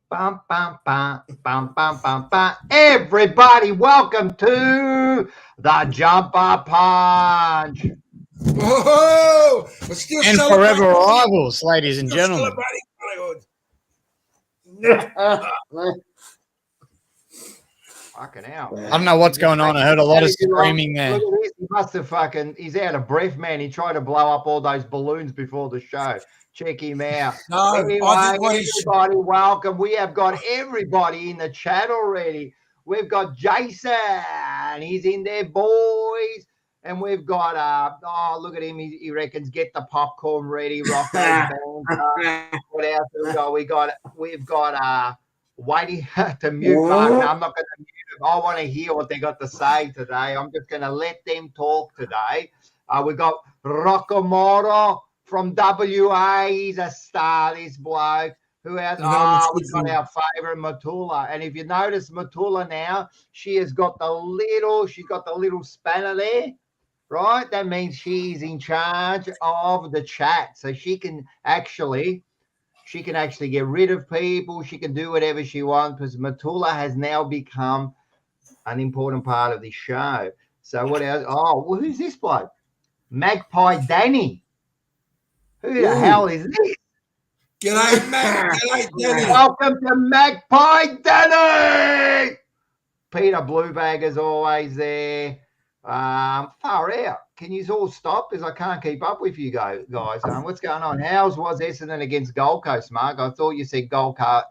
Bum, bum, bum, bum, bum, bum, bum. Everybody, welcome to the Jumper Punch. Whoa! We're still And celebrating. forever rivals, ladies and Still gentlemen. celebrating Collingwood. Fucking hell. I don't know what's going on. I heard a lot of screaming there. Look at this. He must have he's out of breath, man. He tried to blow up all those balloons before the show. Check him out. No, Anyway, I think what he's everybody, welcome. We have got everybody in the chat already. We've got Jason. He's in there, boys. And we've got, look at him. He reckons get the popcorn ready. Rocco. What else have we got? We've got waiting to mute. Mark. No, I'm not going to mute them. I want to hear what they got to say today. I'm just going to let them talk today. We've got Rocco Moro from WA. He's a star, this bloke. Who else? We've got our favourite Matula. And if you notice Matula now, she has got the little spanner there, right? That means she's in charge of the chat. So she can actually get rid of people. She can do whatever she wants because Matula has now become an important part of the show. So what else? Oh, well, who's this bloke? Magpie Danny. Who the hell is this? G'day, Matt. G'day, Danny. Welcome to Magpie Danny. Peter Bluebag is always there. Far out. Can you all stop? Because I can't keep up with you guys. What's going on? How's was Essendon against Gold Coast, Mark? I thought you said Gold Coast.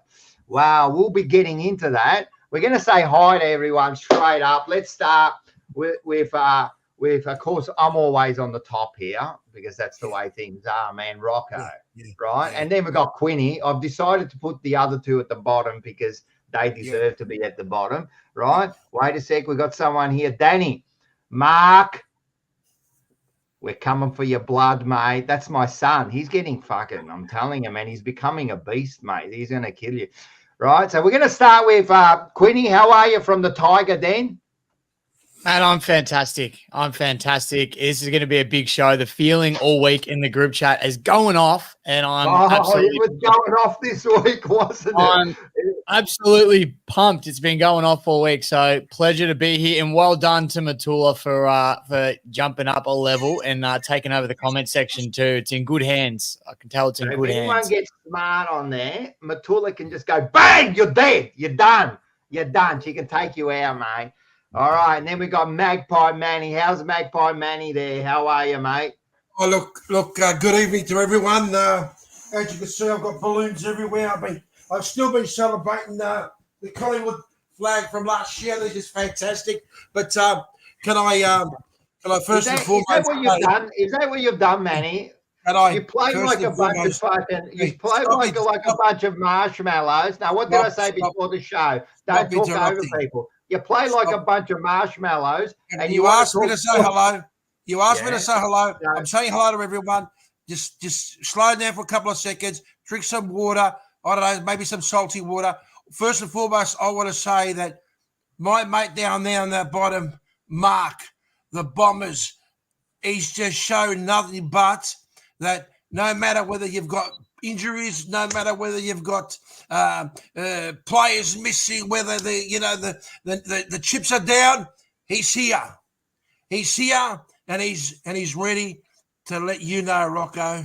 Wow, we'll be getting into that. We're going to say hi to everyone straight up. Let's start with of course, I'm always on the top here because that's the way things are, man. Rocco, right? Yeah. And then we've got Quinny. I've decided to put the other two at the bottom because they deserve to be at the bottom, right? Wait a sec. We've got someone here. Danny. Mark, we're coming for your blood, mate. That's my son. He's getting fucking, I'm telling you, man, he's becoming a beast, mate. He's going to kill you. Right, so we're going to start with Quinny. How are you from the Tiger Den? Man, I'm fantastic. This is going to be a big show. The feeling all week in the group chat is going off, and I'm absolutely... it was going off this week, wasn't it? I'm absolutely pumped. It's been going off all week, so pleasure to be here, and well done to Matula for jumping up a level and taking over the comment section too. It's in good hands. I can tell it's in good hands. If anyone gets smart on there, Matula can just go, bang, you're dead. You're done. She can take you out, mate. All right, and then we got Magpie Manny. How's Magpie Manny there? How are you, mate? Oh, look. Good evening to everyone. As you can see, I've got balloons everywhere. I've still been celebrating the Collingwood flag from last year. They're just fantastic. But can I first and foremost? Is that what you've done? Is that what you've done, Manny? You play like a bunch of fucking. You play like a bunch of marshmallows. Now, what did I say before the show? Don't talk over people. You play like a bunch of marshmallows, and you asked me to say hello. You asked me to say hello. I'm saying hello to everyone. Just slow down for a couple of seconds. Drink some water. I don't know, maybe some salty water. First and foremost, I want to say that my mate down there on that bottom, Mark, the Bombers, he's just shown nothing but that no matter whether you've got injuries, no matter whether you've got players missing, whether the chips are down, he's here. He's here, and he's ready to let you know, Rocco,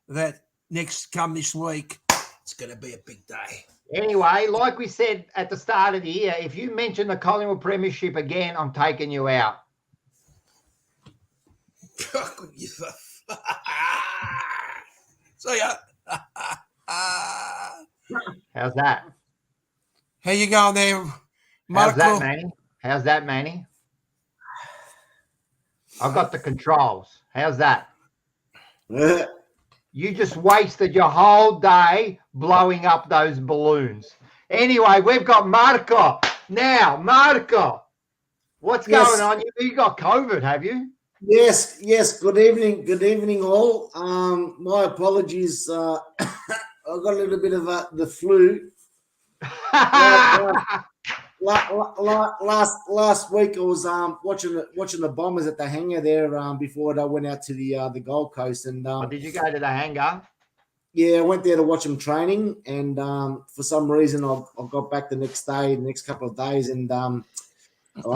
that this week, it's going to be a big day. Anyway, like we said at the start of the year, if you mention the Collingwood Premiership again, I'm taking you out. So yeah. How's that? How you going there, Michael? How's that, Manny? I've got the controls. How's that? You just wasted your whole day blowing up those balloons. Anyway, we've got Marco. Now, Marco, what's going on? You got COVID, have you? Yes. Good evening, all. My apologies. I got a little bit of the flu. Last week I was watching the Bombers at the hangar there before I went out to the Gold Coast. And did you go to the hangar? Yeah, I went there to watch them training, and for some reason, I got back the next couple of days, and I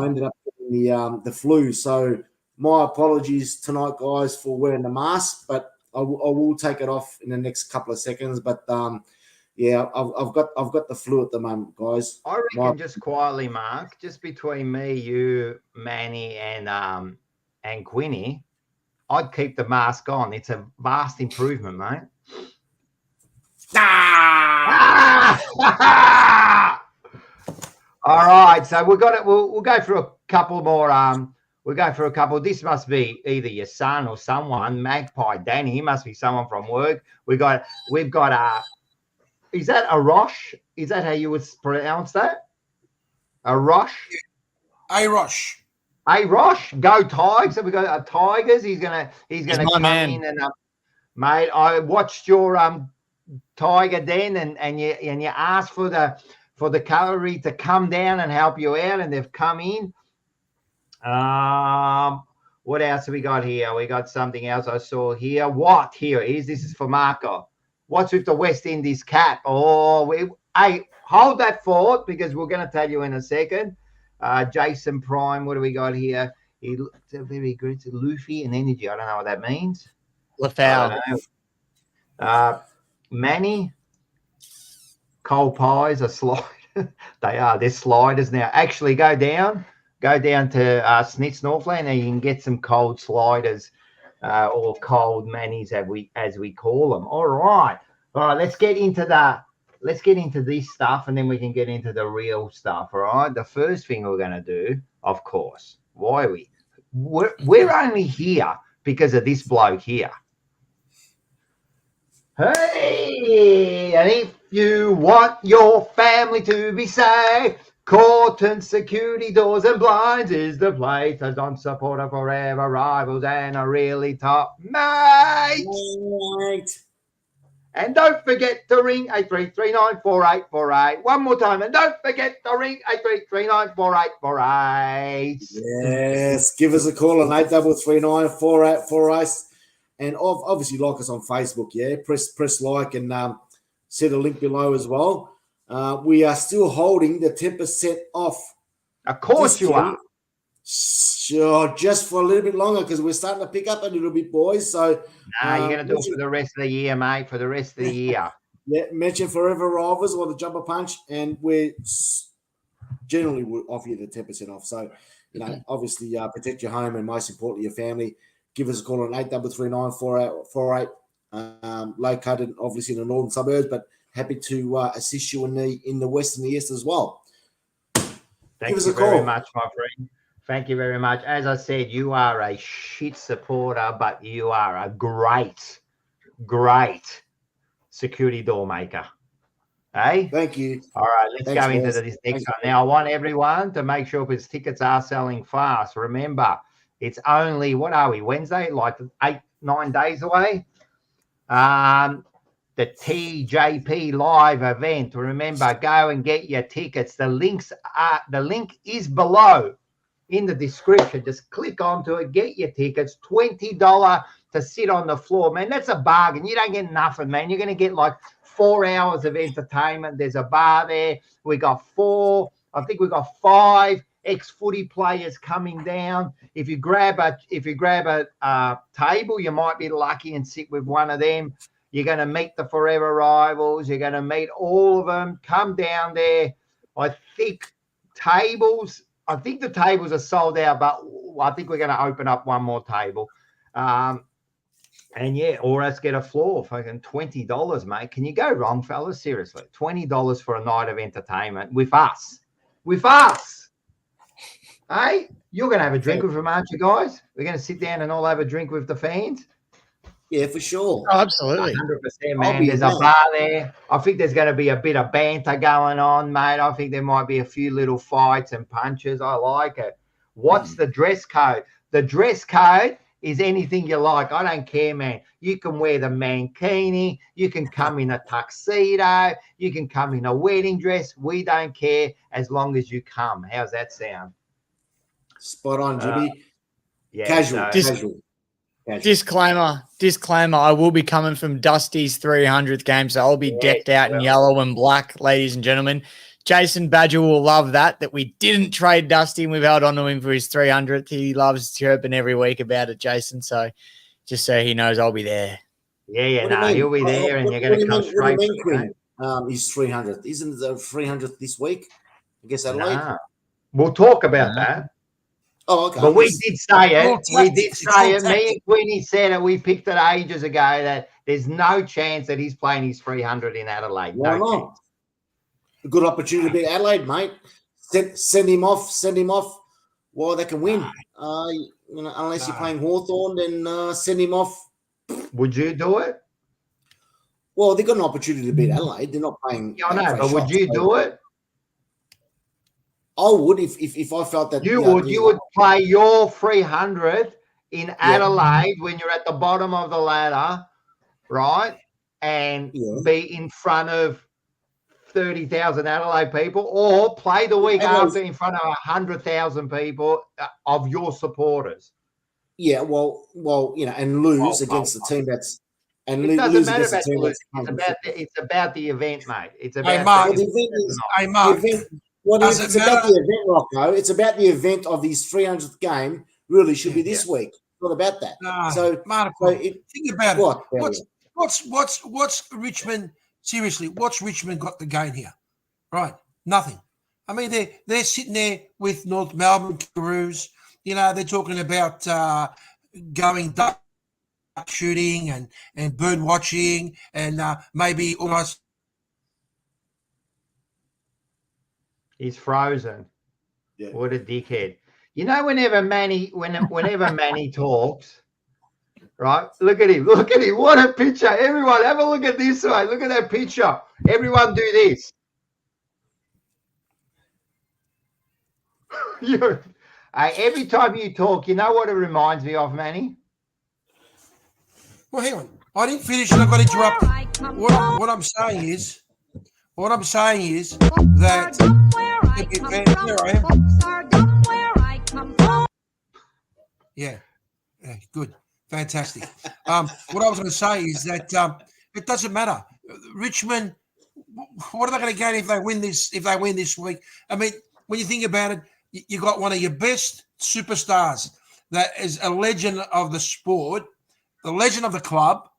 ended up getting the flu. So my apologies tonight, guys, for wearing the mask, but I will take it off in the next couple of seconds. But yeah, I've got the flu at the moment, guys. I reckon just quietly, Mark, just between me, you, Manny, and Quinny, I'd keep the mask on. It's a vast improvement, mate. All right, so we've got it. We'll go through a couple more. We'll go through a couple. This must be either your son or someone. Magpie Danny, he must be someone from work. We've got is that a Rosh? Is that how you would pronounce that? A Rosh? A Rosh. A Rosh, go Tigers. So we got Tigers. He's gonna come in and mate. I watched your Tiger Den and you asked for the cavalry to come down and help you out, and they've come in. What else have we got here? We got something else I saw here. What here is this is for Marco. What's with the West Indies cap? Hey, hold that thought because we're going to tell you in a second. Jason Prime, what do we got here? He looks very good. It's Luffy and energy. I don't know what that means. Lafau. Manny, coal pies are slide. They're sliders now. Actually, go down to Snitz Northland and you can get some cold sliders or cold Mannies as we call them. All right. Let's get into this stuff and then we can get into the real stuff. All right. The first thing we're going to do, of course, we're only here because of this bloke here. Hey, and if you want your family to be safe, Carlton Security Doors and Blinds is the place. As on supporter forever, rivals and a really top mate. And don't forget to ring 83394848. One more time, and don't forget to ring 83394848. Yes, give us a call on 83394848. And obviously like us on Facebook, yeah. Press like and see the link below as well. We are still holding the 10% off. Of course you are. Sure, just for a little bit longer because we're starting to pick up a little bit, boys. So you're going to do it for the rest of the year, mate, for the rest of the year. Yeah, mention Fourever Rivals or the Jumper Punch, and we generally will offer you the 10% off. So, obviously protect your home and most importantly, your family. Give us a call on 83394848. Located obviously in the northern suburbs, but happy to assist you in the west and the east as well. Thank you very much, my friend. Thank you very much. As I said, you are a shit supporter, but you are a great security door maker. Hey? Thank you. All right, let's go into this next one. Now, I want everyone to make sure because tickets are selling fast. Remember, it's only, what are we, Wednesday? Like 8-9 days away. The TJP live event. Remember, go and get your tickets. The link is below in the description. Just click onto it, get your tickets. $20 to sit on the floor. Man, that's a bargain. You don't get nothing, man. You're going to get like 4 hours of entertainment. There's a bar there. We got 5 ex-footy players coming down. If you grab a table, you might be lucky and sit with one of them. You're going to meet the Fourever rivals. You're going to meet all of them. Come down there. I think the tables are sold out, but I think we're going to open up one more table. And yeah, or let's get a floor. Fucking $20, mate. Can you go wrong, fellas? Seriously, $20 for a night of entertainment with us. Hey, you're going to have a drink with them, aren't you, guys? We're going to sit down and all have a drink with the fans. Yeah, for sure. Oh, absolutely. 100%, man. There's a bar there. I think there's going to be a bit of banter going on, mate. I think there might be a few little fights and punches. I like it. What's the dress code? The dress code is anything you like. I don't care, man. You can wear the mankini. You can come in a tuxedo. You can come in a wedding dress. We don't care as long as you come. How's that sound? Spot on, Jimmy. Yeah, casual. Disclaimer. I will be coming from Dusty's 300th game, so I'll be decked out in yellow and black, ladies and gentlemen. Jason Badger will love that we didn't trade Dusty and we've held on to him for his 300th. He loves chirping every week about it, Jason. So just so he knows, I'll be there. Yeah, he'll be there, and you're going to come straight. He's 300th. Isn't the 300th this week? I guess Adelaide. Nah. We'll talk about that. Oh, okay. But we did say it. Me and Queenie said it. We picked it ages ago that there's no chance that he's playing his 300 in Adelaide. Why not? A good opportunity to beat Adelaide, mate. Send him off while they can win. Unless you're playing Hawthorn, then send him off. Would you do it? Well, they've got an opportunity to beat Adelaide. They're not playing. Yeah, I know, but would you do it? I would if I felt that you would play your 300 in Adelaide when you're at the bottom of the ladder, right? And be in front of 30,000 Adelaide people, or play the week after in front of 100,000 people of your supporters. Yeah, well, and lose against the team that's it doesn't matter about the lose. It's about the event, mate. It's about the event. It's about the event, Rocco. It's about the event of his 300th game. Really, should be this week. It's not about that. Think about it. What's Richmond? Seriously, what's Richmond got to gain here? Right, nothing. I mean, they're sitting there with North Melbourne Kangaroos. They're talking about going duck shooting and bird watching and maybe almost. He's frozen. Yeah. What a dickhead. Whenever Manny talks, right? Look at him. What a picture. Everyone, have a look at this way. Look at that picture. Everyone do this. Every time you talk, you know what it reminds me of, Manny? Well, hang on. I didn't finish and I got interrupted. What I'm saying is that Yeah, good. Fantastic. What I was going to say is that it doesn't matter. Richmond, what are they going to gain if they win this week? I mean, when you think about it, you got one of your best superstars that is a legend of the sport, the legend of the club.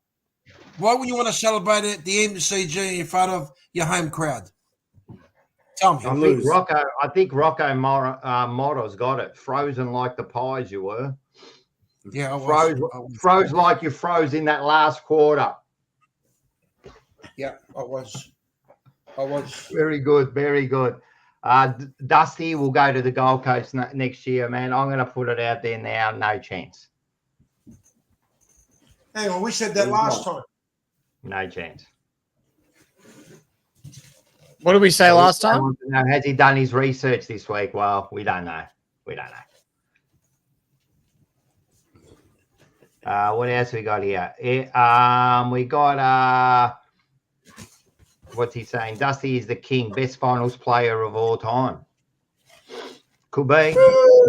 Why would you want to celebrate it at the MCG in front of your home crowd? Tell me. I think Rocco Motto's got it. Frozen like the pies you were. Yeah, I froze like you froze in that last quarter. Yeah, I was. Very good, very good. Dusty will go to the Gold Coast next year, man. I'm going to put it out there now. No chance. Hang on, we said that last time. No chance. What did we say last time? Has he done his research this week? Well, we don't know. What else we got here? We got what's he saying? Dusty is the king, best finals player of all time. Could be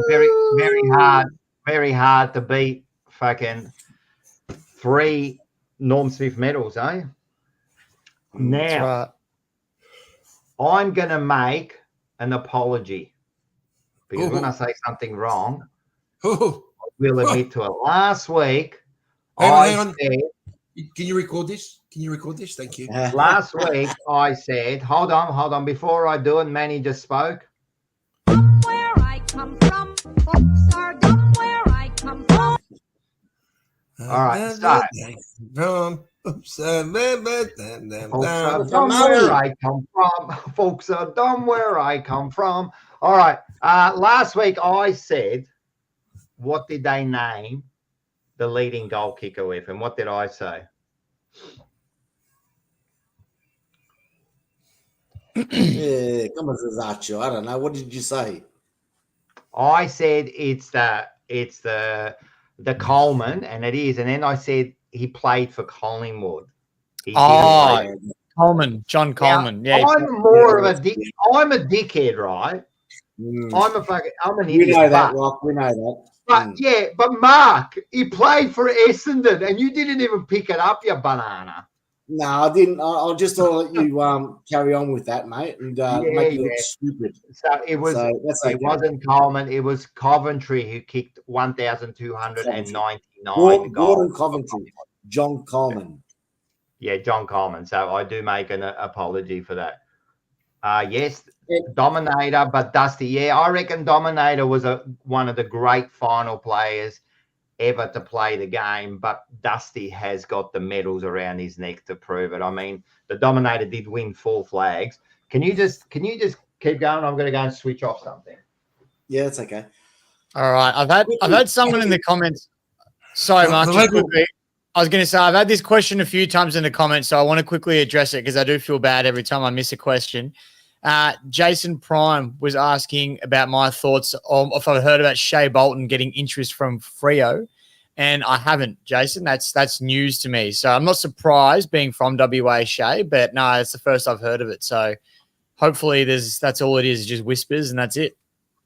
very, very hard to beat. Fucking 3 Norm Smith medals, eh? Now, I'm going to make an apology because when I say something wrong, I will admit to it. Last week, hang on. Can you record this? Thank you. Last week, I said, hold on. Before I do it, Manny just spoke. Where I come from, folks are dumb where I come from. All right, so. Folks are dumb where I come from. Folks are dumb where I come from. All right. Last week I said, what did they name the leading goal kicker with? And what did I say? Yeah, come on, Zacho. I don't know. What did you say? I said it's the Coleman, and it is. And then I said he played for Collingwood. Coleman, John Coleman. Now, yeah, I'm a dickhead, right? I'm an idiot. We know that, Rock. We know that. But Mark, he played for Essendon, and you didn't even pick it up, you banana. No, I didn't. I'll just let you carry on with that, mate, and make you look stupid. So it was. So that's okay. It wasn't Coleman. It was Coventry who kicked 1,299 Gordon goals. Coventry, John Coleman. Yeah, John Coleman. So I do make an apology for that. Yes, Dominator, but Dusty. Yeah, I reckon Dominator was one of the great final players ever to play the game, but Dusty has got the medals around his neck to prove it. I mean, the Dominator did win 4 flags. Can you just keep going? I'm going to go and switch off something. Yeah, that's okay. All right. I've had someone in the comments. Sorry, Mark, just quickly. I was going to say, I've had this question a few times in the comments, so I want to quickly address it because I do feel bad every time I miss a question. Jason Prime was asking about my thoughts on if I've heard about Shea Bolton getting interest from Freo, and I haven't, Jason. That's news to me. So I'm not surprised being from WA, Shea, but no, it's the first I've heard of it. So hopefully that's all it is, just whispers, and that's it.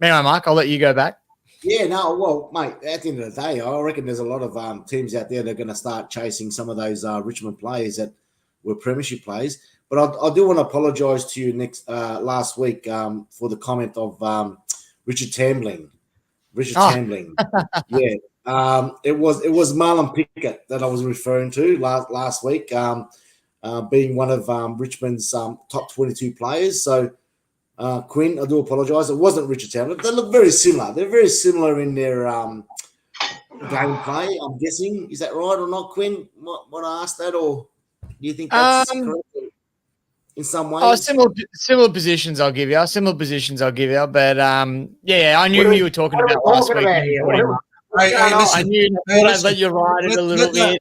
Anyway, Mark, I'll let you go back. Yeah, no, well, mate, at the end of the day, I reckon there's a lot of teams out there that are going to start chasing some of those Richmond players that were premiership players. But I do want to apologise to you last week for the comment of Richard Tambling. Tambling. Yeah. It was Marlon Pickett that I was referring to last week, being one of Richmond's top 22 players. So, Quinn, I do apologise. It wasn't Richard Tambling. They look very similar. They're very similar in their gameplay, I'm guessing. Is that right or not, Quinn? Want to ask that, or do you think that's correct in some way? Oh, similar positions I'll give you. But, yeah, I knew you were talking about last week. I knew I'd let you ride it a little bit.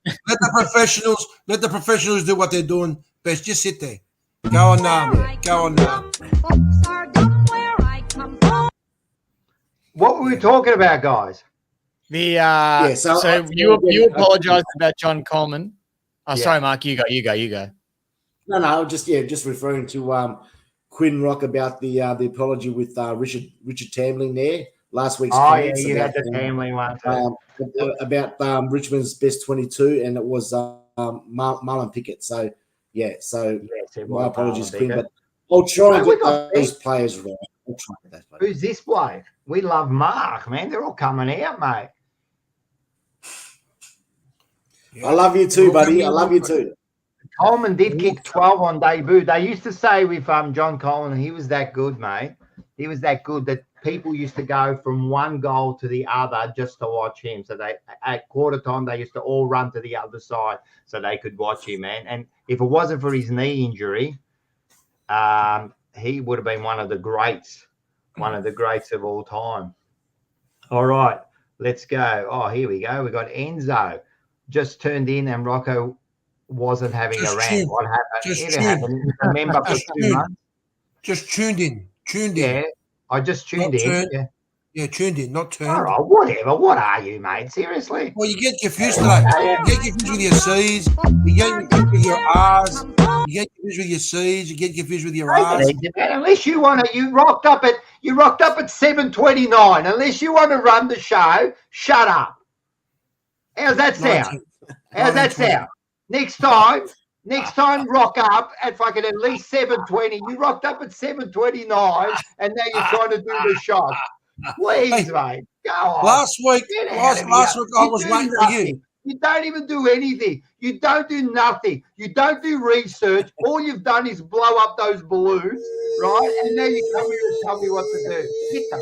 Let the professionals do what they're doing best. Just sit there. Go on now. What were we talking about, guys? So you apologised about John Coleman. Oh, sorry, Mark. You go. No, just referring to Quinn Rock about the apology with Richard Tambling there last week's. Oh yeah, you had the Tambling one about Richmond's best 22, and it was Marlon Pickett. So my apologies, Quinn, but I'll try and get those players right. Who's this bloke? We love Mark, man. They're all coming out, mate. I love you too, buddy. I love you too. Coleman did kick 12 on debut. They used to say with John Coleman, he was that good, mate. He was that good that people used to go from one goal to the other just to watch him. So they, at quarter time, they used to all run to the other side so they could watch him, man. And if it wasn't for his knee injury, he would have been one of the greats of all time. All right, let's go. Oh, here we go. We got Enzo just turned in, and Rocco wasn't having a rant. What happened? Remember for 2 months. Just tuned in. Yeah, I just tuned in. Yeah, tuned in, not turned. All right, whatever. What are you, mate? Seriously? Well, you get confused today. You get confused with your C's. You get confused with your R's. You get confused with your C's. You get confused with your R's. Unless you want to, you rocked up at 7:29. Unless you want to run the show, shut up. How's that sound? How's that sound? Next time, rock up at fucking at least 7:20. You rocked up at 7:29, and now you're trying to do the shot. Please, mate, go on. Last week I was waiting for you. You don't even do anything. You don't do nothing. You don't do research. All you've done is blow up those balloons, right? And now you come here and tell me what to do. Get the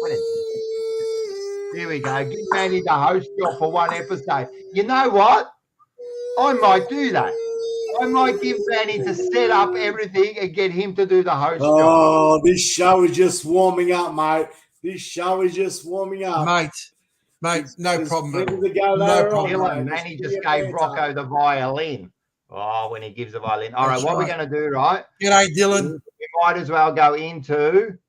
road. Here we go. Give Manny the host job for one episode. You know what? I might do that. I might give Manny to set up everything and get him to do the host job. Oh, this show is just warming up, mate. This show is just warming up. Mate, no problem. No problem. Manny just gave Rocco the violin. Oh, when he gives the violin. All right, what we're going to do, right? G'day, Dylan. We might as well go into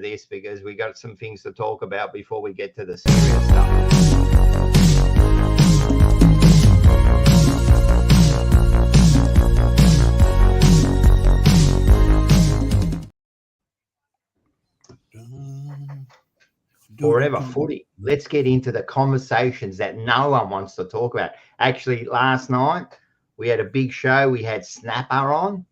this because we got some things to talk about before we get to the serious stuff. Fourever footy. Let's get into the conversations that no one wants to talk about. Actually, last night we had a big show. We had Snapper on.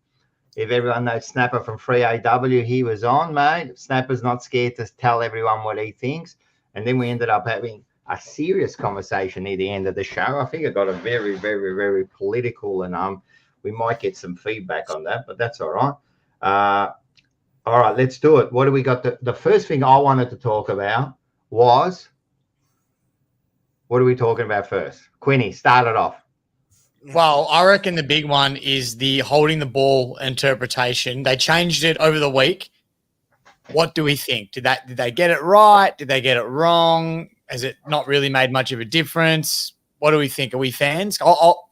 If everyone knows Snapper from Free AW, he was on, mate. Snapper's not scared to tell everyone what he thinks. And then we ended up having a serious conversation near the end of the show. I think it got a very, very, very political, and we might get some feedback on that, but that's all right. All right, let's do it. What do we got? The first thing I wanted to talk about was, what are we talking about first? Quinny, start it off. Well, I reckon the big one is the holding the ball interpretation. They changed it over the week. What do we think? Did they get it right? Did they get it wrong? Has it not really made much of a difference? What do we think? Are we fans? I'll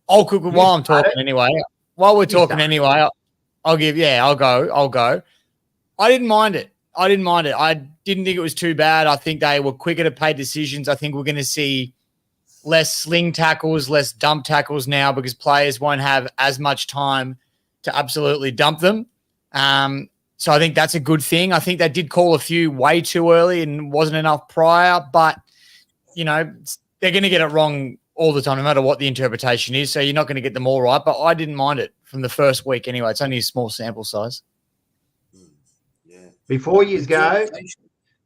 cook it while I'm talking anyway. While we're talking anyway, I'll go. I didn't mind it. I didn't think it was too bad. I think they were quicker to play decisions. I think we're going to see less sling tackles, less dump tackles now because players won't have as much time to absolutely dump them. So I think that's a good thing. I think they did call a few way too early and wasn't enough prior, but, they're going to get it wrong all the time, no matter what the interpretation is. So you're not going to get them all right, but I didn't mind it from the first week anyway. It's only a small sample size. Yeah. Before you go, Ella,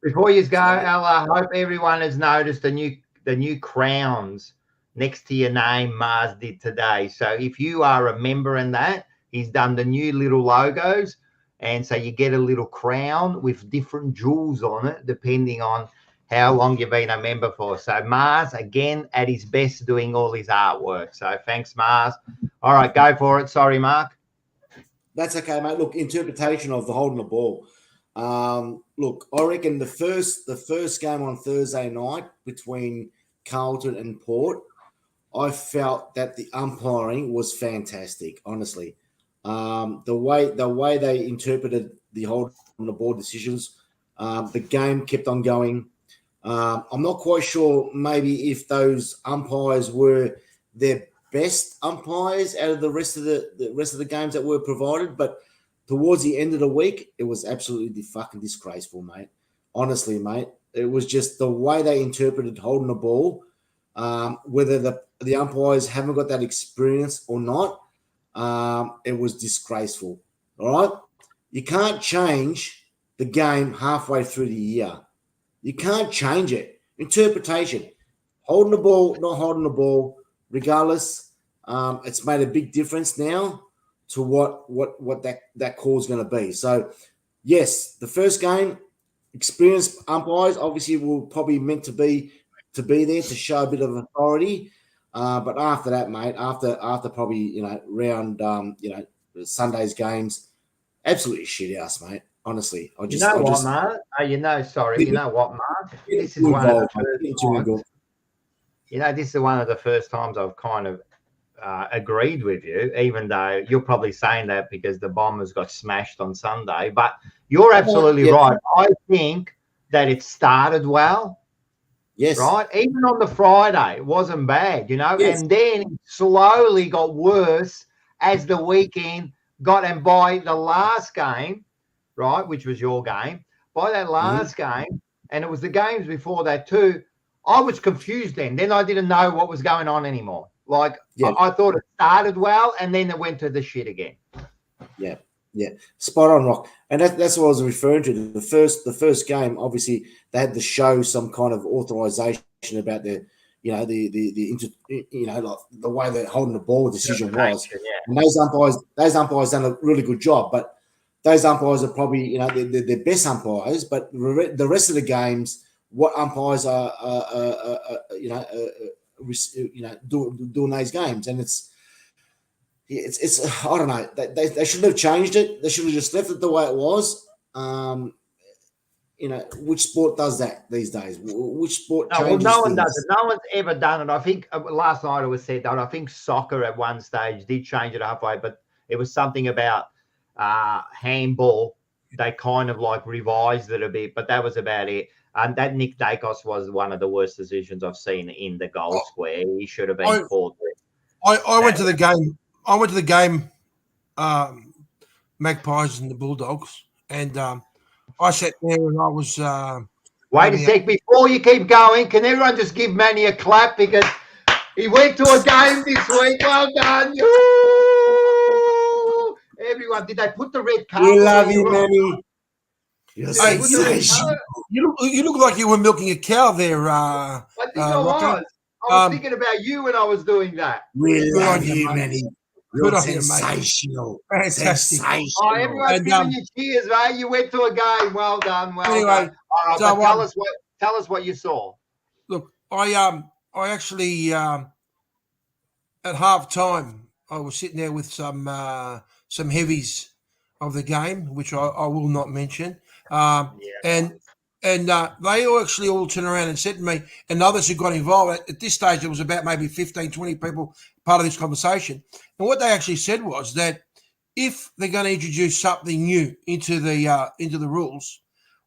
I hope everyone has noticed the new crowns next to your name Mars did today. So if you are a member in that, he's done the new little logos. And so you get a little crown with different jewels on it, depending on how long you've been a member for. So Mars, again, at his best doing all his artwork. So thanks, Mars. All right, go for it. Sorry, Mark. That's okay, mate. Look, interpretation of the holding the ball. Look, I reckon the first game on Thursday night between Carlton and Port, I felt that the umpiring was fantastic, honestly. The way they interpreted the holding the ball decisions, the game kept on going. I'm not quite sure maybe if those umpires were their best umpires out of the rest of the games that were provided, but towards the end of the week, it was absolutely fucking disgraceful, mate. Honestly, mate, it was just the way they interpreted holding the ball. Whether the umpires haven't got that experience or not, it was disgraceful. All right, you can't change the game halfway through the year. You can't change it. Interpretation, holding the ball, not holding the ball, regardless. It's made a big difference now to what that call is going to be. So, yes, the first game, experienced umpires obviously will probably meant to be there to show a bit of authority. But after that, mate, after probably round Sunday's games, absolutely shit house, mate. Honestly, Mark? You know what, Mark? This is one of the first times. This is one of the first times I've kind of agreed with you, even though you're probably saying that because the Bombers got smashed on Sunday. But you're absolutely right. I think that it started well. Yes. Right? Even on the Friday, it wasn't bad, Yes. and then it slowly got worse as the weekend got, and by the last game, right, which was your game, by that last game, and it was the games before that too, I was confused then. Then I didn't know what was going on anymore. Like, I thought it started well, and then it went to the shit again. Yeah, spot on, Rock. And that's what I was referring to. The first game, obviously, they had to show some kind of authorization about the like the way that holding the ball decision was. Yeah. And those umpires done a really good job. But those umpires are probably they're best umpires. But the rest of the games, what umpires are doing those games, and it's I don't know. They shouldn't have changed it. They should have just left it the way it was. Which sport does that these days? Which sport changes no one things? does it. No one's ever done it. I think last night it was said that I think soccer at one stage did change it halfway, but it was something about handball. They kind of like revised it a bit, but that was about it. And that Nick Dacos was one of the worst decisions I've seen in the goal square. He should have been called. I went to the game. I went to the game, Magpies and the Bulldogs, and I sat there and I was. Wait a sec. Before you keep going, can everyone just give Manny a clap because he went to a game this week. Well done. Ooh. Everyone, did they put the red carpet? We love you, Manny. You're Hey, sensational. You look like you were milking a cow there, I think I Rocky. was. I was thinking about you when I was doing that. We Good love on you, you, mate. Manny. Good You're on you, mate. sensational. Fantastic. Sensational. Oh, everyone's And, giving you cheers, mate. You went to a game. Well done. Well Anyway, done. All right, so, but tell us what you saw. Look, I actually at half time I was sitting there with some heavies of the game, which I will not mention. And they all actually all turned around and said to me, and others who got involved, at this stage there was about maybe 15, 20 people part of this conversation. And what they actually said was that if they're going to introduce something new into the rules,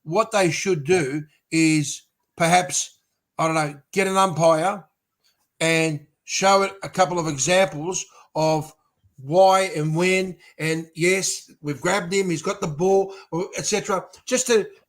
what they should do is perhaps, I don't know, get an umpire and show it a couple of examples of why and when, and yes, we've grabbed him, he's got the ball, etc.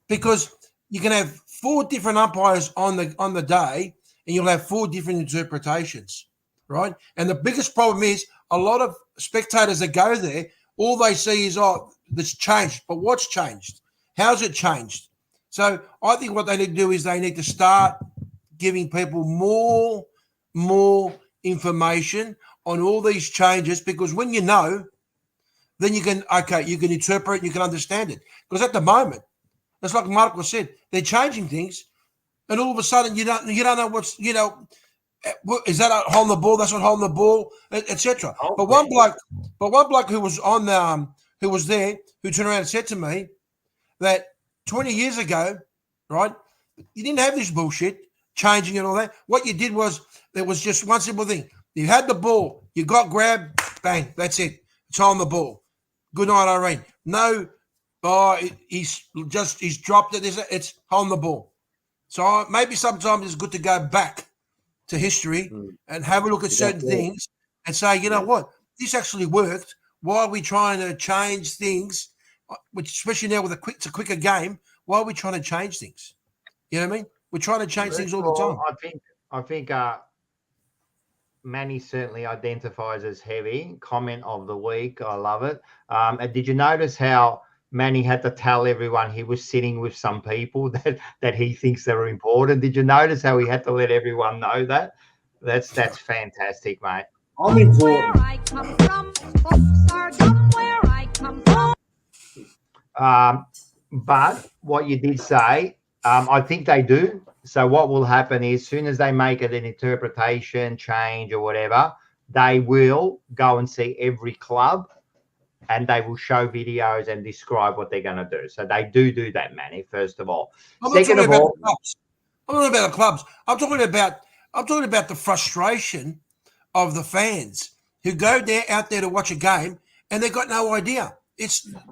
Because you can have 4 different umpires on the day, and you'll have 4 different interpretations, right? And the biggest problem is a lot of spectators that go there, all they see is, oh, that's changed. But what's changed? How's it changed? So I think what they need to do is they need to start giving people more information on all these changes, because when you know, then you can interpret, you can understand it. Because at the moment, it's like Marco said, they're changing things, and all of a sudden you don't know what's, is that holding the ball? That's not holding the ball, etc. But one bloke who was who was there, who turned around and said to me that 20 years ago, right, you didn't have this bullshit changing and all that. What you did was, there was just one simple thing. You had the ball, you got grabbed, bang, that's it. It's on the ball. Good night, Irene. No, he's dropped it. It's on the ball. So maybe sometimes it's good to go back to history and have a look at certain things and say, you know what, this actually worked. Why are we trying to change things? Which, especially now with it's a quicker game, why are we trying to change things? You know what I mean? We're trying to change things all the time. I think Manny certainly identifies as heavy. Comment of the week. I love it. Did you notice how Manny had to tell everyone he was sitting with some people that he thinks are important? Did you notice how he had to let everyone know that? That's fantastic, mate. I'm important. Where I come from, folks are dumb where I come from. But what you did say, I think they do. So what will happen is, as soon as they make it an interpretation change or whatever, they will go and see every club, and they will show videos and describe what they're going to do. So they do that, Manny, first of all. Second of all, I'm not talking about the clubs. I'm talking about the frustration of the fans who go out there to watch a game and they've got no idea.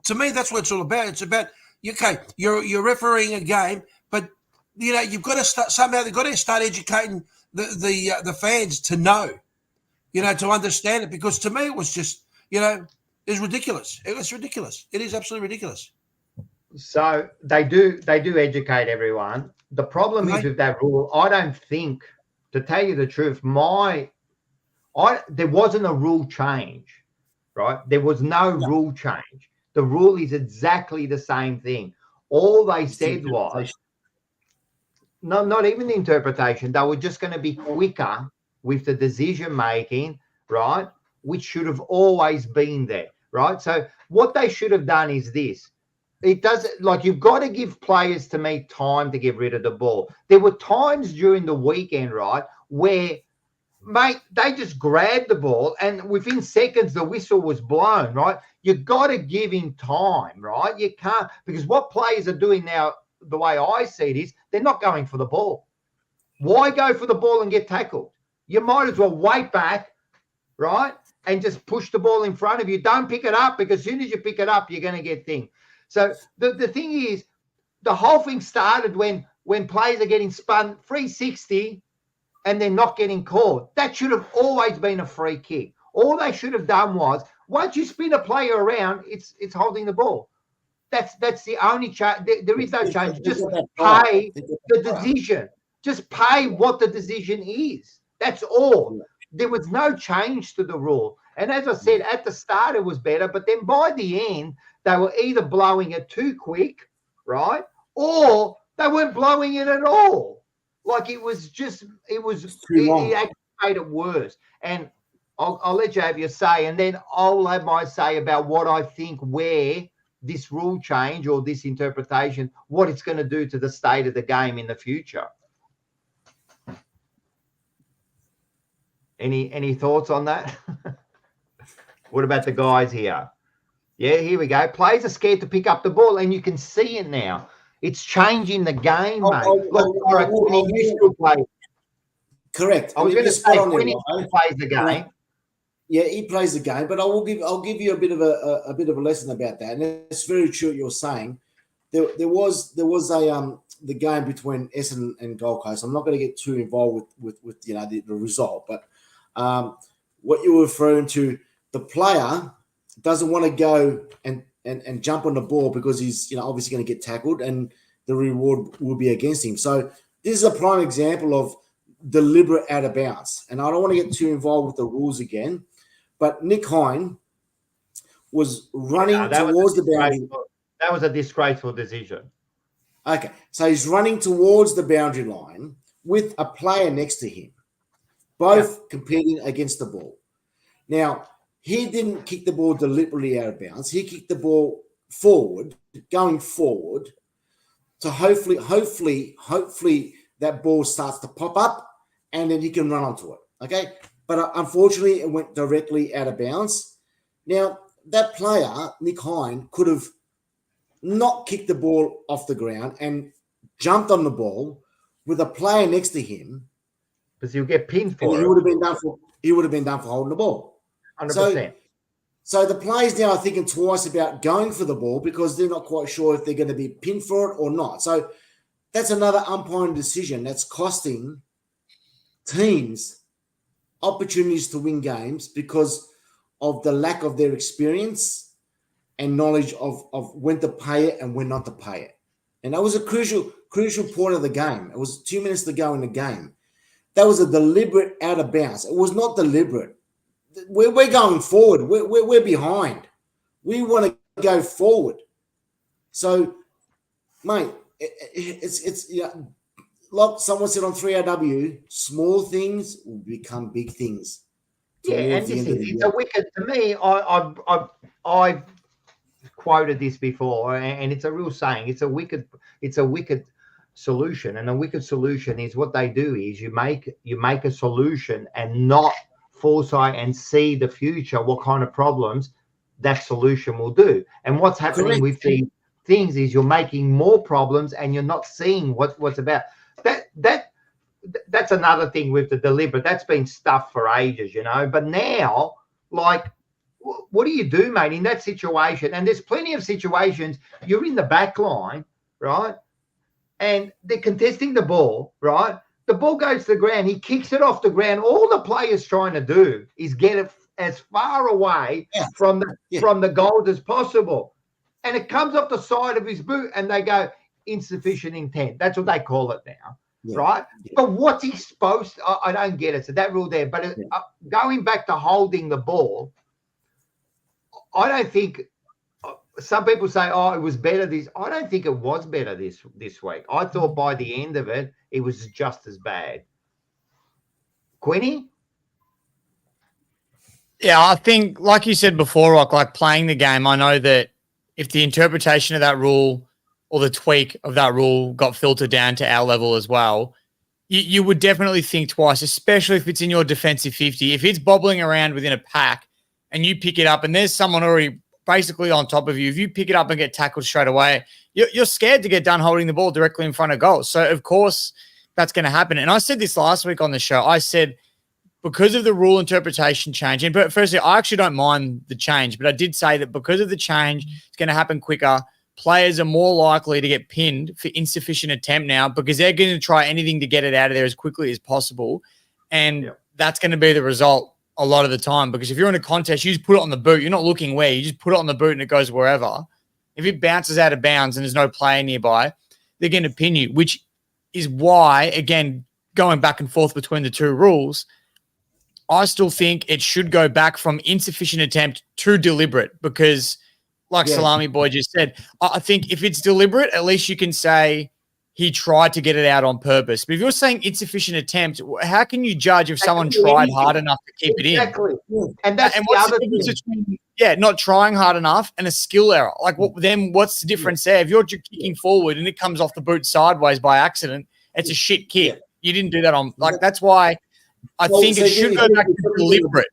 To me, that's what it's all about. It's about, okay, you're refereeing a game, but you've got to start somehow. They've got to start educating the fans to know, to understand it. Because to me, it was just, it's ridiculous. It was ridiculous. It is absolutely ridiculous. So they do educate everyone. The problem is with that rule, I don't think, to tell you the truth, there wasn't a rule change, right? There was no rule change. The rule is exactly the same thing. All they said was, no, not even the interpretation. They were just going to be quicker with the decision making, right? Which should have always been there, right? So what they should have done is this. It doesn't, like, you've got to give players, to me, time to get rid of the ball. There were times during the weekend, right, where, mate, they just grabbed the ball and within seconds the whistle was blown, right? You've got to give him time, right? You can't, because what players are doing now, the way I see it is, they're not going for the ball. Why go for the ball and get tackled? You might as well wait back, right, and just push the ball in front of you. Don't pick it up, because as soon as you pick it up, you're going to get things. So the thing is, the whole thing started when players are getting spun 360 and they're not getting called. That should have always been a free kick. All they should have done was, once you spin a player around, it's holding the ball. That's the only change. There is no change. Just pay the decision. Just pay what the decision is. That's all. There was no change to the rule. And as I said, at the start it was better, but then by the end they were either blowing it too quick, right, or they weren't blowing it at all. Like it actually made it worse. And I'll let you have your say, and then I'll have my say about what I think where this rule change or this interpretation, what it's going to do to the state of the game in the future. Any thoughts on that? What about the guys here? Yeah, here we go. Players are scared to pick up the ball, and you can see it now. It's changing the game, mate. Correct. I was going to say when he plays the game. Yeah, he plays the game, but I'll give you a bit of a lesson about that. And it's very true what you're saying. There was the game between Essendon and Gold Coast. I'm not going to get too involved with the result, but what you were referring to, the player doesn't want to go and jump on the ball because he's obviously going to get tackled and the reward will be against him. So this is a prime example of deliberate out of bounds. And I don't want to get too involved with the rules again, but Nick Hine was running towards the boundary. That was a disgraceful decision. Okay, so he's running towards the boundary line with a player next to him, both competing against the ball. Now, he didn't kick the ball deliberately out of bounds. He kicked the ball forward, going forward, to hopefully that ball starts to pop up and then he can run onto it, okay? But unfortunately, it went directly out of bounds. Now, that player, Nick Hine, could have not kicked the ball off the ground and jumped on the ball with a player next to him. Because he'll get pinned for it. He would have been done for holding the ball. 100%. So the players now are thinking twice about going for the ball because they're not quite sure if they're going to be pinned for it or not. So that's another umpiring decision that's costing teams opportunities to win games because of the lack of their experience and knowledge of when to pay it and when not to pay it. And that was a crucial point of the game. It was 2 minutes to go in the game. That was a deliberate out of bounds. It was not deliberate. We're going forward. We're behind. We want to go forward. So, mate, it's like someone said on 3AW, small things will become big things. Yeah, and it's a wicked. To me, I've quoted this before, and it's a real saying. It's a wicked solution, and a wicked solution is what they do is you make a solution and not foresight and see the future, what kind of problems that solution will do. And what's happening with these things is you're making more problems and you're not seeing what's about. That's another thing with the deliberate. That's been stuff for ages, But now, like, what do you do, mate, in that situation? And there's plenty of situations you're in the back line, right? And they're contesting the ball, right? The ball goes to the ground. He kicks it off the ground. All the player's trying to do is get it as far away from the goal as possible. And it comes off the side of his boot and they go insufficient intent. That's what they call it now, right? Yeah. But what's he supposed to, I don't get it. So that rule there. But going back to holding the ball, I don't think some people say, oh, it was better this. I don't think it was better this week. I thought by the end of it, it was just as bad. Quinny? Yeah, I think, like you said before, Rock, like playing the game, I know that if the interpretation of that rule or the tweak of that rule got filtered down to our level as well, you would definitely think twice, especially if it's in your defensive 50. If it's bobbling around within a pack and you pick it up and there's someone already basically on top of you, if you pick it up and get tackled straight away, you're scared to get done holding the ball directly in front of goal. So, of course, that's going to happen. And I said this last week on the show. I said because of the rule interpretation change, and firstly, I actually don't mind the change, but I did say that because of the change, it's going to happen quicker. Players are more likely to get pinned for insufficient attempt now because they're going to try anything to get it out of there as quickly as possible. And that's going to be the result a lot of the time because if you're in a contest, you just put it on the boot. You're not looking where. You just put it on the boot and it goes wherever. If it bounces out of bounds and there's no player nearby, they're going to pin you, which is why, again, going back and forth between the two rules, I still think it should go back from insufficient attempt to deliberate because, like Salami Boy just said, I think if it's deliberate, at least you can say he tried to get it out on purpose. But if you're saying insufficient attempt, how can you judge if someone tried hard enough to keep it in? Exactly. And that's what's the other difference thing. between, not trying hard enough and a skill error? Like, what's the difference there? If you're kicking forward and it comes off the boot sideways by accident, it's a shit kick. Yeah. You didn't do that on. Like, that's why I think it should go back to deliberate.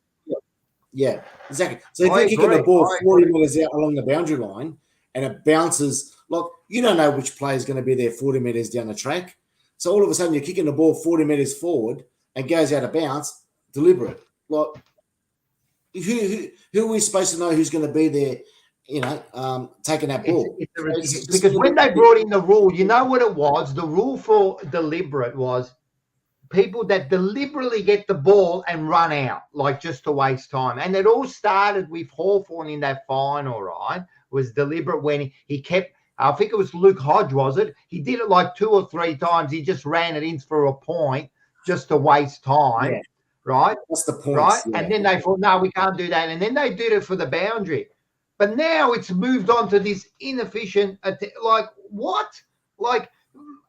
Yeah, exactly. So if you're kicking the ball 40 metres out along the boundary line and it bounces, like, you don't know which player is going to be there 40 metres down the track. So all of a sudden you're kicking the ball 40 metres forward and goes out of bounds, deliberate. Like, who are we supposed to know who's going to be there, taking that ball? Because when they brought in the rule, you know what it was? The rule for deliberate was people that deliberately get the ball and run out, like just to waste time. And it all started with Hawthorn in that final, right? Was deliberate when he kept, I think it was Luke Hodge, was it? He did it like 2 or 3 times. He just ran it in for a point just to waste time, right? That's the point. Right? Yeah. And then they thought, no, we can't do that. And then they did it for the boundary. But now it's moved on to this inefficient, like, what? Like,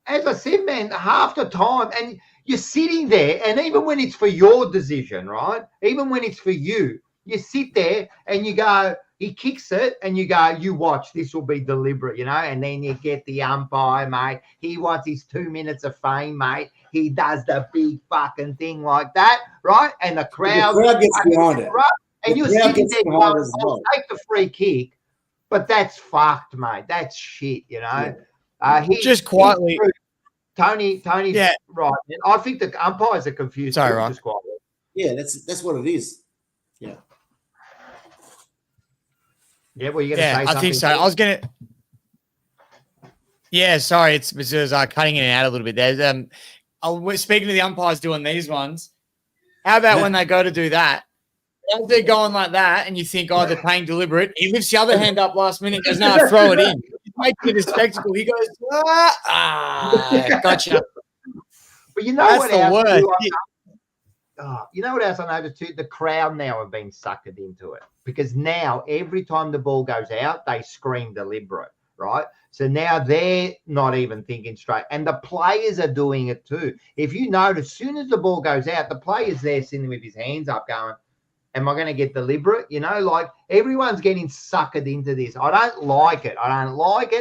as I said, man, half the time, and you're sitting there, and even when it's for your decision, right? Even when it's for you, you sit there and you go, he kicks it, and you go, you watch, this will be deliberate, and then you get the umpire, mate. He wants his 2 minutes of fame, mate. He does the big fucking thing like that, right? And the crowd gets behind it. Right? And you're sitting there going, I'll take the free kick, but that's fucked, mate. That's shit, Yeah. Just quietly. Tony's right. And I think the umpires are confused. Sorry, right. Just quietly. Yeah, that's what it is. Yeah. Yeah, well, you're going to say something. I think so. I was going to. Yeah, sorry. It's because cutting in and out a little bit there. We're speaking to the umpires doing these ones. How about when they go to do that? As they're going like that, and you think, they're playing deliberate. He lifts the other hand up last minute. Goes, no, throw it in. He's making it a spectacle. He goes, gotcha. But you know That's what the else? worst. You know what else I noticed too? The crowd now have been suckered into it because now every time the ball goes out, they scream deliberate, right? So now they're not even thinking straight. And the players are doing it too. If you notice, as soon as the ball goes out, the player's there sitting with his hands up going, am I going to get deliberate? Like everyone's getting suckered into this. I don't like it. I don't like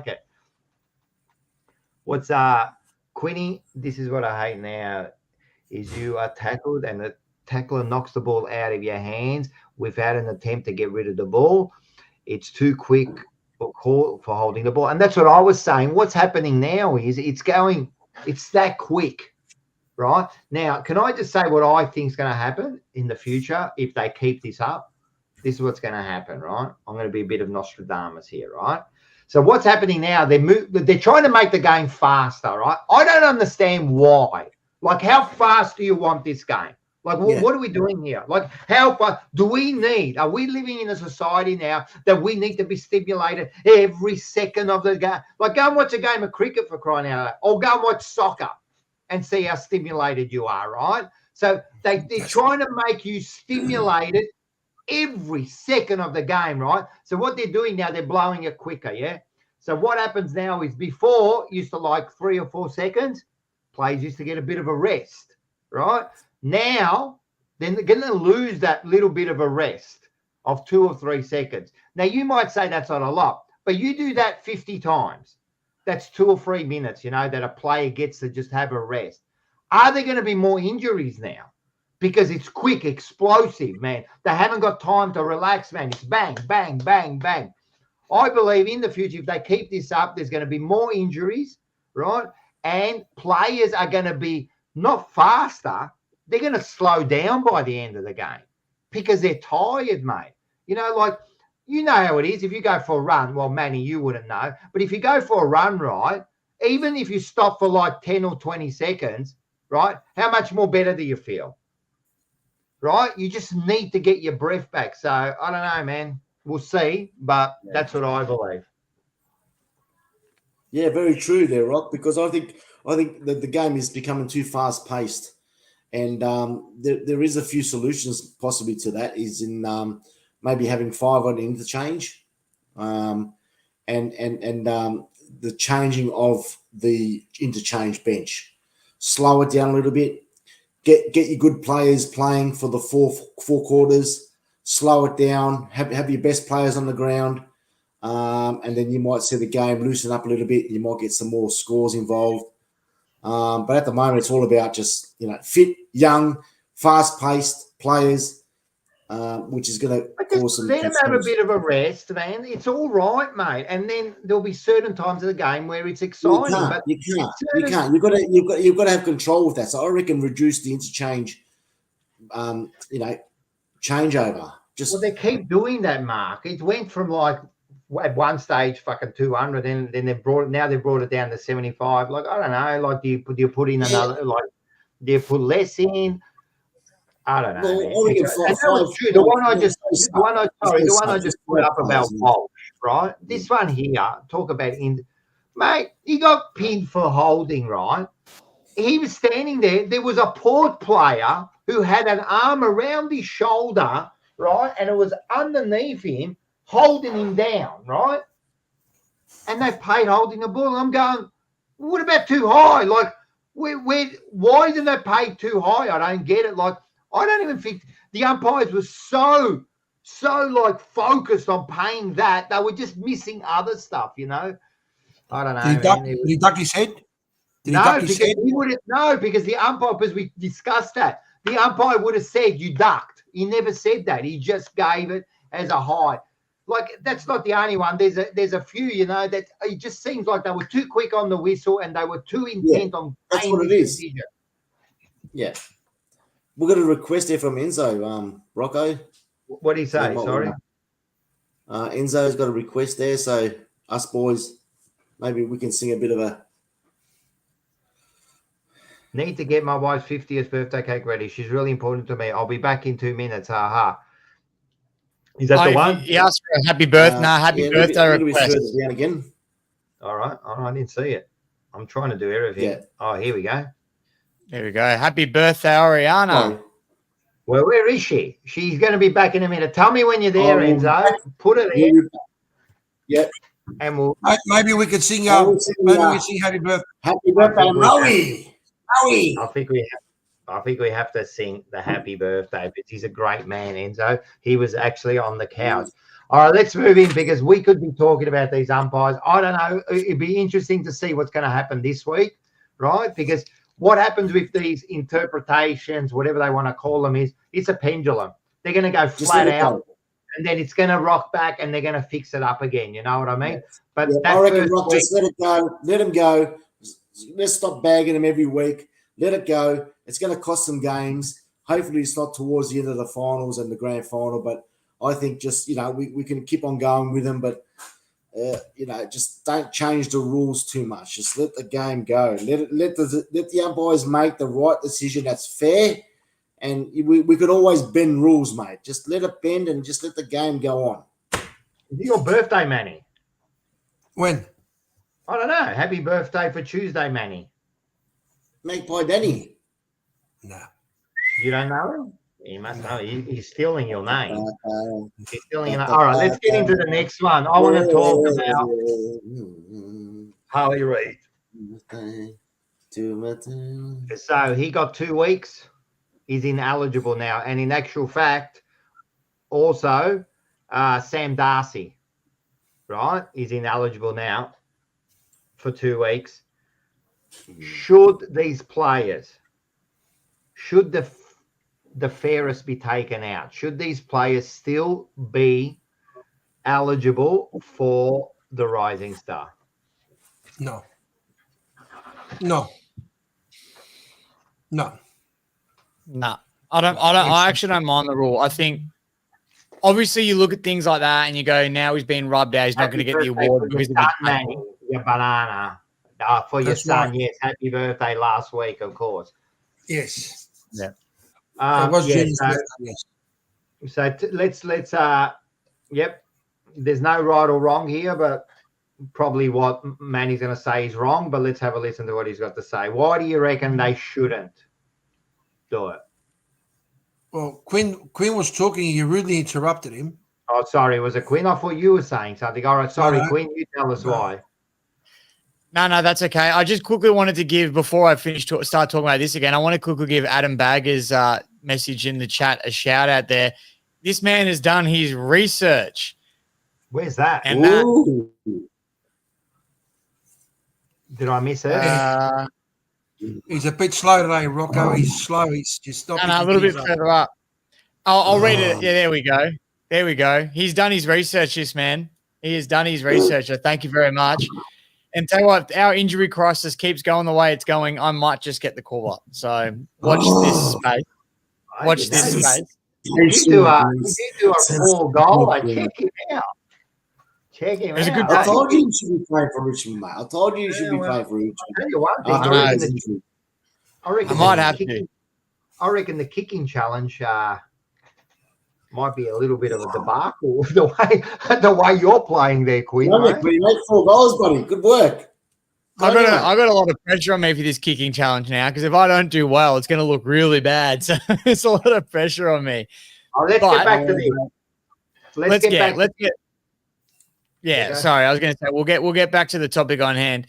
it. What's Quinny? This is what I hate now is you are tackled and the tackler knocks the ball out of your hands without an attempt to get rid of the ball. It's too quick for holding the ball. And that's what I was saying. What's happening now is it's that quick. Right now, can I just say what I think is going to happen in the future if they keep this up? This is what's going to happen, right? I'm going to be a bit of Nostradamus here, right? So what's happening now? They're trying to make the game faster, right? I don't understand why. Like, how fast do you want this game? Like, what are we doing here? Like, how far do we need? Are we living in a society now that we need to be stimulated every second of the game? Like, go and watch a game of cricket for crying out loud, or go and watch soccer and see how stimulated you are, right? So they're trying to make you stimulated every second of the game, right? So what they're doing now, they're blowing it quicker, yeah? So what happens now is before, used to like 3 or 4 seconds, players used to get a bit of a rest, right? Now, then they're going to lose that little bit of a rest of 2 or 3 seconds. Now, you might say that's not a lot, but you do that 50 times. That's 2 or 3 minutes, that a player gets to just have a rest. Are there going to be more injuries now? Because it's quick, explosive, man. They haven't got time to relax, man. It's bang, bang, bang, bang. I believe in the future, if they keep this up, there's going to be more injuries, right? And players are going to be not faster. They're going to slow down by the end of the game because they're tired, mate. You know how it is. If you go for a run, well, Manny, you wouldn't know. But if you go for a run, right, even if you stop for like 10 or 20 seconds, right, how much more better do you feel? Right? You just need to get your breath back. So, I don't know, man. We'll see, but that's what I believe. Yeah, very true there, Rock. Because I think that the game is becoming too fast paced, and there is a few solutions possibly to that. Is in maybe having 5 on interchange, and the changing of the interchange bench, slow it down a little bit. Get your good players playing for the four quarters. Slow it down. Have your best players on the ground, and then you might see the game loosen up a little bit. You might get some more scores involved. But at the moment, it's all about just fit, young, fast-paced players, which is going to cause some. Let them have a bit of a rest, man. It's all right, mate. And then there'll be certain times of the game where it's exciting. You can't. You've got to have control with that. So I reckon reduce the interchange, changeover. Well, they keep doing that, Mark. It went from like at one stage fucking 200, then they've brought it down to 75. Like, I don't know. Like, do you put in another? Like, do you put less in? I don't know. The one I just put up about Walsh, right? This one here, talk about mate. He got pinned for holding, right? He was standing there. There was a Port player who had an arm around his shoulder, right, and it was underneath him, holding him down, right? And they played holding the ball. I'm going, what about too high? Like, why didn't they pay too high? I don't get it. Like, I don't even think the umpires were so like focused on paying that. They were just missing other stuff, I don't know. Did he duck his head? Because the umpire, because we discussed that, the umpire would have said you ducked. He never said that. He just gave it as a high. Like, that's not the only one. There's a few, that it just seems like they were too quick on the whistle and they were too intent on that's what it is. Decision. Yeah. We've got a request here from Enzo, Rocco. What did he say? Sorry. Enzo's got a request there, so us boys, maybe we can sing a bit of a. Need to get my wife's 50th birthday cake ready. She's really important to me. I'll be back in 2 minutes. Ha. Is that the one? He asked for a happy birthday. Birthday request. Down again. All right. I didn't see it. I'm trying to do everything. Yeah. Oh, here we go. There we go. Happy birthday, Oriana. Oh. Well, where is she? She's going to be back in a minute. Tell me when you're there, Enzo. Put it in. Yep. And maybe we could sing. Maybe we sing Happy Birthday. Happy Birthday, Maui. I think we have to sing the Happy Birthday, but he's a great man, Enzo. He was actually on the couch. All right, let's move in because we could be talking about these umpires. I don't know. It'd be interesting to see what's going to happen this week, right? Because what happens with these interpretations, whatever they want to call them, is it's a pendulum. They're going to go flat out, and then it's going to rock back, and they're going to fix it up again. You know what I mean? Yes. But I reckon, Rock, just let it go. Let them go. Let's stop bagging them every week. Let it go. It's going to cost some games. Hopefully, it's not towards the end of the finals and the grand final. But I think just we can keep on going with them, but. Just don't change the rules too much. Just let the game go. Let the umpires make the right decision that's fair, and we could always bend rules, mate. Just let it bend and just let the game go on. Is it your birthday, Manny? When? I don't know. Happy birthday for Tuesday, Manny. Magpie Danny. No. You don't know him? You must know. He's stealing your name. He's stealing your name. All right, let's get into the next one. I want to talk about Harley Reid. So he got 2 weeks. He's ineligible now. And in actual fact, also, Sam Darcy, right, is ineligible now for 2 weeks. Should these players, should the fairest be taken out? Should these players still be eligible for the Rising Star? No. I actually don't mind the rule. I think obviously you look at things like that and you go, now he's been rubbed out. He's not going to get the award because of your banana for your son. Right. Yes, happy birthday last week, of course. Yes. Yeah. It was yes. So let's there's no right or wrong here, but probably what Manny's going to say is wrong. But let's have a listen to what he's got to say. Why do you reckon they shouldn't do it? Well, Quinn was talking. You rudely interrupted him. Oh, sorry. Was it Quinn? I thought you were saying something. All right. Sorry, No. Quinn. You tell us why. No, that's okay. I just quickly wanted to give, before I start talking about this again, I want to quickly give Adam Bagger's message in the chat a shout out there. This man has done his research. Where's that? And Did I miss it? He's a bit slow today, Rocco. He's slow. He's just not. a little bit further up. I'll read it. Yeah, there we go. There we go. He's done his research, this man. He has done his research. So thank you very much. And tell you what, if our injury crisis keeps going the way it's going, I might just get the call up. So watch this space. Watch this space. You do a full goal. Like, check him out. Check him out. I told you you should be playing for Richmond, mate. I told you you should be playing for Richmond. I'll tell you one thing, I might have to. I reckon the kicking challenge might be a little bit of a debacle the way you're playing there, Quinn. You made 4 goals, buddy. Good work. I got a lot of pressure on me for this kicking challenge now, because if I don't do well, it's going to look really bad. So it's a lot of pressure on me. Oh, let's get back to this. Let's get. Yeah, Okay. sorry, I was going to say we'll get back to the topic on hand.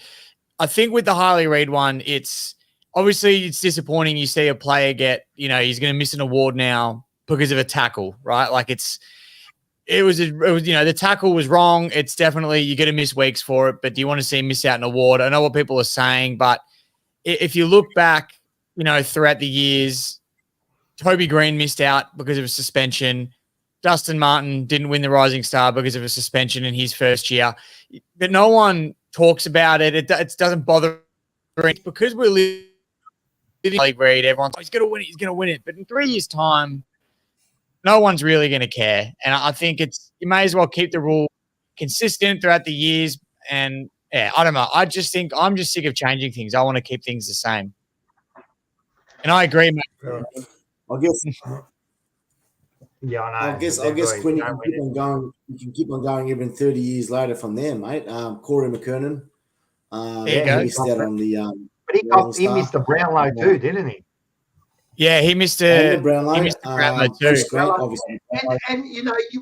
I think with the Harley Reid one, it's obviously disappointing. You see a player get, he's going to miss an award now because of a tackle, right? Like it was the tackle was wrong. It's definitely, you're going to miss weeks for it, but do you want to see him miss out an award? I know what people are saying, but if you look back, throughout the years, Toby Green missed out because of a suspension. Dustin Martin didn't win the Rising Star because of a suspension in his first year. But no one talks about it. It doesn't bother me because we're living in League Reid. Everyone's like, he's going to win it. He's going to win it. But in 3 years' time, no one's really going to care. And I think you may as well keep the rule consistent throughout the years. And yeah, I don't know. I just think I'm just sick of changing things. I want to keep things the same. And I agree, mate. I guess. Yeah, I know. I guess Quinn, you can keep on going. You can keep on going even 30 years later from there, mate. Corey McKernan. There you go. He missed out on the. But he missed the Brownlow too, didn't he? Yeah, he missed the Brownlow. He missed the Brownlow too. Grant, obviously. And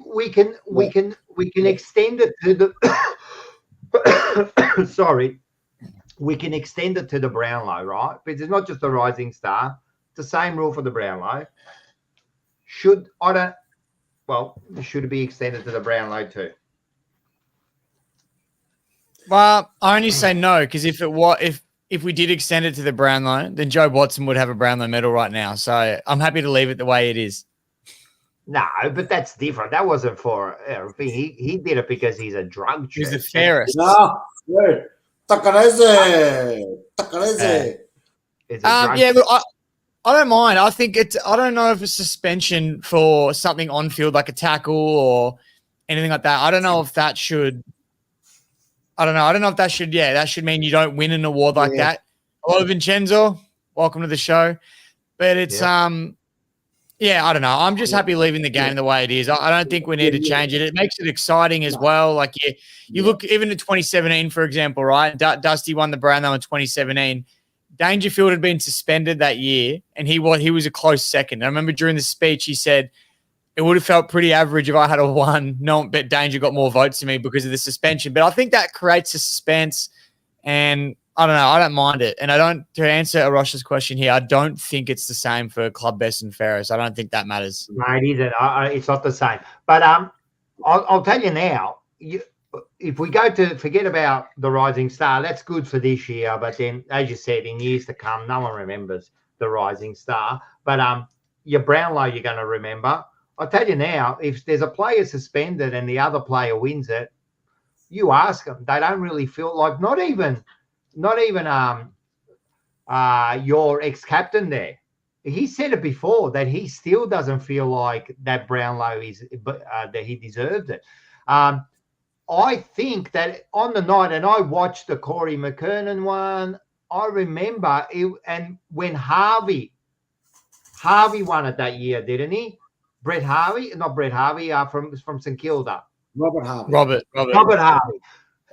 we can extend it to the. Sorry, we can extend it to the Brownlow, right? Because it's not just the Rising Star. It's the same rule for the Brownlow. Should it be extended to the Brownlow too? Well, I only say no because if we did extend it to the Brownlow, then Joe Watson would have a Brownlow medal right now. So I'm happy to leave it the way it is. No, but that's different. That wasn't for he did it because he's a drug He's the chest. fairest. No, Takarese. It's a drug Yeah, chest. look, I don't mind. I think I don't know if a suspension for something on field like a tackle or anything like that. I don't know if that should. I don't know if that should. Yeah, that should mean you don't win an award like that. Hello, Vincenzo. Welcome to the show. But it's I don't know. I'm just happy leaving the game the way it is. I don't think we need to change it. It makes it exciting as well. Like you look even at 2017, for example, right? Dusty won the Brownlow in 2017. Dangerfield had been suspended that year, and he was a close second. I remember during the speech he said it would have felt pretty average if I had won. No, but Danger got more votes than me because of the suspension. But I think that creates a suspense, and I don't know. I don't mind it. And to answer Arosha's question here, I don't think it's the same for Club Best and Fairest. I don't think that matters. No, it isn't. It's not the same. But I'll tell you now. If we go to forget about the Rising Star, that's good for this year. But then, as you said, in years to come, no one remembers the Rising Star. But your Brownlow, you're going to remember. I'll tell you now, if there's a player suspended and the other player wins it, you ask them. They don't really feel like not even your ex-captain there. He said it before that he still doesn't feel like that Brownlow that he deserved it. I think that on the night, and I watched the Corey McKernan one, I remember and when Harvey won it that year, didn't he? Not Brett Harvey from St Kilda. Robert Harvey. Robert. Harvey.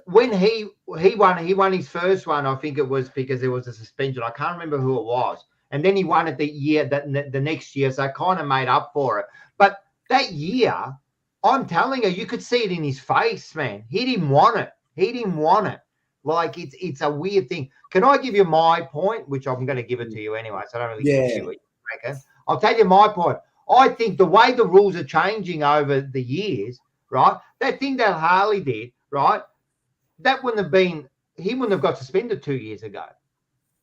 When he won his first one, I think it was because there was a suspension. I can't remember who it was. And then he won it the next year, so I kind of made up for it. But that year, I'm telling you, you could see it in his face, man. He didn't want it. Like it's a weird thing. Can I give you my point, which I'm going to give it to you anyway, so I don't really give you what you reckon. I'll tell you my point. I think the way the rules are changing over the years, right? That thing that Harley did, right? That wouldn't have been, he wouldn't have got suspended 2 years ago,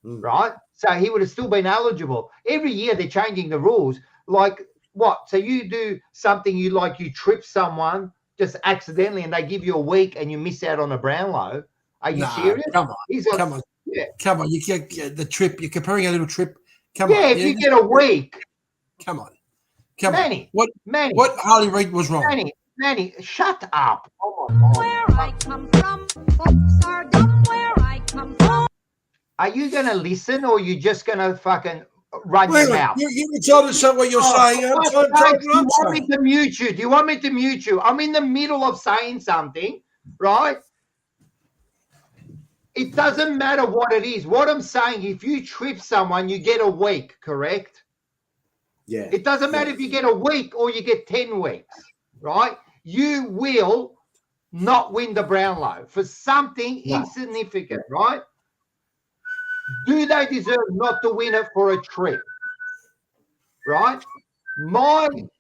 right? So he would have still been eligible. Every year they're changing the rules. Like what? So you do something you trip someone just accidentally and they give you a week and you miss out on a Brownlow. Are you serious? Come on. Come on. Yeah. Come on. You get the trip. You're comparing a little trip. Come on. Yeah, if you get a week. Come on. Manny, on. What Harley Reid was wrong? Manny, shut up. Oh my God. Where I come from, folks are dumb where I come from. Are you going to listen or are you just going to fucking run your mouth? You told us what you're saying. Do you want me to mute you? Do you want me to mute you? I'm in the middle of saying something, right? It doesn't matter what it is. What I'm saying, if you trip someone, you get a week, correct? Yeah. It doesn't matter if you get a week or you get 10 weeks, right? You will not win the Brownlow for something insignificant, right? Do they deserve not to win it for a trip? Right?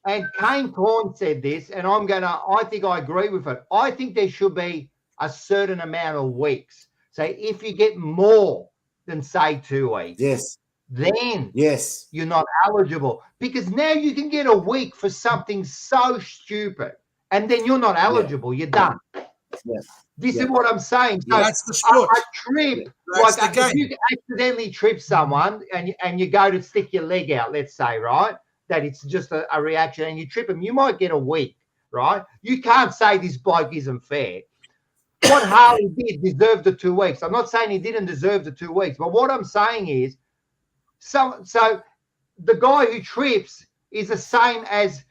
And Kane Corn said this, and I think I agree with it. I think there should be a certain amount of weeks. So if you get more than, say, 2 weeks, then you're not eligible. Because now you can get a week for something so stupid, and then you're not eligible. You're done. This is what I'm saying. So that's the sport. A trip, if you accidentally trip someone and you go to stick your leg out, let's say, right, that it's just a reaction and you trip them, you might get a week, right? You can't say this bloke isn't fair. What Harley did deserved the 2 weeks. I'm not saying he didn't deserve the 2 weeks, but what I'm saying is, so the guy who trips is the same as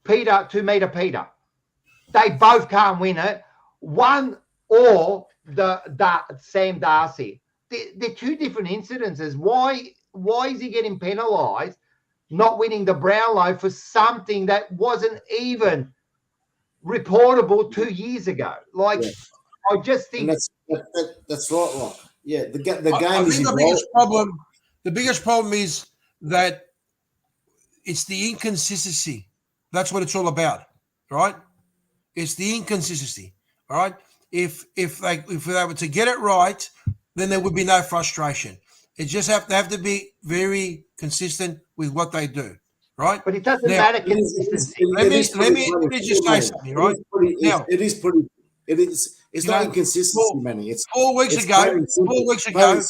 2 meter Peter. They both can't win it. One or the Sam Darcy. They're two different incidences. Why is he getting penalised, not winning the Brownlow for something that wasn't even reportable 2 years ago? I just think that's right, Rock. Yeah, the game is involved. The biggest problem is that it's the inconsistency. That's what it's all about, right? It's the inconsistency. All right. If they were to get it right, then there would be no frustration. It just have to be very consistent with what they do, right? But it doesn't matter consistency. Let me just say something, right? It's not inconsistency, Manny. It's 4 weeks ago. 4 weeks ago,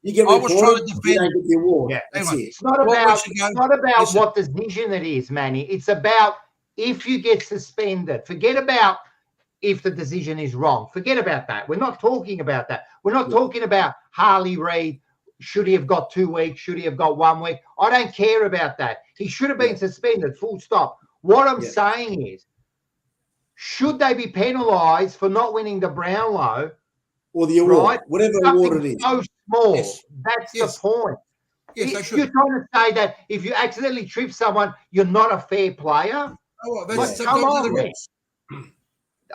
you get I was trying to defend. You don't get the award. Yeah, it's not about what decision it is, Manny. It's about if you get suspended. Forget about if the decision is wrong. Forget about that. We're not talking about that. We're not talking about Harley Reid. Should he have got 2 weeks? Should he have got 1 week? I don't care about that. He should have been suspended, full stop. What I'm saying is, should they be penalised for not winning the Brownlow? Or the award, whatever award it is. So small. That's the point. Yes, you're trying to say that if you accidentally trip someone, you're not a fair player? Come on,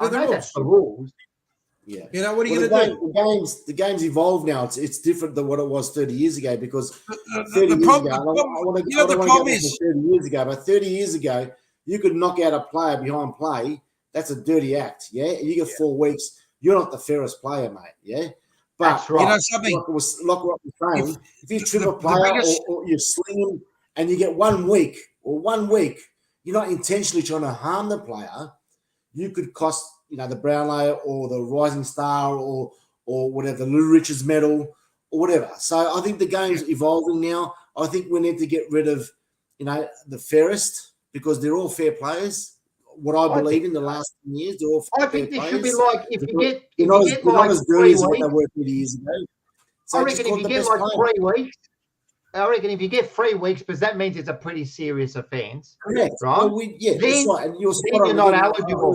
I know that's the rules. Yeah. You know, what are you going to do? The game's evolved now. It's different than what it was 30 years ago because 30 years ago, but 30 years ago, you could knock out a player behind play. That's a dirty act, yeah? You get 4 weeks. You're not the fairest player, mate, yeah? But that's right. You know something? Like what we're saying, if you trip a player or you sling him and you get 1 week, you're not intentionally trying to harm the player. You could cost, the Brownlow or the Rising Star or whatever, the Lou Richards medal or whatever. So I think the game's evolving now. I think we need to get rid of, the fairest because they're all fair players. What I believe in the last 10 years, they're all fair players. I think they should be like, if you get not as dirty as what they were 30 years ago. So I reckon if you get 3 weeks, because that means it's a pretty serious offence. Correct. Right? Well, that's right. And you're not eligible.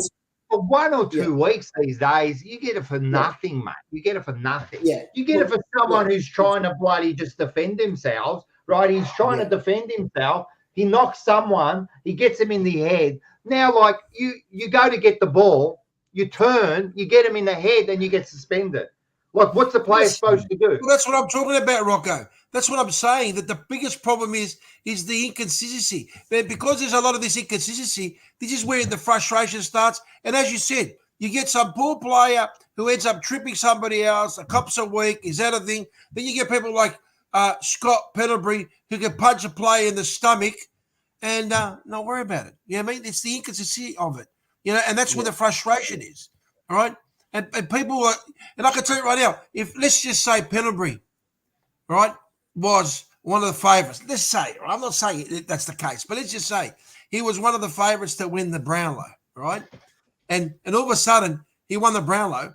for 1 or 2 weeks these days, you get it for nothing, mate. You get it for nothing. Yeah. You get it for someone who's trying to bloody just defend themselves, right? He's trying to defend himself. He knocks someone. He gets him in the head. Now, like, you go to get the ball, you turn, you get him in the head, and you get suspended. Like, what's the player supposed to do? Well, that's what I'm talking about, Rocco. That's what I'm saying, that the biggest problem is the inconsistency. But because there's a lot of this inconsistency, this is where the frustration starts. And as you said, you get some poor player who ends up tripping somebody else, a cop's a week, is that a thing? Then you get people like Scott Pendlebury who can punch a player in the stomach and not worry about it. You know what I mean? It's the inconsistency of it. You know, and that's where the frustration is. All right? And people are, and I can tell you right now, if let's just say Pendlebury, right, was one of the favourites. Let's say, I'm not saying that's the case, but let's just say he was one of the favourites to win the Brownlow, right? And all of a sudden he won the Brownlow.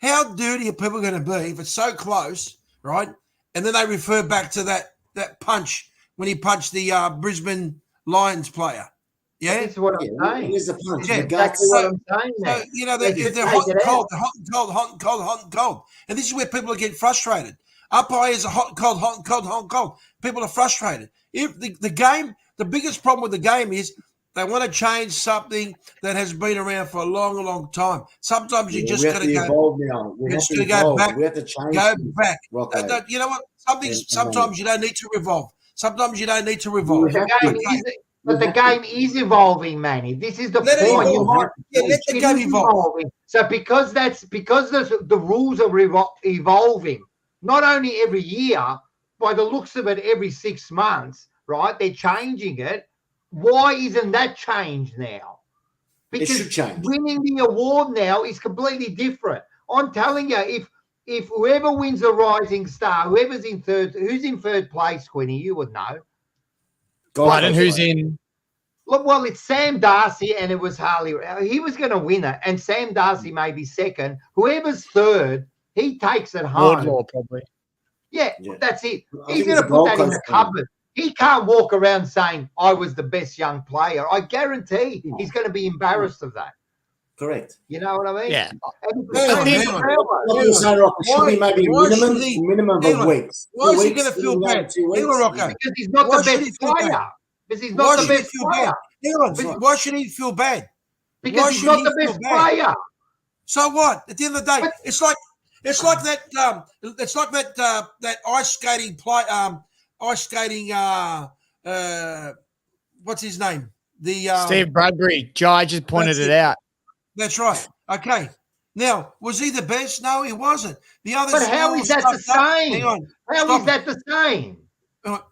How dirty are people going to be if it's so close, right? And then they refer back to that punch when he punched the Brisbane Lions player. Yeah, this is what I'm saying. Here's the punch. Yeah, exactly what I'm saying. So, you know, they're hot and cold, they're hot and cold, hot and cold, hot and cold. And this is where people are getting frustrated. Umpires are hot and cold, hot and cold, hot and cold. People are frustrated. If the game, the biggest problem with the game is they want to change something that has been around for a long, long time. Sometimes you just got to go. We have to go back. We have to change. Go back. Rocco. You know what? Sometimes you don't need to revolve. Sometimes you don't need to revolve. But the game is evolving, Manny. This is the point. Let the game evolve. So because the rules are evolving, not only every year, by the looks of it, every 6 months, right? They're changing it. Why isn't that changed now? Because winning the award now is completely different. I'm telling you, if whoever wins the Rising Star, who's in third place, Quinny, you would know. Right, and who's in? Look, well, it's Sam Darcy, and it was Harley. He was going to win it, and Sam Darcy may be second. Whoever's third, he takes it home. Wardlaw, probably. Yeah, that's it. He's going to put that in the cupboard. He can't walk around saying, I was the best young player. I guarantee he's going to be embarrassed of that. Correct. You know what I mean? Yeah. Maybe minimum of weeks. Why is he going to feel bad? Because he's not the best player. Because he's not the best player. Why should he feel bad? Because he's not the best player. So what? At the end of the day, it's like that ice skating play. Ice skating. What's his name? Steve Bradbury. Jai just pointed it out. That's right. Okay. Now, was he the best? No, he wasn't. The others. But how is that the same? Hang on. How is that the same?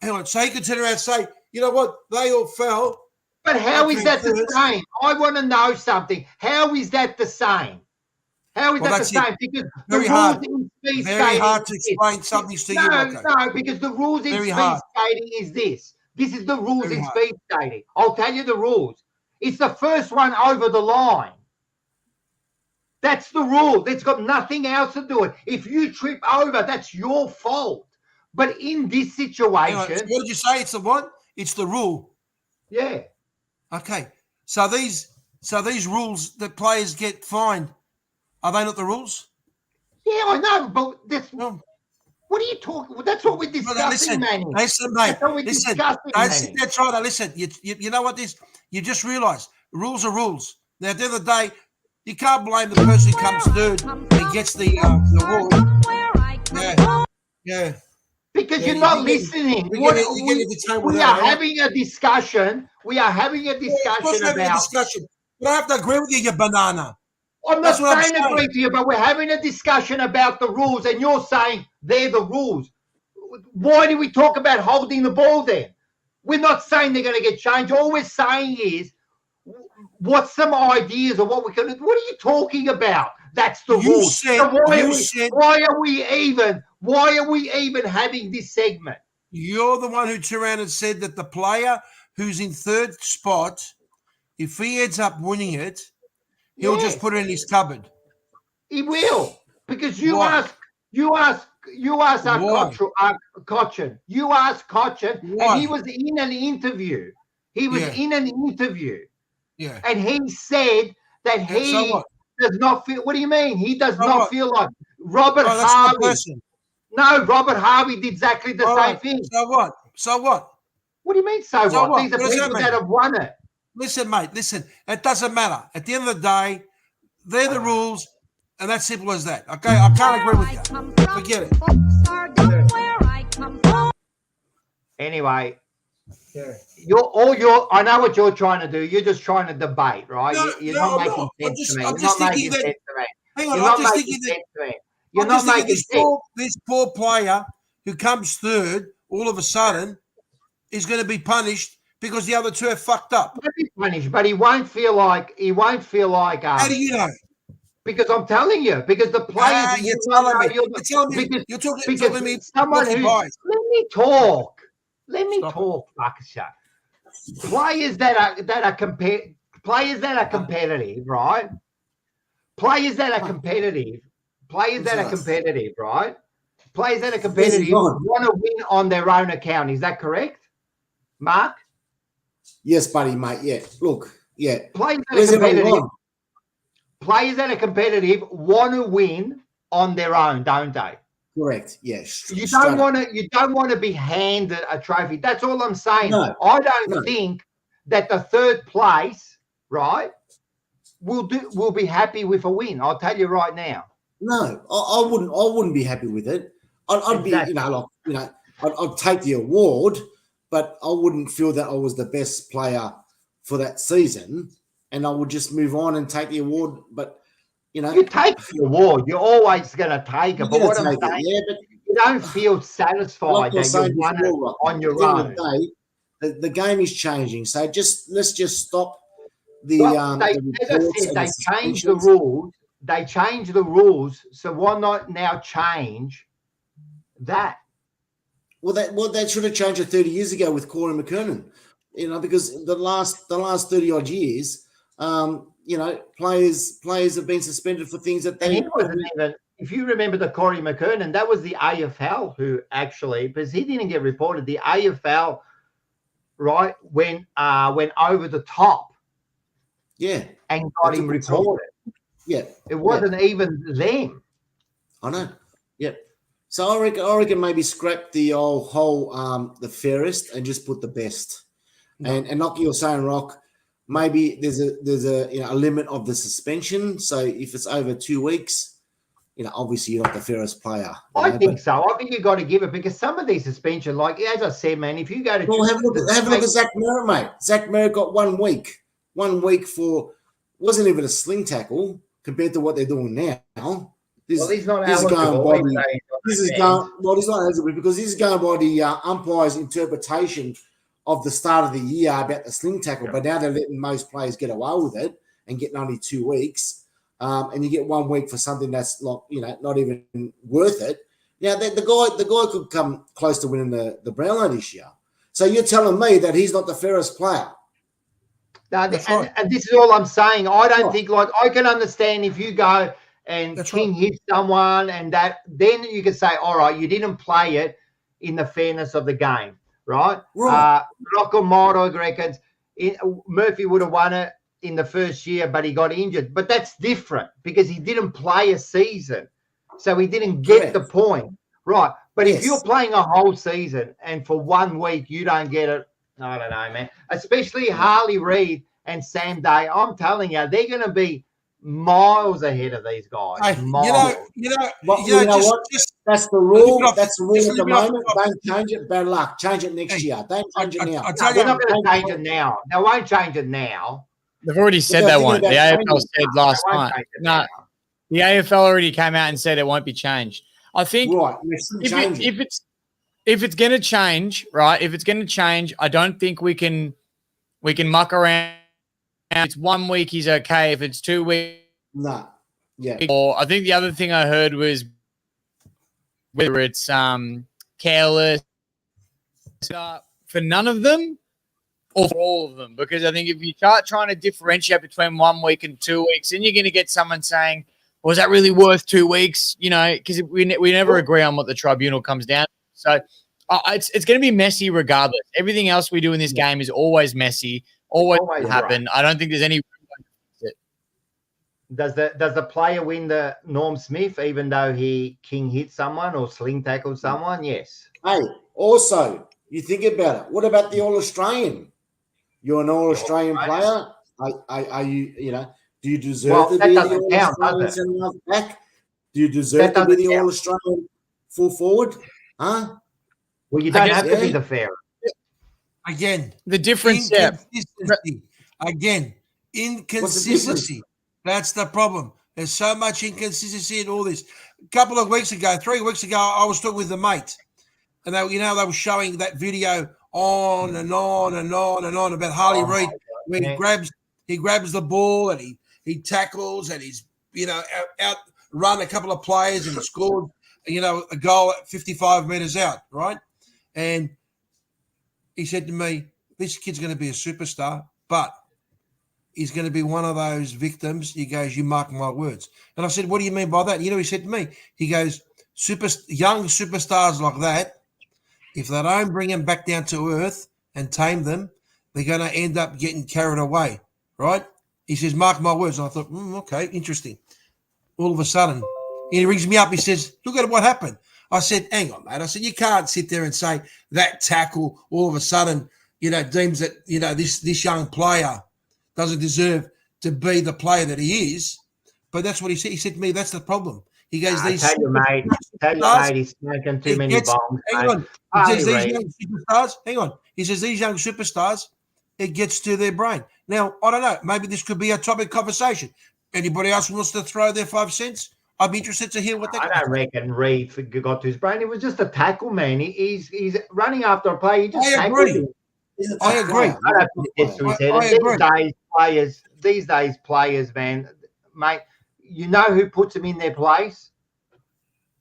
Hang on. So he could turn around and say, you know what? They all fell. But how is that the same? I want to know something. How is that the same? How is that the same? Because very hard. Very hard to explain something to you. No, because the rules in speed skating is this. This is the rules in speed skating. I'll tell you the rules. It's the first one over the line. That's the rule. It's got nothing else to do with it. If you trip over, that's your fault. But in this situation... What did you say? It's the what? It's the rule. Yeah. Okay. So these rules that players get fined, are they not the rules? Yeah, I know, but that's... What are you talking? That's what we're discussing, Manny. Listen, mate. That's what we're discussing, Manny. That's right. Listen, you know what this? You just realised rules are rules. Now, at the end of the day, you can't blame the person who comes third and gets the award. Yeah. Because you're not listening. We are having a discussion. We are having a discussion about. But I have to agree with you, you banana. I'm not saying agree to you, but we're having a discussion about the rules, and you're saying they're the rules. Why do we talk about holding the ball then? We're not saying they're going to get changed. All we're saying is, what's some ideas of what we can do? What are you talking about? That's the rules. Why are we even having this segment? You're the one who turned around and said that the player who's in third spot, if he ends up winning it, he'll just put it in his cupboard. He will, because you asked Cochin. You asked Cochin, and he was in an interview. Yeah. And he said that he does not feel. What do you mean? He does not feel like Robert Oh, that's Harvey. my person. No, Robert Harvey did exactly the same thing. So what? So what? What do you mean, so what? These are What does people that that have won it. Listen, mate, listen. It doesn't matter. At the end of the day, they're the rules, and that's simple as that. Okay, I can't agree with you. Forget it. Folks are dumb where I come from. Anyway, I know what you're trying to do. You're just trying to debate, right? You're not making sense to me. You're not making sense to me. Hang on, You're not making sense to me. You're not making sense. This poor player who comes third, all of a sudden, is going to be punished because the other two have fucked up. He'll be punished, but he won't feel like. How do you know? Because I'm telling you, because the players. You're telling me. You're telling me. Someone who. Let me talk. Let me talk, fucker shut. Players that are competitive, right? Players that are competitive, right? Players that are competitive want to win on their own account. Is that correct, Mark? Yes, buddy, mate. Yeah. Look, yeah. Players that are competitive want to win on their own, don't they? Correct. Yes. You don't want to be handed a trophy. That's all I'm saying. No, I don't think that the third place, right, will be happy with a win. I'll tell you right now. No, I wouldn't be happy with it. I'd be, I'd take the award, but I wouldn't feel that I was the best player for that season, and I would just move on and take the award. But you take the award. You're always going to take it. But what I'm saying, but you don't feel satisfied that you won it on your own. The game is changing, so let's just stop as I said, they changed the rules. They changed the rules, so why not now change that? Well, that should have changed it 30 years ago with Corey McKernan. Because the last 30 odd years, players have been suspended for things that they wasn't even. If you remember the Corey McKernan, that was the AFL who actually, because he didn't get reported. The AFL, right, went over the top. Yeah, and got him reported. Yeah, it wasn't even them. I know. Yeah. So I reckon maybe scrap the whole the fairest and just put the best. And like you're saying, Rock, maybe there's a limit of the suspension. So if it's over 2 weeks, obviously you're not the fairest player. I think so. I think you got to give it, because some of these suspensions, like as I said, man, if you go to have a look at Zach Merritt, mate. Zach Merritt got 1 week. 1 week for wasn't even a sling tackle compared to what they're doing now. He's not eligible. He's not eligible because this is going by the umpire's interpretation of the start of the year about the sling tackle. But now they're letting most players get away with it and getting only 2 weeks, and you get 1 week for something that's not even worth it. Now the guy could come close to winning the Brownlow this year. So you're telling me that he's not the fairest player? No, and this is all I'm saying. I don't think, like, I can understand if you go and hit someone and that, then you can say, all right, you didn't play it in the fairness of the game, right? Rocco Murdoch reckons Murphy would have won it in the first year, but he got injured. But that's different because he didn't play a season, so he didn't get the point, right? But if you're playing a whole season and for 1 week you don't get it, I don't know, man. Especially Harley Reid and Sam Day. I'm telling you, they're going to be miles ahead of these guys. Hey, miles. That's the rule. That's the rule at the moment. Don't change it. Bad luck. Change it next year. Don't change it now. They're not going to change it now. They won't change it now. They've already said they won't. The AFL said last night. No, the AFL already came out and said it won't be changed. I think if it's going to change, right? If it's going to change, I don't think we can muck around. If it's 1 week, he's okay. If it's 2 weeks, no. Yeah. Or I think the other thing I heard was whether it's careless for none of them or for all of them, because I think if you start trying to differentiate between 1 week and 2 weeks, then you're going to get someone saying, "Was that really worth 2 weeks?" Because we never agree on what the tribunal comes down to. So it's going to be messy regardless. Everything else we do in this game is always messy, always happen. Right. I don't think there's any. Does the player win the Norm Smith even though he king hit someone or sling tackled someone? Yes. Hey, also, you think about it. What about the All Australian? You're an All Australian player. Are you? You know, do you deserve to that be the doesn't All count, Australian does it? centre half back? Do you deserve to be the All Australian full forward? Huh? Well, you don't guess- have to be the fairest. Again, The difference, yeah. inconsistency. Again, inconsistency. That's the problem. There's so much inconsistency in all this. A couple of weeks ago, 3 weeks ago, I was talking with a mate, and they were showing that video on and on and on and on about Harley Reid, where he grabs the ball and he tackles and he's outrun a couple of players and he scored a goal at 55 meters out, right? And he said to me, "This kid's going to be a superstar, but he's going to be one of those victims." He goes, "You mark my words." And I said, "What do you mean by that?" He said to me, he goes, young superstars like that, if they don't bring them back down to earth and tame them, they're going to end up getting carried away, right? He says, "Mark my words." And I thought, okay, interesting. All of a sudden, he rings me up. He says, "Look at what happened." I said, "Hang on, mate." I said, "You can't sit there and say that tackle all of a sudden, deems that, this young player doesn't deserve to be the player that he is." But that's what he said. He said to me, "That's the problem." He goes, Tell your mate, he's smoking too many bombs. Hang on. He says these young superstars, hang on. He says these young superstars, it gets to their brain. Now, I don't know. Maybe this could be a topic of conversation. Anybody else wants to throw their 5 cents? I'd be interested to hear what they I don't reckon Reid got to his brain. It was just a tackle, man. He's running after a play. He just tackled him. I agree. I don't think it gets to his head. These days, players, man, mate, you know who puts them in their place?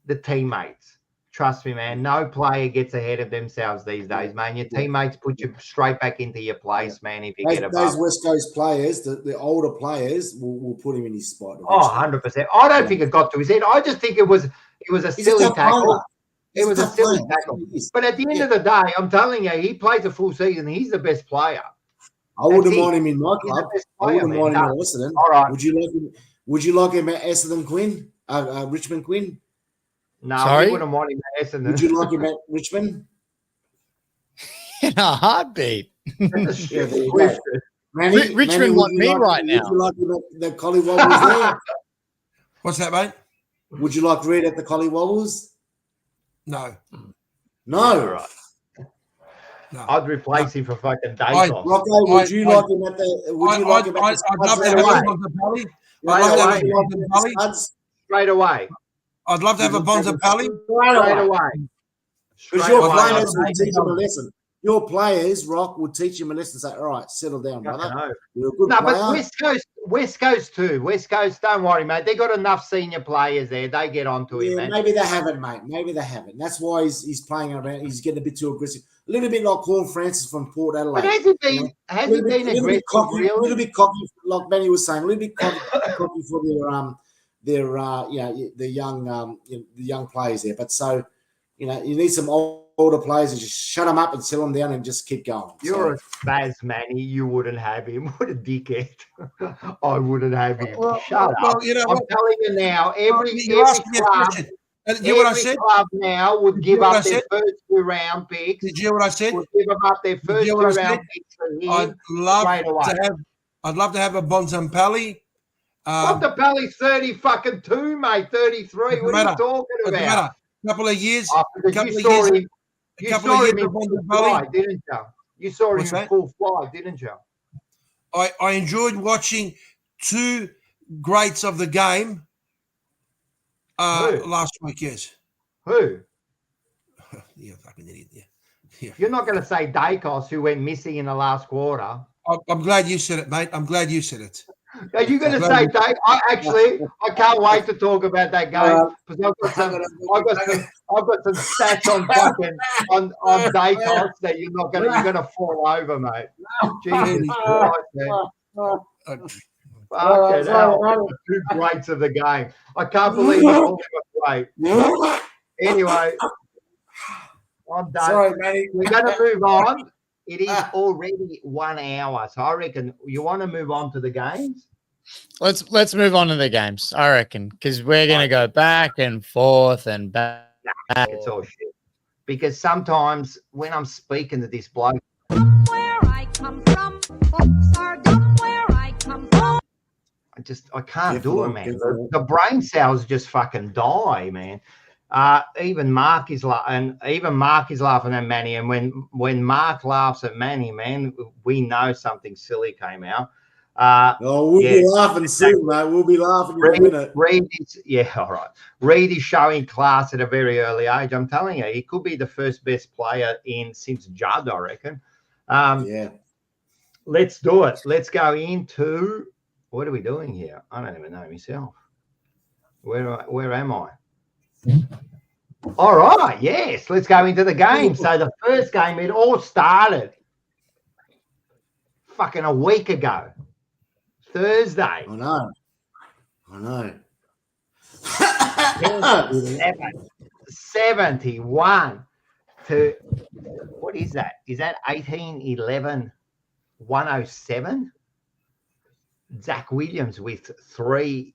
The teammates. Trust me, man. No player gets ahead of themselves these days, man. Your teammates put you straight back into your place, man, if you get above. Those West Coast players, the older players, will put him in his spot. Eventually. 100%. I don't think it got to his head. I just think it was a silly tackle. It was a silly tackle. But at the end of the day, I'm telling you, he plays a full season. He's the best player. I wouldn't mind him in my club. I wouldn't mind him at Essendon. All right. Would you like him at Essendon, Quinn? Richmond, Quinn? No, I wouldn't want him at Essendon. Would you like him at Richmond? In a heartbeat. Richmond want me right now. Would you like him at the Collingwobbles there? What's that, mate? Would you like Reid at the Collingwobbles? No. Right. No. I'd replace him for fucking Dacos. Rocco, would you like him at the? Would you like him at the? I'd love to have a Bontempelli. Straight away. I'd love to have a Bontempelli. Straight away. Because your players will teach him a lesson. Your players, Rock, will teach him a lesson. Say, all right, settle down, brother. You're a good player. But West Coast too. West Coast, don't worry, mate. They got enough senior players there. They get onto him, man. Maybe they haven't, mate. Maybe they haven't. That's why he's playing around. He's getting a bit too aggressive. A little bit like Corn Francis from Port Adelaide. But has he been aggressive? A little bit cocky, like Benny was saying. A little bit cocky for the young players there. But so, you need some older players and just shut them up and settle them down and just keep going. You're a spaz, Manny. You wouldn't have him. What a dickhead. I wouldn't have him. Shut up. I'm telling you now, every club now would give up their first 2 round picks. Did you hear what I said? Would give them up their first 2 round picks for him. I'd love to have a Bontempelli. Bontempelli's 32, mate. 33. What are you talking about? Couple of years. You saw him in full flight, didn't you? You saw him in full flight, didn't you? I enjoyed watching 2 greats of the game last week, yes. Who? You're a fucking idiot. Yeah. You're not going to say Dacos, who went missing in the last quarter. I'm glad you said it, mate. I'm glad you said it. Are you going to say Dacos? I can't wait to talk about that game because I've got some stats on Dacos that you're going to fall over, mate. Jesus Christ, man. Fucking hell. 2 greats of the game. I can't believe you're great. Anyway, I'm done. Sorry, Manny. We're going to move on. It is already 1 hour, so I reckon you want to move on to the games. Let's move on to the games, I reckon, because we're going to go back and forth and back. It's all shit. Because sometimes when I'm speaking to this bloke, Where I come from, folks are dumb where I come from. I can't do it, man. Careful. The brain cells just fucking die, man. Even Mark is laughing at Manny, and when Mark laughs at Manny, man, we know something silly came out. We'll be laughing soon, mate. We'll be laughing in a minute. Reed is, all right. Reed is showing class at a very early age. I'm telling you, he could be the first best player since Judd, I reckon. Let's do it. Let's go into what are we doing here? I don't even know myself. Where am I? All right, yes. Let's go into the game. So the first game, it all started fucking a week ago. Thursday. I know. 71 to what is that? Is that 18-11-107? Zach Williams with 3,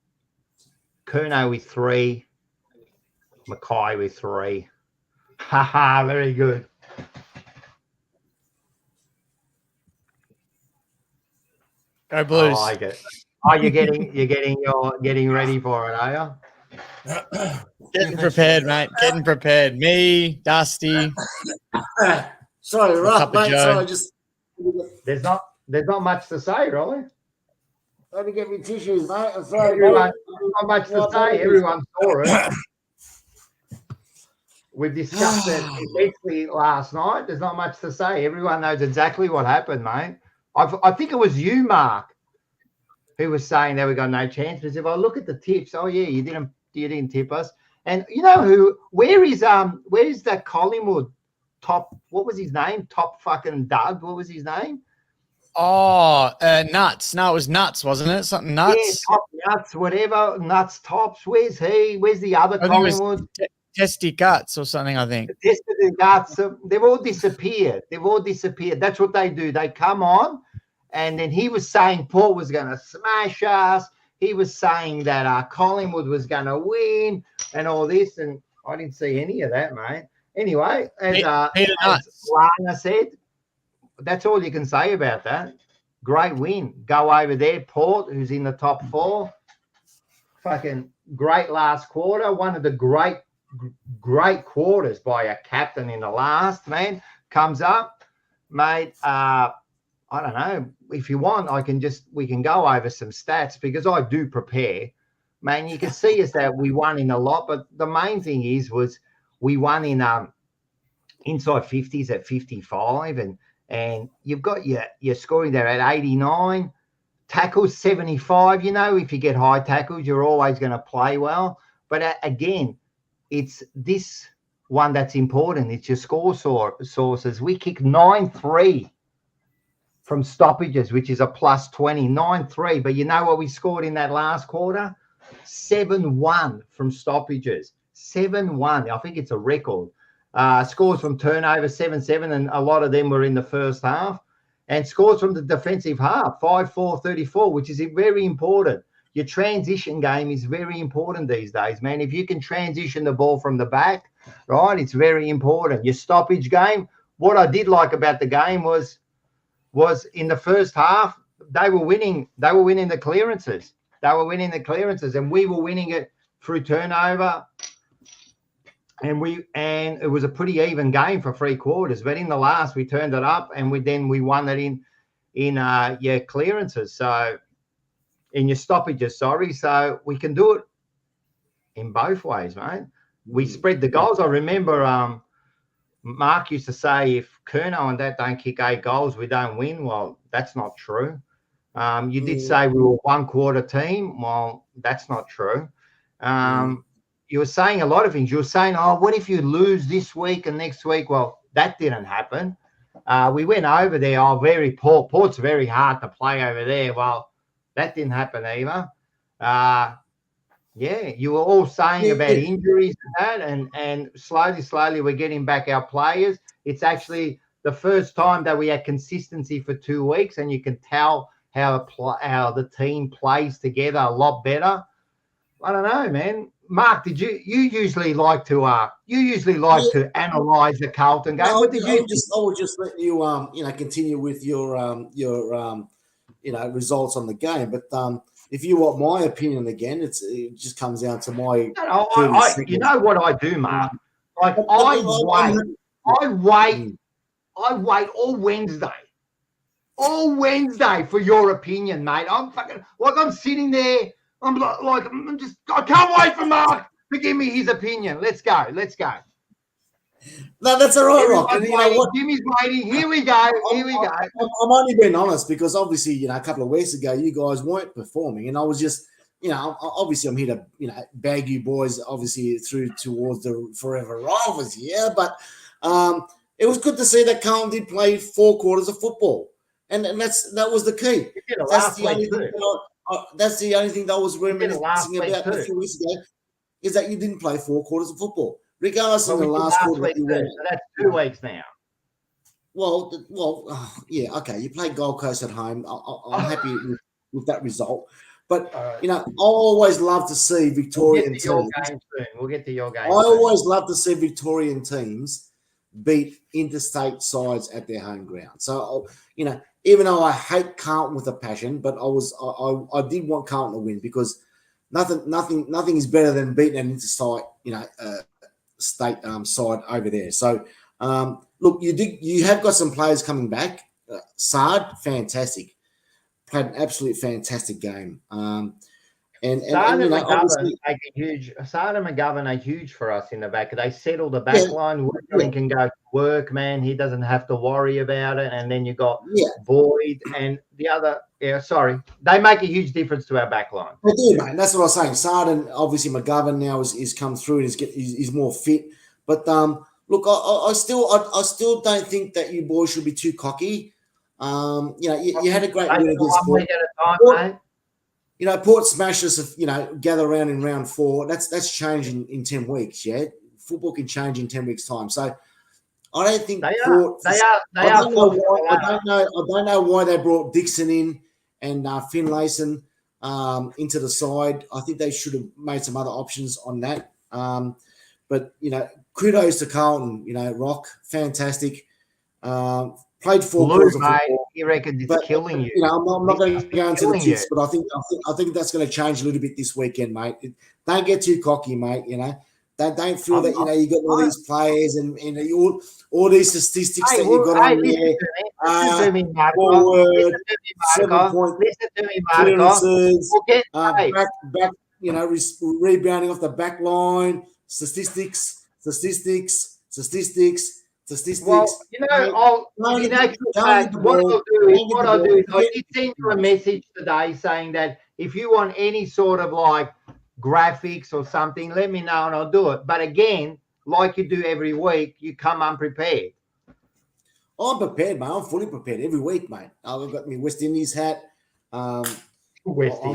Curnow with 3, Mackay with 3. Haha, very good. Go Blues. I like it. Oh, you're getting ready for it, are you? Getting prepared, mate. Getting prepared. Me, Dusty. Sorry, rough, mate. Joe. Sorry, There's not much to say, really. let me get me tissues, mate. I'm sorry, Everyone, not much to say. Everyone saw it. We discussed it immensely last night. There's not much to say. Everyone knows exactly what happened, mate. I think it was you, Mark, who was saying that we got no chance. Because if I look at the tips, oh yeah, you didn't tip us. And you know who? Where is that Collingwood top? What was his name? Top fucking Doug. What was his name? Oh, Nuts. No, it was Nuts, wasn't it? Something Nuts. Yeah, top Nuts, whatever. Nuts tops. Where's he? Where's the other I think it was Collingwood? Testy Guts or something, I think. Tested and Guts. They've all disappeared. That's what they do. They come on, and then he was saying Port was going to smash us. He was saying that Collingwood was going to win and all this, and I didn't see any of that, mate. Anyway, as Lana said, that's all you can say about that. Great win. Go over there, Port, who's in the top 4. Fucking great last quarter. One of the great quarters by a captain in the last, man. Comes up, mate. I don't know. If you want, we can go over some stats because I do prepare. Man, you can see us that we won in a lot, but the main thing was we won in inside 50s at 55, and you've got your scoring there at 89, tackles 75. You know, if you get high tackles, you're always going to play well. But again, it's this one that's important. It's your score sources. We kicked 9-3 from stoppages, which is a plus 20, 9-3. But you know what we scored in that last quarter? 7-1 from stoppages. 7-1. I think it's a record. Scores from turnover, 7-7, and a lot of them were in the first half. And scores from the defensive half, 5-4-34, which is very important. Your transition game is very important these days, man. If you can transition the ball from the back, right, it's very important. Your stoppage game, what I did like about the game was in the first half, they were winning the clearances. And we were winning it through turnover. And it was a pretty even game for 3 quarters. But in the last, we turned it up, and we won it in clearances. So in your stoppages, sorry. So we can do it in both ways, mate. We spread the goals. I remember Mark used to say, if Curnow and that don't kick 8 goals, we don't win. Well, that's not true. You did say we were 1 quarter team. Well, that's not true. You were saying a lot of things. You were saying, what if you lose this week and next week? Well, that didn't happen. We went over there. Very poor. Port's very hard to play over there. Well, that didn't happen either. You were all saying about injuries and that, and slowly we're getting back our players. It's actually the first time that we had consistency for 2 weeks, and you can tell how the team plays together a lot better. I don't know, man. Mark, did you usually like to analyse the Carlton game? No, What did you? I would just let you continue with your results on the game. But if you want my opinion again, it just comes down to my. You know what I do, Mark? Like I wait all Wednesday for your opinion, mate. I'm sitting there. I can't wait for Mark to give me his opinion. Let's go. No, that's all right, Rock. And you know what? Jimmy's waiting. Here we go. I'm only being honest because obviously, a couple of weeks ago, you guys weren't performing, and I was just, obviously, I'm here to, bag you boys, obviously, through towards the Fourever rivals here. But it was good to see that Carlton did play 4 quarters of football, and that was the key. That's the only thing that I was reminiscing about a few weeks ago, is that you didn't play 4 quarters of football, regardless of the last quarter that you won. So that's 2 weeks now. Well, yeah, okay. You played Gold Coast at home. I'm happy with that result. But, I always love to see Victorian teams. We'll get to your game. I always love to see Victorian teams beat interstate sides at their home ground. So, even though I hate Carlton with a passion, but I did want Carlton to win because nothing is better than beating an interstate, state side over there. So, look, you have got some players coming back. Sard, fantastic, played an absolute fantastic game. Sard and McGovern are huge for us in the back. They settle the back line. Woodring can go to work, man. He doesn't have to worry about it. And then you got Boyd and the other. Yeah, sorry. They make a huge difference to our back line. They do, mate. That's what I was saying. Sard and obviously McGovern now is come through and he's more fit. But look, I still don't think that you boys should be too cocky. You had a great win against Port. Port smashed us, gather around in round 4. That's changing in 10 weeks, yeah? Football can change in 10 weeks' time. So I don't think Port... I don't know why they brought Dixon in and Finlayson into the side. I think they should have made some other options on that. But, kudos to Carlton, Rock, fantastic. Played 4 quarters of football. He reckons it's killing you. I'm not going to go into the tips, but I think that's going to change a little bit this weekend, mate. Don't get too cocky, mate. Don't feel that you got all these players and all these statistics that you've got on there. Forward, 7-point clearances, back, rebounding off the back line, statistics. Well, what I'll do is I did send you a message today saying that if you want any sort of like graphics or something, let me know and I'll do it. But again, like you do every week, you come unprepared. I'm prepared, mate. I'm fully prepared every week, mate. I've got my West Indies hat. I'm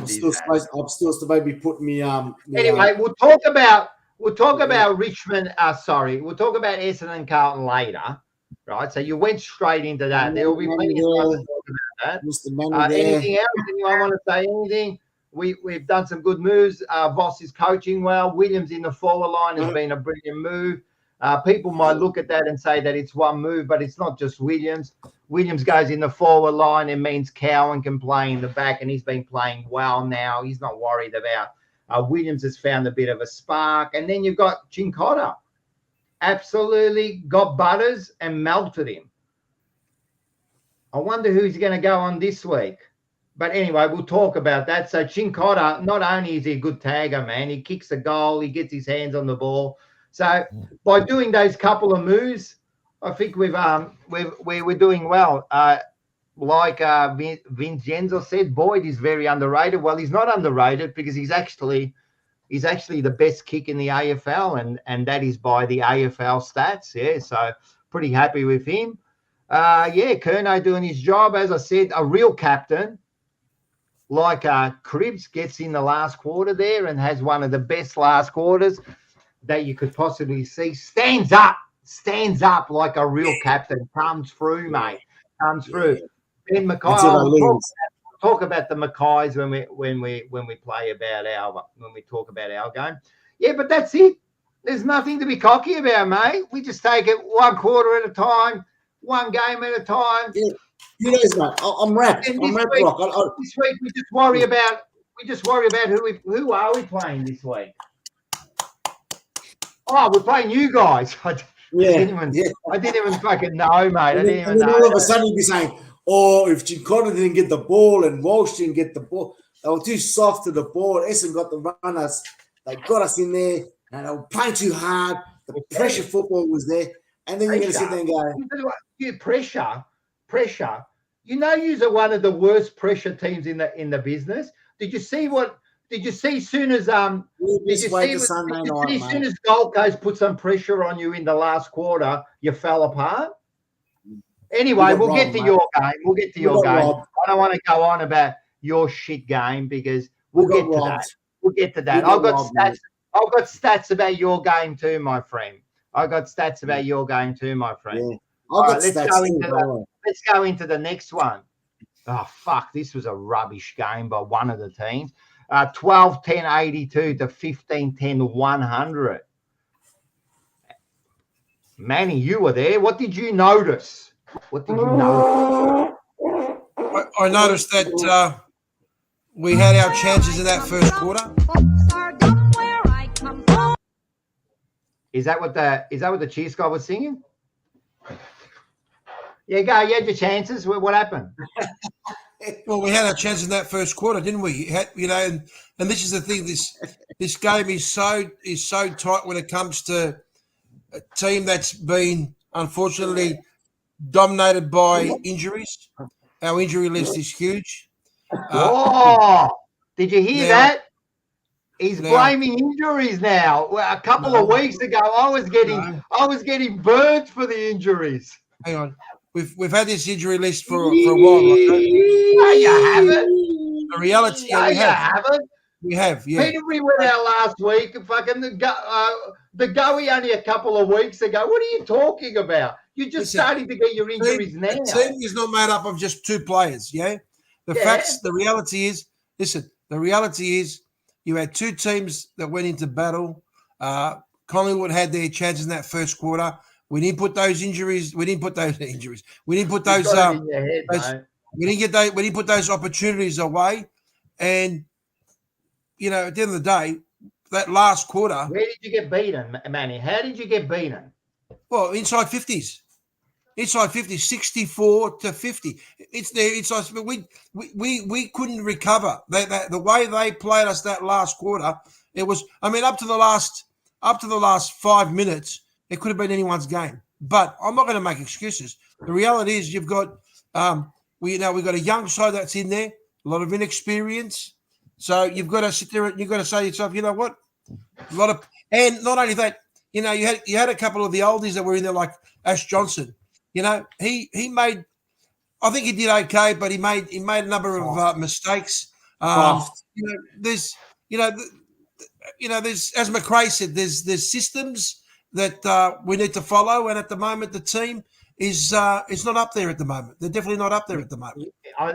still supposed to be putting me. Anyway, we'll talk about Richmond. We'll talk about Essendon and Carlton later, right? So you went straight into that. There will be plenty of time to talk about that. Mr. Anything else? Anyone want to say anything? We've done some good moves. Voss is coaching well. Williams in the forward line has been a brilliant move. People might look at that and say that it's one move, but it's not just Williams. Williams goes in the forward line. It means Cowan can play in the back, and he's been playing well now. He's not worried about. Williams has found a bit of a spark. And then you've got Chincotta. Absolutely got Butters and melted him. I wonder who's going to go on this week. But anyway, we'll talk about that. So Chincotta, not only is he a good tagger, man, he kicks a goal, he gets his hands on the ball. So by doing those couple of moves, I think we're doing well. Like Vincenzo said, Boyd is very underrated. Well, he's not underrated because he's actually the best kick in the AFL, and that is by the AFL stats. Yeah, so pretty happy with him. Curnow doing his job. As I said, a real captain like Cribs gets in the last quarter there and has one of the best last quarters that you could possibly see. Stands up like a real captain. Comes through, mate. Comes through. Ben Mackay, we'll talk about the Mackays when we play about when we talk about our game. Yeah, but that's it. There's nothing to be cocky about, mate. We just take it one quarter at a time, one game at a time. Yeah. You know, mate, I'm wrapped. I'm wrapped, Rock. This week we just worry about who are we playing this week? Oh, we're playing you guys. I didn't even fucking know, mate. I didn't even know. All of a sudden you'd be saying, oh, if Gincona didn't get the ball and Walsh didn't get the ball, they were too soft to the ball. Essendon got the runners. They got us in there and they were playing too hard. The pressure football was there. And then you're going to sit there and go, you pressure. You know, you're one of the worst pressure teams in the business. Did you see soon as soon as Gold Coast put some pressure on you in the last quarter, you fell apart? Anyway, we'll get to your game. We'll get to your game. I don't want to go on about your shit game because we'll get to that. We'll get to that. I've got stats about your game too, my friend. Let's go into the next one. Oh, fuck. This was a rubbish game by one of the teams. 12-10-82 to 15-10-100. Manny, you were there. What did you notice? I noticed that we had our chances in that first quarter. Is that what the cheer squad was singing? Yeah, go. You had your chances. What happened? Well, we had our chances in that first quarter, didn't we? And this is the thing. This game is so tight when it comes to a team that's been unfortunately dominated by injuries. Our injury list is huge. Did you hear that? He's blaming injuries now. Well, a couple of weeks ago, I was getting burnt for the injuries. Hang on. We've had this injury list for a while. No, you haven't. The reality, no, we haven't. We have, yeah. Peter, we went out last week. Fucking the Goey only a couple of weeks ago. What are you talking about? You're just starting to get your injuries now. The team is not made up of just two players, yeah? The reality is you had two teams that went into battle. Collingwood had their chances in that first quarter. We didn't put those injuries. We didn't put those opportunities away. And at the end of the day, that last quarter. Where did you get beaten, Manny? How did you get beaten? Well, inside 50s. Inside 50, 64 to 50. It's there. It's like we couldn't recover. The way they played us that last quarter, it was. I mean, up to the last 5 minutes, it could have been anyone's game. But I'm not going to make excuses. The reality is, you've got we've got a young side that's in there, a lot of inexperience. So you've got to sit there and you've got to say to yourself, you know what? And not only that, you had a couple of the oldies that were in there, like Ash Johnson. He made, I think he did okay, but he made a number of mistakes. There's, as McRae said, there's systems that we need to follow, and at the moment the team is not up there at the moment. They're definitely not up there at the moment. I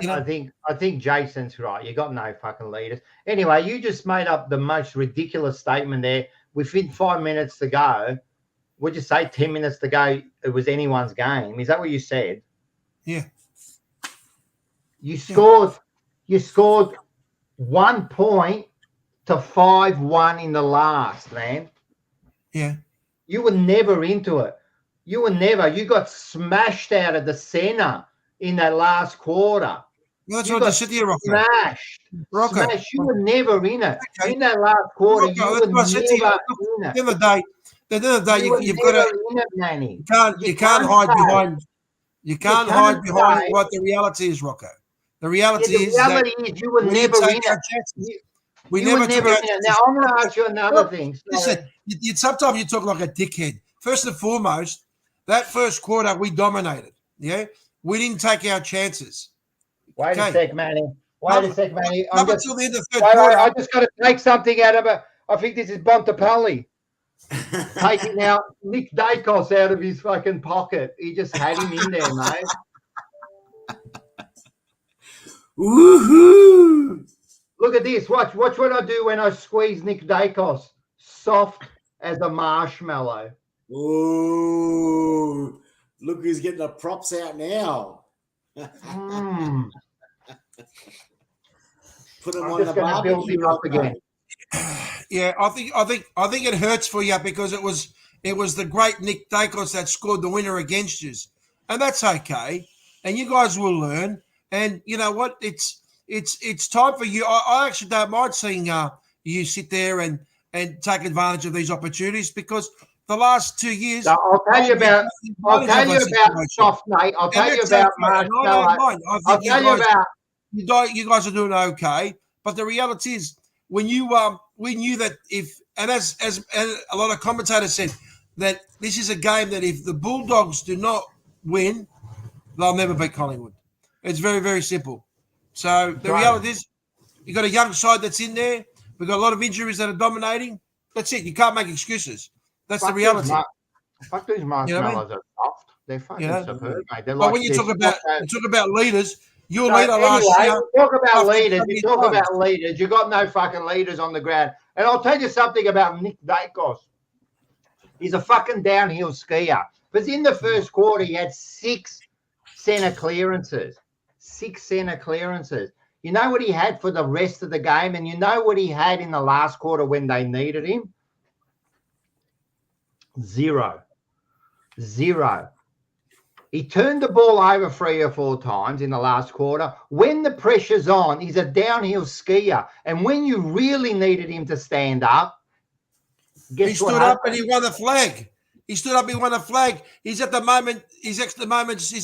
think Jason's right. You got no fucking leaders. Anyway, you just made up the most ridiculous statement there. Within 5 minutes to go. Would you say 10 minutes to go, it was anyone's game? Is that what you said? Yeah. You scored 1 point to 5-1 in the last, man. Yeah. You were never into it. You got smashed out of the center in that last quarter. Well, that's what I said to you, Rocco. Smashed. You were never in it. Okay. In that last quarter, Rocco, you were never in it. At the end of the day, you've got to. You can't hide behind what the reality is, Rocco. The reality is you were never in it. We never took our chances. Now I'm going to ask you another thing. Listen, sometimes you talk like a dickhead. First and foremost, that first quarter we dominated. Yeah, we didn't take our chances. Wait a sec, Manny. Up until the end of the third quarter. I just got to take something out of it. I think this is Bontempelli. Taking out Nick Dacos out of his fucking pocket. He just had him in there, mate. Woohoo! Look at this. Watch what I do when I squeeze Nick Dacos. Soft as a marshmallow. Ooh, look who's getting the props out now. Mm. Put them I'm on just the going to build barbecue. him up again. Yeah, I think it hurts for you because it was the great Nick Dacos that scored the winner against you, and that's okay. And you guys will learn. And you know what? It's time for you. I actually don't mind seeing you sit there and take advantage of these opportunities because the last 2 years. So I'll tell you about soft, mate. I'll tell you about marshmallow. I'll tell you about. You guys are doing okay, but the reality is when we knew that as a lot of commentators said that this is a game that if the Bulldogs do not win, they'll never beat Collingwood. It's very, very simple. So the reality is you've got a young side that's in there. We've got a lot of injuries that are dominating. That's it. You can't make excuses. That's the reality. Fuck these marshmallows are soft. They're fucking superb, mate. They're but when you talk about leaders, your leader last year. You talk about leaders. You got no fucking leaders on the ground. And I'll tell you something about Nick Dacos. He's a fucking downhill skier. Because in the first quarter, he had 6 centre clearances. 6 centre clearances. You know what he had for the rest of the game? And you know what he had in the last quarter when they needed him? 0. He turned the ball over 3 or 4 times in the last quarter. When the pressure's on, he's a downhill skier. And when you really needed him to stand up, he stood up and he won the flag. He's a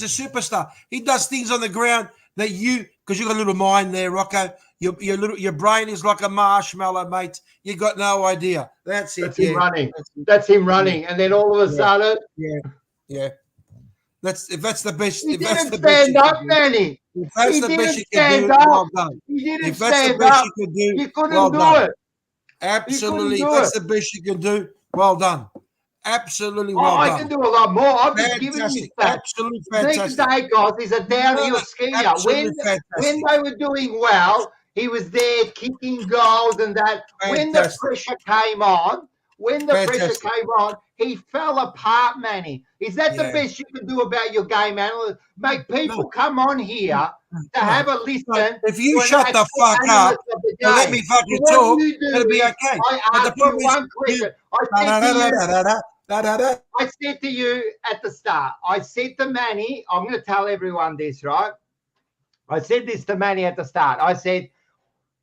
superstar. He does things on the ground that because you've got a little mind there, Rocco. Your brain is like a marshmallow, mate. You got no idea. That's it. That's him running. And then all of a sudden. Yeah. If that's the best. He didn't stand up, Manny. If that's the best you can do, well done. He didn't if that's stand the best up. you can do, You couldn't well do done. it. Absolutely. If that's the best you can do, well done. Absolutely well done. I can do a lot more. I'm just giving you that. Absolutely fantastic. Nick Dacos is a downhill skier. When they were doing well, he was there kicking goals and that. When the pressure came on, he fell apart, Manny. Is that the best you can do about your game analyst? Mate, people come on here to have a listen. If you shut the fuck up and let me fucking talk, it'll be okay. I asked you one question. I said to you at the start, I said to Manny, I'm going to tell everyone this, right? I said this to Manny at the start. I said,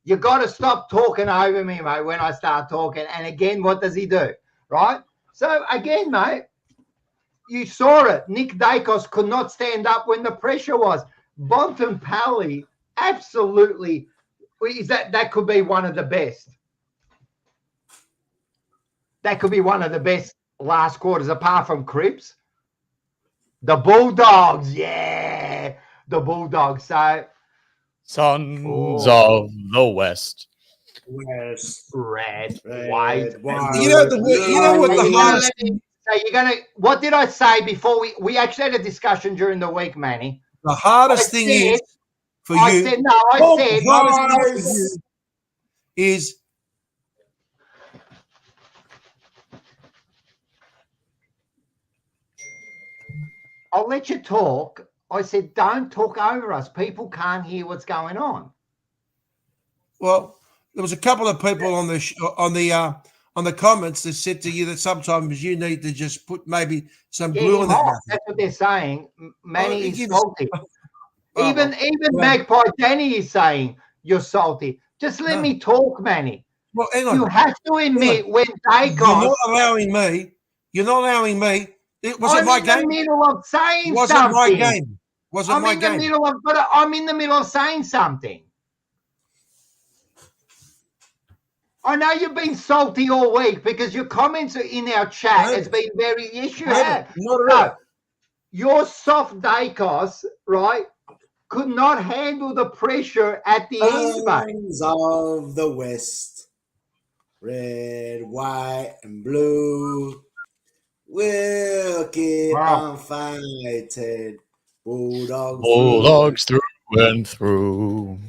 you got to stop talking over me, mate, when I start talking. And again, what does he do, right? So again, mate, you saw it. Nick Dacos could not stand up when the pressure was. Bontempelli, absolutely, that could be one of the best. That could be one of the best last quarters, apart from Cripps. The Bulldogs. So Sons of the West. Red, white. You know what the hardest. So what did I say before we actually had a discussion during the week, Manny? The hardest thing is for you. Is I'll let you talk. I said, don't talk over us. People can't hear what's going on. Well, there was a couple of people on the comments that said to you that sometimes you need to just put maybe some glue on that. That's what they're saying. Manny is salty. Even Magpie Danny is saying you're salty. Just let me talk, Manny. Well, hang on. You have to admit when Dacos. You're not allowing me. It wasn't my game. I'm in the middle of saying something. Wasn't my game. Wasn't my game. I'm in the middle of saying something. I know you've been salty all week because your comments in our chat has been very issue. Not at all. Your soft Dacos, right, could not handle the pressure at the end, mate. Sons of the West, red, white, and blue. We'll keep on fighting. Bulldogs through went through.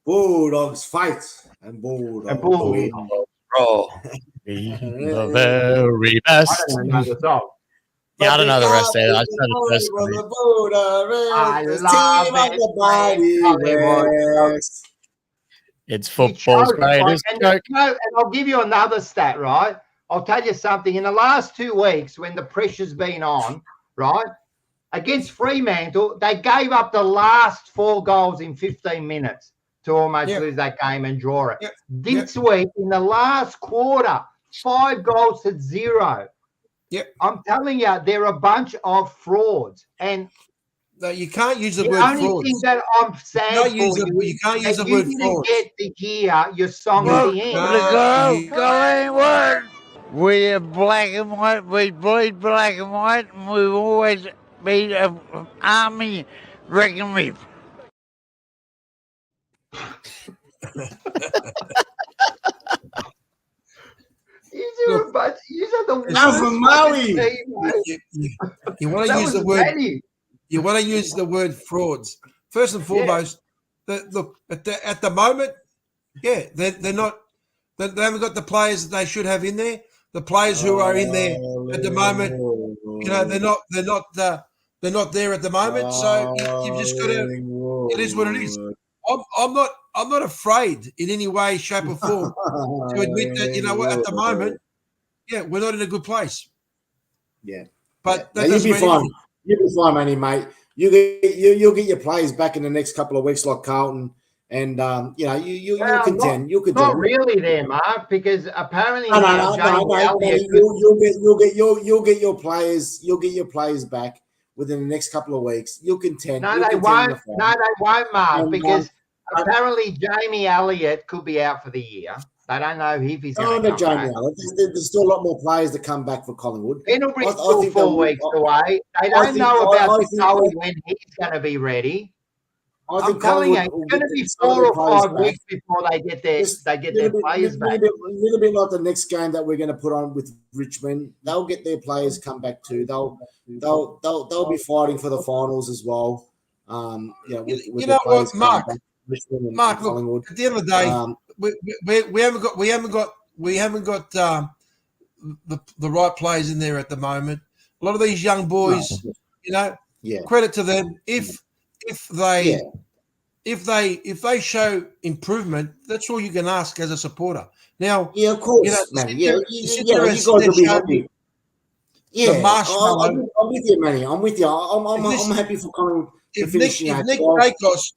Bulldogs fight and Bulldogs win. Oh, the very best. I don't know the song. Yeah, I don't know the rest of it. I just know the first one. love it. It's football's greatest joke. And I'll give you another stat, right? I'll tell you something. In the last 2 weeks, when the pressure's been on, right, against Fremantle, they gave up the last 4 goals in 15 minutes to almost lose that game and draw it. This week, in the last quarter, 5 goals to 0. I'm telling you, they're a bunch of frauds. And no, you can't use the word frauds. fraud. Thing that I'm saying you can't use the word fraud. You didn't get to hear your song at the end. Collingwood. We are black and white. We bleed black and white, and we've always been an army reckon with. You want to use the word. You want to use the word frauds. First and foremost, look at the moment. Yeah, they're not. They haven't got the players that they should have in there. The players who are in there at the moment, they're not there at the moment. So you've just got to. It is what it is. I'm not afraid in any way, shape, or form to admit that at the moment, we're not in a good place. Yeah, but you'll be fine. You'll be fine, Manny, mate. You'll get your players back in the next couple of weeks, like Carlton, and you'll contend. You'll contend. Not really there, Mark, because apparently you'll get your players. You'll get your players back within the next couple of weeks. You'll contend. No, they won't. No, they won't, Mark, because apparently Jamie Elliott could be out for the year. They don't know if he's going to come Jamie Elliott. There's still a lot more players to come back for Collingwood. Pendlebury's still 4 weeks away. They don't know about when he's going to be ready. I'm telling you, it's going to be 4 or 5 weeks before they get their players back. A little bit like the next game that we're going to put on with Richmond. They'll get their players come back too. They'll be fighting for the finals as well. What, Mark? Mark, look, at the end of the day, we haven't got the right players in there at the moment. A lot of these young boys, credit to them. If they show improvement, that's all you can ask as a supporter. Now, of course, man. You guys will be happy. I'm with you, Manny. I'm with you. I'm happy for Collingwood. If Nick Dacos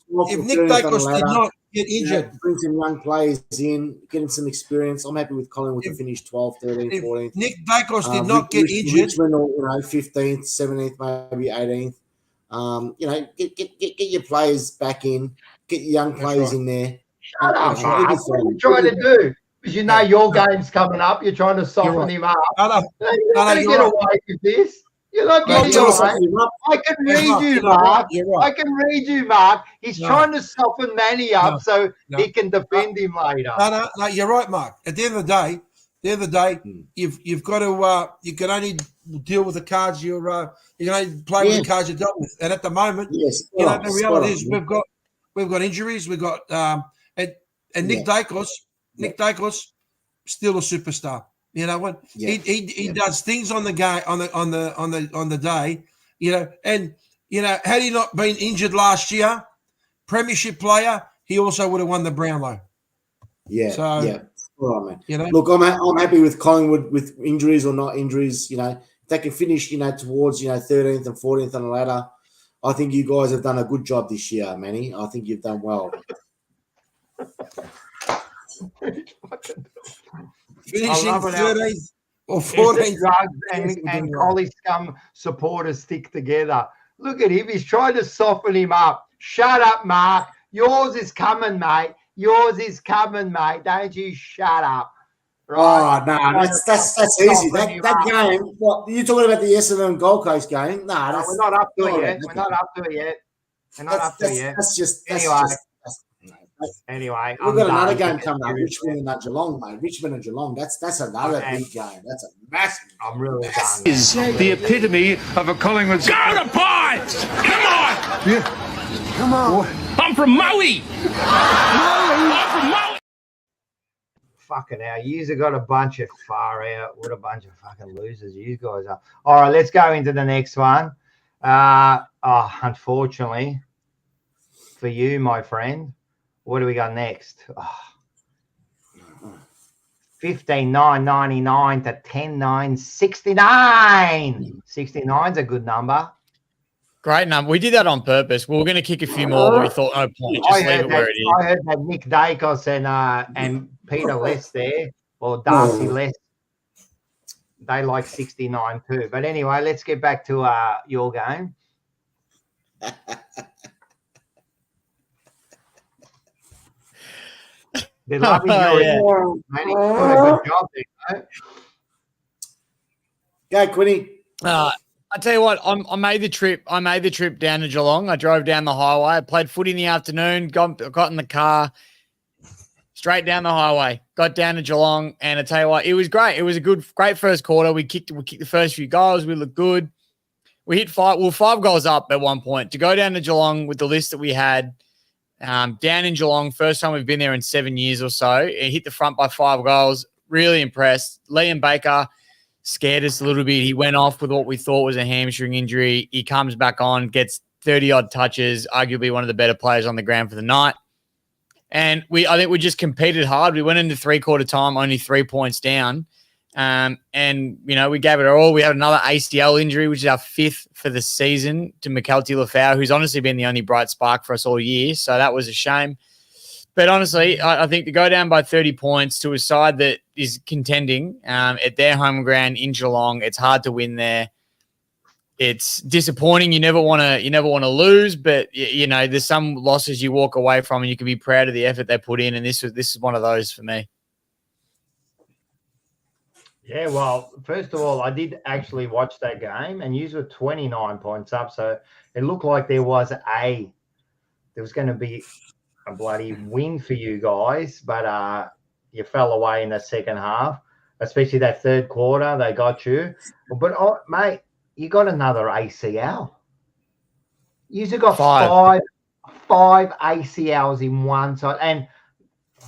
did not get injured, bring some young players in, getting some experience. I'm happy with Collingwood to finish 12th, 13th, 14th. Nick Dacos did not get injured. Richmond, or 15th, 17th, maybe 18th. Get your players back in. Get your young players in there. Shut up, Mark. What are you trying to do? Because your game's coming up. You're trying to soften him up. You're not going to get away with this. You're not getting away. I can read you, Mark. I can read you, Mark. He's trying to soften Manny up so he can defend him later. No, you're right, Mark. At the end of the day, you've got to you can only deal with the cards you can only play with the cards you're dealt with. And at the moment, the reality is we've got injuries. We've got and Nick Dacos. Nick Dacos still a superstar. You know what? He does things on the game on the day. And had he not been injured last year, premiership player, he also would have won the Brownlow. All right, man. Look, I'm happy with Collingwood with injuries or not injuries. If they can finish, towards 13th and 14th on the ladder, I think you guys have done a good job this year, Manny. I think you've done well. Finishing 13th or 14th. And Collie Scum supporters stick together. Look at him. He's trying to soften him up. Shut up, Mark. Yours is coming, mate. Yours is coming, mate. Don't you shut up. Right? Oh, no, that's easy. That game, what, you're talking about the Essendon Gold Coast game? No, we're not up to it yet. We're not up to it yet. Anyway, we've got another game coming up. Richmond and Geelong, mate. Richmond and Geelong. That's another big game. That's a massive. I'm really done. Is the epitome of a Collingwood. Go to Pines! Come on! Yeah. Come on. I'm from Maui. I'm from Maui. Fucking hell, you have got a bunch of far out. What a bunch of fucking losers you guys are. All right, let's go into the next one. Unfortunately for you, my friend, what do we got next? 15,999 to 10,969. 69's a good number. Great number. We did that on purpose. We were going to kick a few more, but we thought, no point. Just leave it where it is. I heard that Nick Dacos and Peter Less there, or Darcy Less, they like 69 too. But anyway, let's get back to your game. They're loving your man. He's doing a good job there, mate. Go, Quinny. I tell you what, I made the trip. I made the trip down to Geelong. I drove down the highway. I played footy in the afternoon. Got in the car, straight down the highway. Got down to Geelong, and I tell you what, it was great. It was a great first quarter. We kicked the first few goals. We looked good. We hit 5 goals up at one point to go down to Geelong with the list that we had. Down in Geelong, first time we've been there in 7 years or so. It hit the front by 5 goals. Really impressed. Liam Baker scared us a little bit. He went off with what we thought was a hamstring injury. He comes back on, gets 30-odd touches, arguably one of the better players on the ground for the night. And I think we just competed hard. We went into three-quarter time only 3 points down. And, we gave it our all. We had another ACL injury, which is our 5th for the season, to McKelty Lafau, who's honestly been the only bright spark for us all year. So that was a shame. But honestly, I think to go down by 30 points to a side that is contending at their home ground in Geelong, it's hard to win there. It's disappointing. You never want to lose, but there's some losses you walk away from, and you can be proud of the effort they put in. And this is one of those for me. Yeah, well, first of all, I did actually watch that game, and you were 29 points up, so it looked like there was going to be a bloody win for you guys, but you fell away in the second half, especially that third quarter. They got you, but mate, you got another ACL. You've got five ACLs in one side, and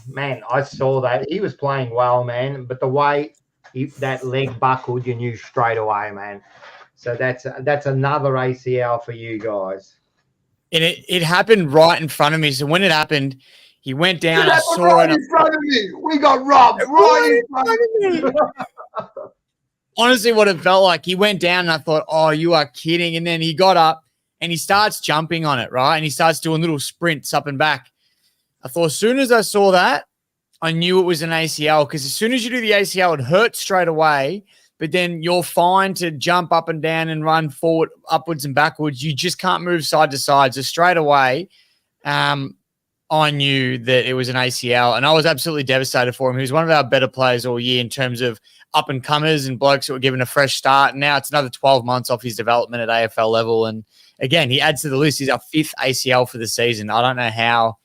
man, I saw that he was playing well, man, but the way that leg buckled, you knew straight away, man. So that's another ACL for you guys. And it happened right in front of me. So when it happened, he went down. I saw right it in front of me. We got robbed right in front of me. Honestly, what it felt like, he went down and I thought, oh, you are kidding. And then he got up and he starts jumping on it, right? And he starts doing little sprints up and back. I thought as soon as I saw that, I knew it was an ACL, because as soon as you do the ACL, it hurts straight away, but then you're fine to jump up and down and run forward, upwards and backwards. You just can't move side to side. So straight away, I knew that it was an ACL, and I was absolutely devastated for him. He was one of our better players all year in terms of up-and-comers and blokes that were given a fresh start. And now it's another 12 months off his development at AFL level. And again, he adds to the list. He's our 5th ACL for the season. I don't know how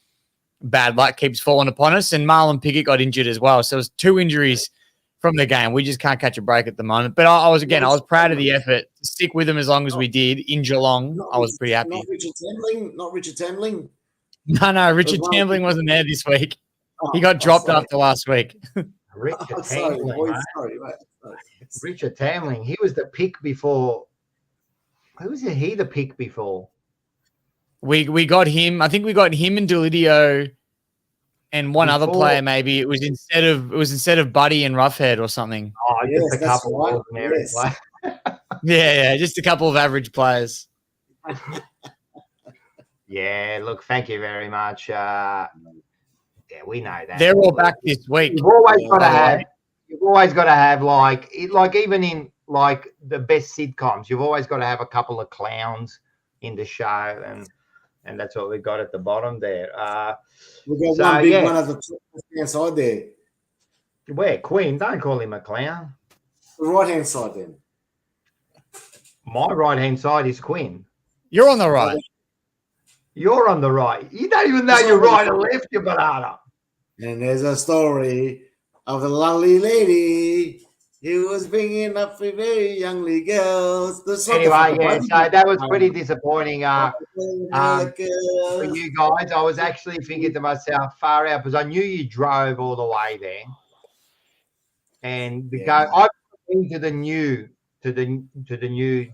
bad luck keeps falling upon us, and Marlon Pickett got injured as well. So it was 2 injuries from the game. We just can't catch a break at the moment. But I was proud of the effort to stick with them as long as we did in Geelong. I was pretty happy. Not Richard Tambling. No, Richard Tambling wasn't there this week. He got dropped after last week. Richard Tambling. Richard Tambling. He was the pick before. Who was he the pick before? We got him. I think we got him and Delidio and one other player. Maybe it was instead of Buddy and Roughhead or something. Oh, just a couple of ordinary players. Yeah, just a couple of average players. Yeah, look, thank you very much. Yeah, we know that. They're all back this week. You've always got to have like even in like the best sitcoms, you've always got to have a couple of clowns in the show, and that's what we got at the bottom there. We've got one big one at the left-hand side there. Where? Queen? Don't call him a clown. The right-hand side then. My right-hand side is Quinn. You're on the right. You're on the right. You don't even know you're right or left, you banana. And there's a story of the lovely lady He was bringing up for very youngly girls. Anyway, yeah, so that was pretty disappointing for you guys. I was actually thinking to myself, far out, because I knew you drove all the way there. And I've been to the new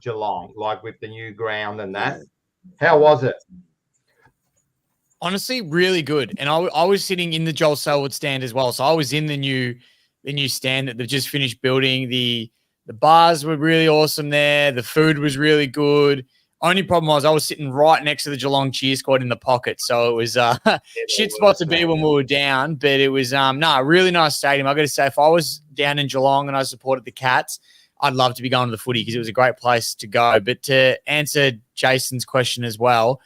Geelong, like with the new ground and that. How was it? Honestly, really good. And I was sitting in the Joel Selwood stand as well. So I was in the new stand that they've just finished building. The bars were really awesome there. The food was really good. Only problem was I was sitting right next to the Geelong cheer squad in the pocket. So it was shit spot to be when we were down. But it was a really nice stadium. I got to say, if I was down in Geelong and I supported the Cats, I'd love to be going to the footy because it was a great place to go. But to answer Jason's question as well,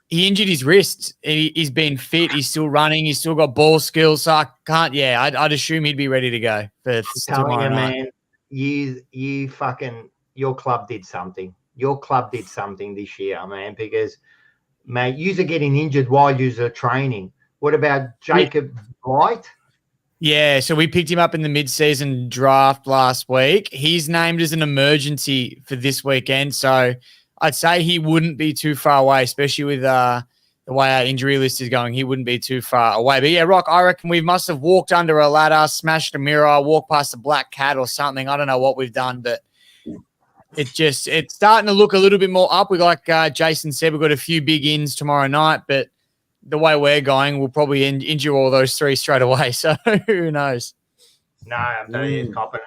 he injured his wrist. He's been fit. He's still running. He's still got ball skills. So I can't. Yeah, I'd assume he'd be ready to go for tomorrow night. Man, your club did something. Your club did something this year, man, because, mate, yous are getting injured while yous are training. What about Jacob White? Yeah, so we picked him up in the mid-season draft last week. He's named as an emergency for this weekend, so I'd say he wouldn't be too far away, especially with the way our injury list is going. He wouldn't be too far away. But, yeah, Rock, I reckon we must have walked under a ladder, smashed a mirror, walked past a black cat or something. I don't know what we've done, but it's starting to look a little bit more up. We like Jason said, we've got a few big ins tomorrow night, but the way we're going, we'll probably injure all those three straight away. So who knows? No, I'm telling you, copping.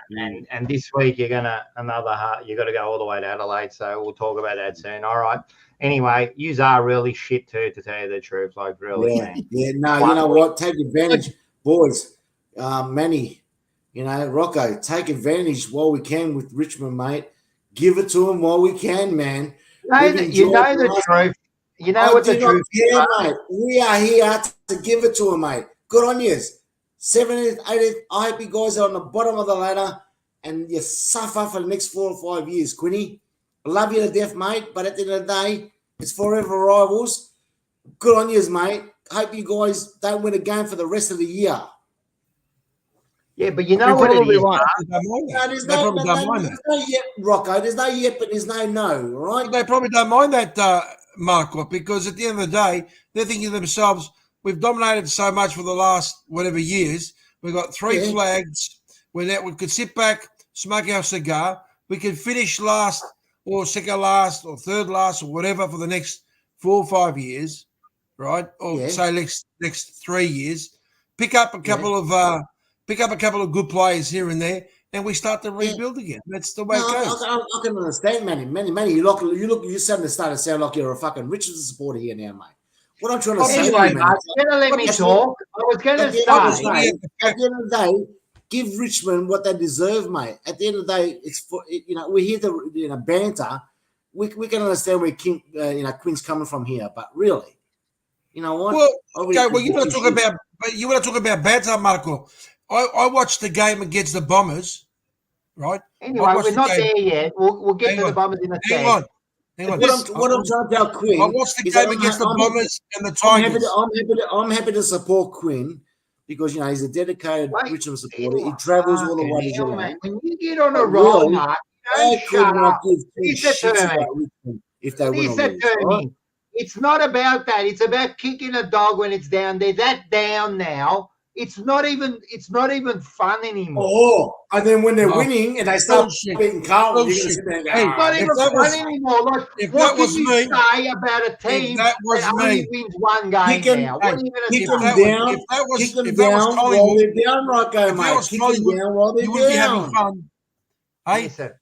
And this week you got to go all the way to Adelaide. So we'll talk about that soon. All right. Anyway, yous are really shit too, to tell you the truth. Like really, man. Yeah. No, you know what? Take advantage, boys. Manny, Rocco, take advantage while we can with Richmond, mate. Give it to them while we can, man. You know the truth. You know what the truth is, mate. We are here to give it to them, mate. Good on you. 7th, 8th, I hope you guys are on the bottom of the ladder and you suffer for the next 4 or 5 years, Quinny. I love you to death, mate, but at the end of the day, it's forever rivals. Good on you, mate. Hope you guys don't win a game for the rest of the year. Yeah, but you know what it is. There's no yet, Rocco. There's no yet, but there's no, right? They probably don't mind that, Marco, because at the end of the day, they're thinking to themselves, we've dominated so much for the last whatever years. We've got 3 flags. We could sit back, smoke our cigar. We could finish last or second last or third last or whatever for the next 4 or 5 years, right? Or say next 3 years. Pick up a couple of good players here and there, and we start to rebuild again. That's the way it goes. I can understand, Manny. You suddenly start to sound like you're a fucking Richmond supporter here now, mate. What I'm trying to say, anyway, mate, you're gonna let me talk. I was going to say, at the end of the day, give Richmond what they deserve, mate. At the end of the day, it's for we're here to banter. We can understand where Quinn's coming from here, but really, you know what? Well, okay. Well, you want to talk about banter, Marco. I watched the game against the Bombers, right? Anyway, we're not there yet. We'll get to the Bombers in a second. What I'm trying to tell Quinn. I watched the game against the Bombers and the Tigers. I'm happy to support Quinn because he's a dedicated Richmond supporter. He travels all the way to Geelong. When you get on a roll, Mark, shut up. Listen to me. It's not about that. It's about kicking a dog when it's down. They're that down now. It's not even fun anymore. Oh, and then when they're winning and they start beating Carlton, you're going to sit there and go, it's not even fun anymore. Like, what can you say about a team that only wins one game now? What are you going to say? Kick them down while they're down, right, go, mate. Kick them down while they're down. You wouldn't be having fun. Hey? Listen,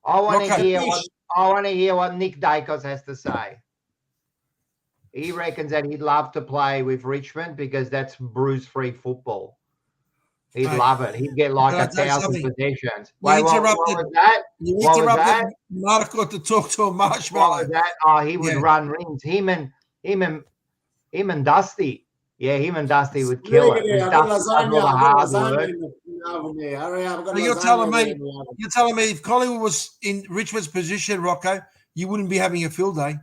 I want to hear what Nick Dacos has to say. He reckons that he'd love to play with Richmond because that's bruise-free football. He'd love it. He'd get like 1,000 possessions. Wait, what was that? You interrupted Marco to talk to a marshmallow. What was that? Oh, he would run rings. Him and Dusty. Yeah, him and Dusty would kill it. You're telling me if Collingwood was in Richmond's position, Rocco, you wouldn't be having a field day.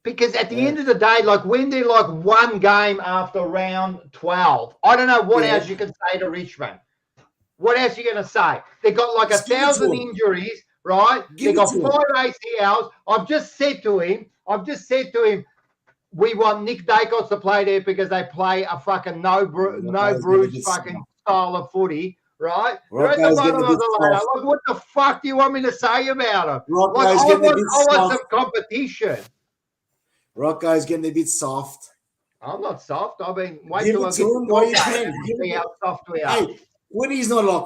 Because at the end of the day, like when they're like one game after round 12, I don't know what else you can say to Richmond. What else are you going to say? They got like Just give it to 1,000 him. injuries, right? Give They it got to him. 5 ACLs. I've just said to him, we want Nick Dacos to play there because they play a fucking no bruise fucking style of footy, right? They're at the Rocco's bottom getting a of bit the ladder. soft. Like, what the fuck do you want me to say about them? Rocco's Like, I getting a bit want soft. some competition. Rocco's getting a bit soft. I'm not soft. I mean, wait Give till it I to get him to while you your can. game Give and see it- how soft we are. Hey, when he's not like,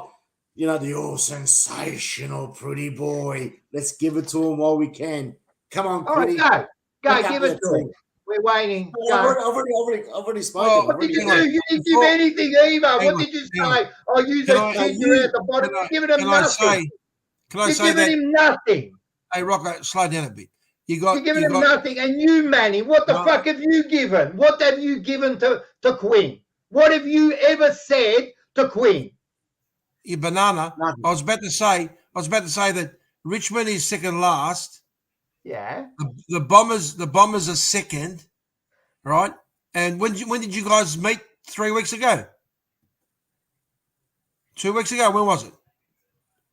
the sensational pretty boy. Let's give it to him while we can. Come on, All right, Quiddy. go, Pick up give it that to him. team. We're waiting. I've Go. already spoken. Well, I've What did already you hang do? on. You didn't give Before- anything either. hang What on, did you hang on. say? Oh, you Can the I- kid, you're at the bottom. You're giving him Can I nothing. say You're that? giving him nothing. Hey, Rocco, slow down a bit. You're giving him nothing. And you, Manny, what the fuck have you given? What have you given to Quinn? What have you ever said to Quinn? You banana. Nothing. I was about to say that Richmond is second last. Yeah. The Bombers are second, right? And when did you guys meet? 3 weeks ago? 2 weeks ago? When was it?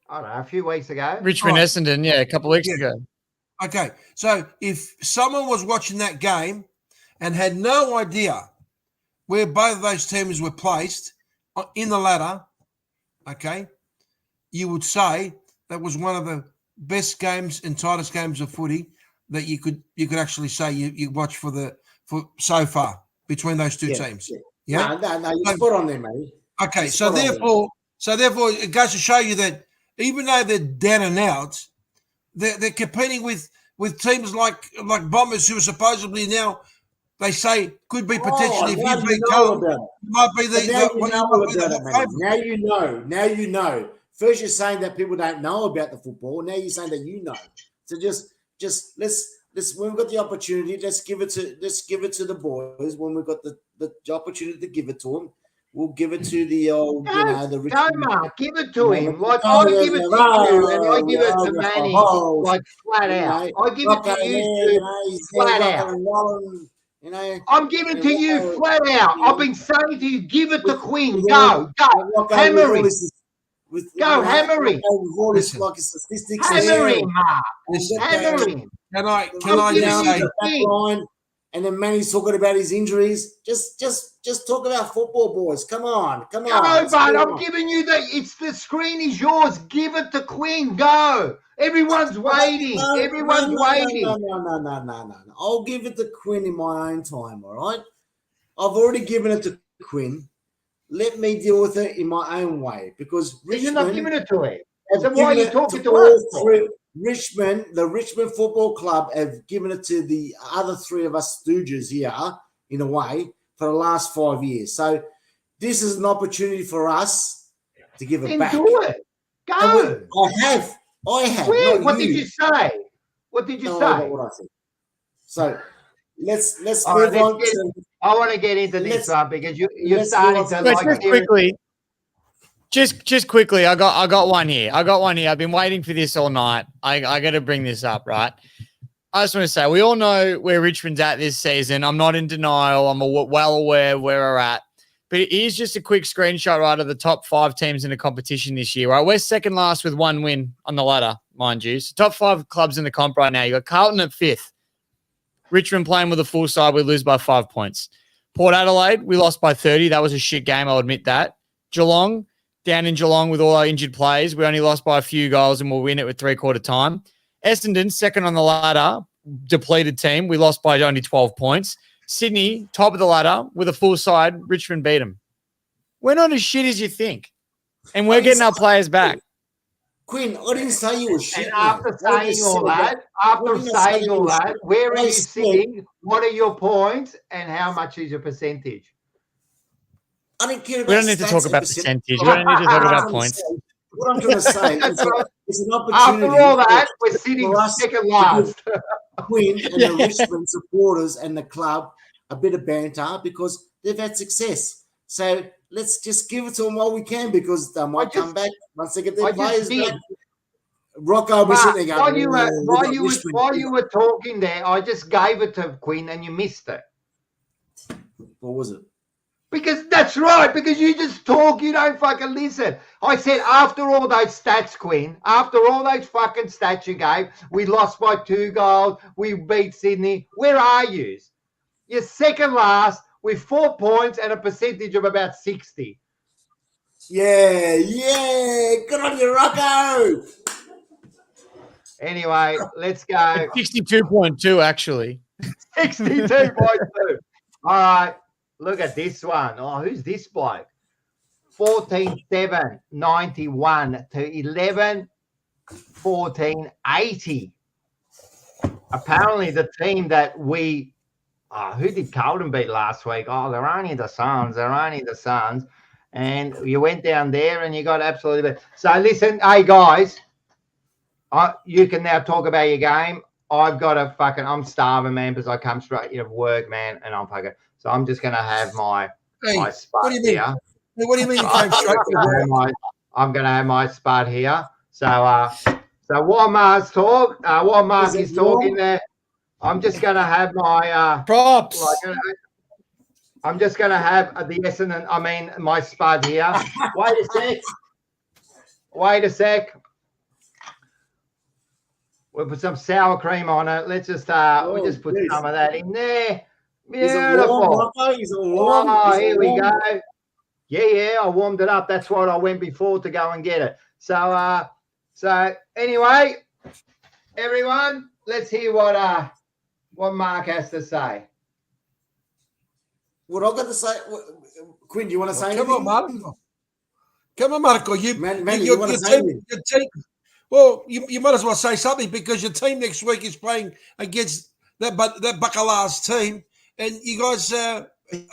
I don't know, a few weeks ago. Richmond Essendon, a couple of weeks ago. Okay, so if someone was watching that game and had no idea where both of those teams were placed in the ladder, okay, you would say that was one of the best games and tightest games of footy that you could actually say you watched for so far between those two teams. Yeah. No, you're spot on there, mate. Okay, so therefore, it goes to show you that even though they're down and out, they're competing with teams like Bombers, who are supposedly now, they say, could be potentially, if you beat Carlton, might be Now you know. First you're saying that people don't know about the football. Now you're saying that you know. So just let's when we've got the opportunity, let's give it to the boys. When we've got the opportunity to give it to them, we'll give it to the old, the Richmond. Mark, give it to him. Like I give it to you, and I give it to Manny, like flat out. I give it to you flat out. I'm giving to you flat out. I've been saying to you, give it to Quinn. Go, hammer him. Go, hammer him. Hammer him, Mark. Hammer him. Can I just say? And then Manny's talking about his injuries. Just talk about football, boys. Come on. No, but I'm giving you the screen is yours. Give it to Quinn. Go. Everyone's waiting. Everyone's waiting. No. I'll give it to Quinn in my own time, all right? I've already given it to Quinn. Let me deal with it in my own way because You're not giving it to him. So have why are given you it talking to all us? three. The Richmond Football Club have given it to the other three of us stooges here, in a way, for the last 5 years. So this is an opportunity for us to give it Then back. do it. Go. I have. Where? not What you. did you say? What did you No, say? I got what I said. So let's All move right, on. I want to get into this one because you're let's starting move to on. But like just quickly, just quickly, I got one here. I've been waiting for this all night. I got to bring this up, right? I just want to say we all know where Richmond's at this season. I'm not in denial. I'm well aware where we're at. But here's just a quick screenshot, right, of the top 5 teams in the competition this year. Right, we're second last with 1 win on the ladder, mind you. So top 5 clubs in the comp right now. You got Carlton at 5th. Richmond playing with a full side. We lose by 5 points. Port Adelaide, we lost by 30. That was a shit game. I'll admit that. Geelong, down in Geelong with all our injured players. We only lost by a few goals and we'll win it with 3/4 time. Essendon, second on the ladder, depleted team. We lost by only 12 points. Sydney, top of the ladder with a full side. Richmond beat them. We're not as shit as you think. And we're getting our players back. Quinn, I didn't say you were shit. And after saying all that, where are you sitting? What are your points? And how much is your percentage? I don't care about We don't need to talk about percentage. We don't need to talk about points. What I'm trying to say is it's an opportunity. After all that, we're sitting second last. Quinn and the Richmond supporters and the club a bit of banter because they've had success. So let's just give it to them while we can because they might come back once they get their players back. Rocco was sitting there going, while you were talking there, I just gave it to Quinn and you missed it. what was it? Because that's right, because you just talk, you don't fucking listen. I said after all those stats, Quinn, after all those fucking stats you gave, we lost by 2 goals, we beat Sydney. Where are you? You're second last with 4 points and a percentage of about 60. Yeah. Good on you, Rocco. Anyway, let's go. 62.2, actually. 62.2. All right. Look at this one. Oh, who's this bloke? 14-7-91 to 11-14-80. Apparently, the team that we who did Carlton beat last week? Oh, they're only the Suns. And you went down there and you got absolutely. So listen, hey guys, you can now talk about your game. I've got a fucking. I'm starving, man, because I come straight out of work, man, and I'm fucking. So I'm just gonna have my spud here. What do you mean you came straight to work? I'm gonna have my spud here. So while Mark's while Mark is talking there, I'm just gonna have my props. I'm just gonna have the Essendon. I mean my spud here. Wait a sec. We'll put some sour cream on it. Let's just we just put some of that in there. Beautiful. Here we go. Yeah, I warmed it up. That's what I went before to go and get it. So anyway, everyone, let's hear what Mark has to say. What I've got to say, Quinn, do you want to say anything? Come on, Marco. You want to say anything? Your team. Well, you might as well say something because your team next week is playing against that Bacala's team, and you guys are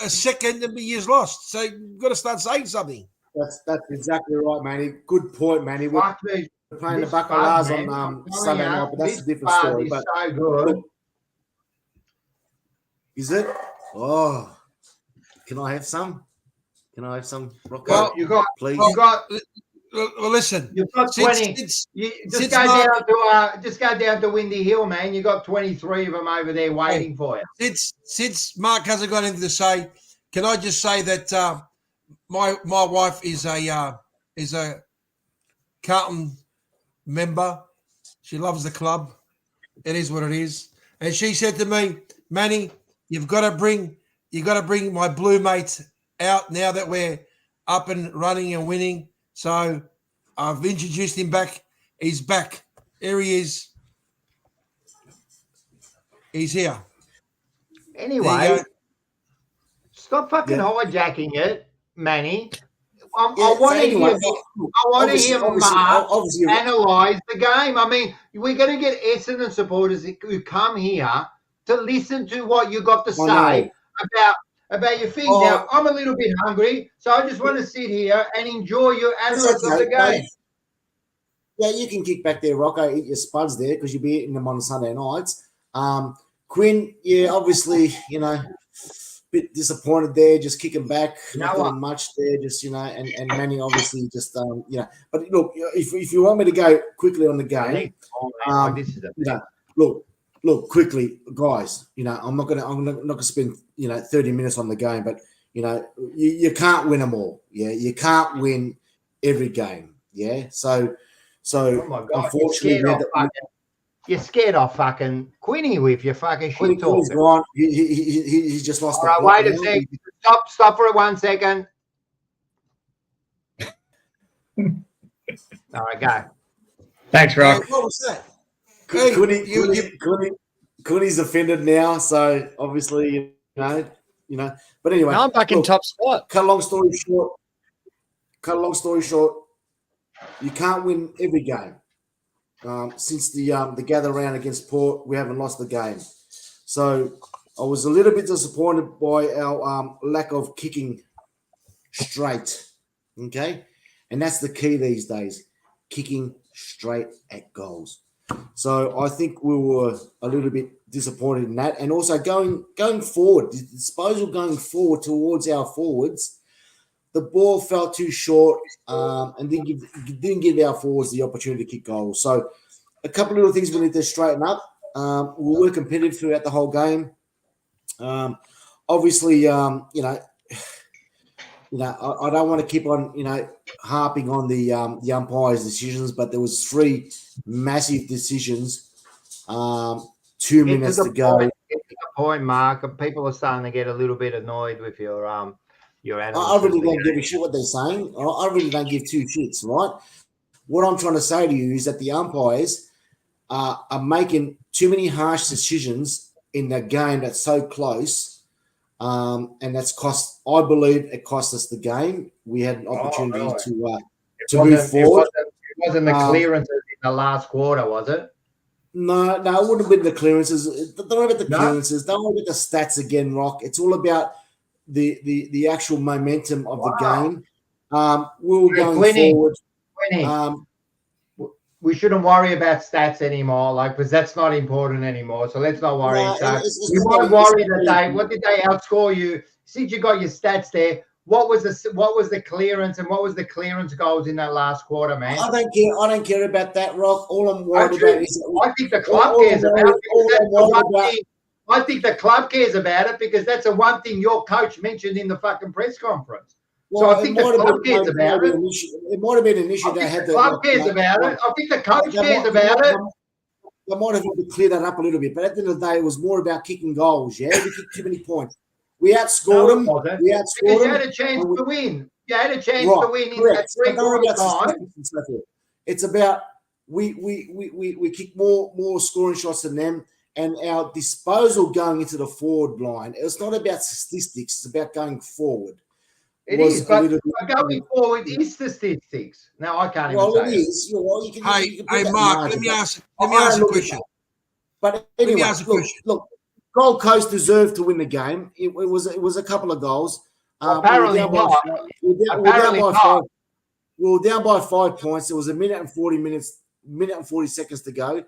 second and you've lost. So you've got to start saying something. That's exactly right, Manny. Good point, Manny. We're playing the Bacala's on Sunday night, but that's a different story. But so good. Is it? Oh, can I have some? Rocco? Well, please. Well, listen. You've got 20. Just go down to Windy Hill, man. You got 23 of them over there waiting for you. Since Mark hasn't got anything to say, can I just say that my wife is a Carlton member. She loves the club. It is what it is. And she said to me, Manny, you've got to bring my blue mate out now that we're up and running and winning. So I've introduced him back. He's back. Here he is. He's here. Anyway, stop fucking hijacking it, Manny. I want to hear Mark analyse the game. I mean, we're going to get Essendon supporters who come here to listen to what you got to say about your thing. Now, I'm a little bit hungry, so I just want to sit here and enjoy your analysis of the game. Yeah, you can kick back there, Rocco, eat your spuds there because you'll be eating them on Sunday nights. Quinn, yeah, obviously, bit disappointed there, just kicking back, not doing much there, just, and Manny obviously just, But look, if you want me to go quickly on the game, look quickly, guys. I'm not gonna spend 30 minutes on the game, but you can't win them all. Yeah, you can't win every game. Yeah, so oh my God, unfortunately, you're scared of fucking Quinny with your fucking shit talk. He's gone. He's just lost. All right, wait a second. Stop for 1 second. All right, go. Thanks, Rock. What was that? Quinny's offended now, so obviously, But anyway, now I'm back in top spot. Cut a long story short, you can't win every game. Since the gather round against Port, we haven't lost the game. So I was a little bit disappointed by our lack of kicking straight. Okay, and that's the key these days: kicking straight at goals. So I think we were a little bit disappointed in that, and also going forward, the disposal going forward towards our forwards. The ball fell too short and didn't give our forwards the opportunity to kick goals. So a couple of little things we need to straighten up. We were competitive throughout the whole game. Obviously, I don't want to keep on, harping on the umpires' decisions, but there was 3 massive decisions. 2 minutes to go. Get to the point, Mark. And people are starting to get a little bit annoyed with your analysis. I really don't give a shit what they're saying. I really don't give 2 shits, right? What I'm trying to say to you is that the umpires are making too many harsh decisions in the game that's so close, and that's cost. I believe it cost us the game. We had an opportunity to move forward. It wasn't the clearances in the last quarter, was it? No, it wouldn't have been the clearances. Don't worry about the clearances. Don't worry about the stats again, Rock. It's all about the actual momentum of the game. We were going forward. We shouldn't worry about stats anymore, because that's not important anymore. So let's not worry. You might worry that what did they outscore you? Since you got your stats there, what was the clearance and what was the clearance goals in that last quarter, man? I don't care about that, Rock. All I'm worried about is I think the club cares about it. I think the club cares about it because that's the one thing your coach mentioned in the fucking press conference. Well, so I think the club cares about it. It might have been an issue that had the club cares about it. I think the coach cares about it. They might have to clear that up a little bit, but at the end of the day, it was more about kicking goals. Yeah, we kicked too many points. We outscored them. We outscored them. You had a chance to win. You had a chance to win in that 3-quarter time. It's about we kick more scoring shots than them, and our disposal going into the forward line. It's not about statistics. It's about going forward. It is, but going forward is statistics. Now I can't even say it is. Hey, Mark, let me ask a question. But anyway, look, Gold Coast deserved to win the game. It was a couple of goals. Apparently not. We were down by 5 points. It was a minute and 40 seconds to go.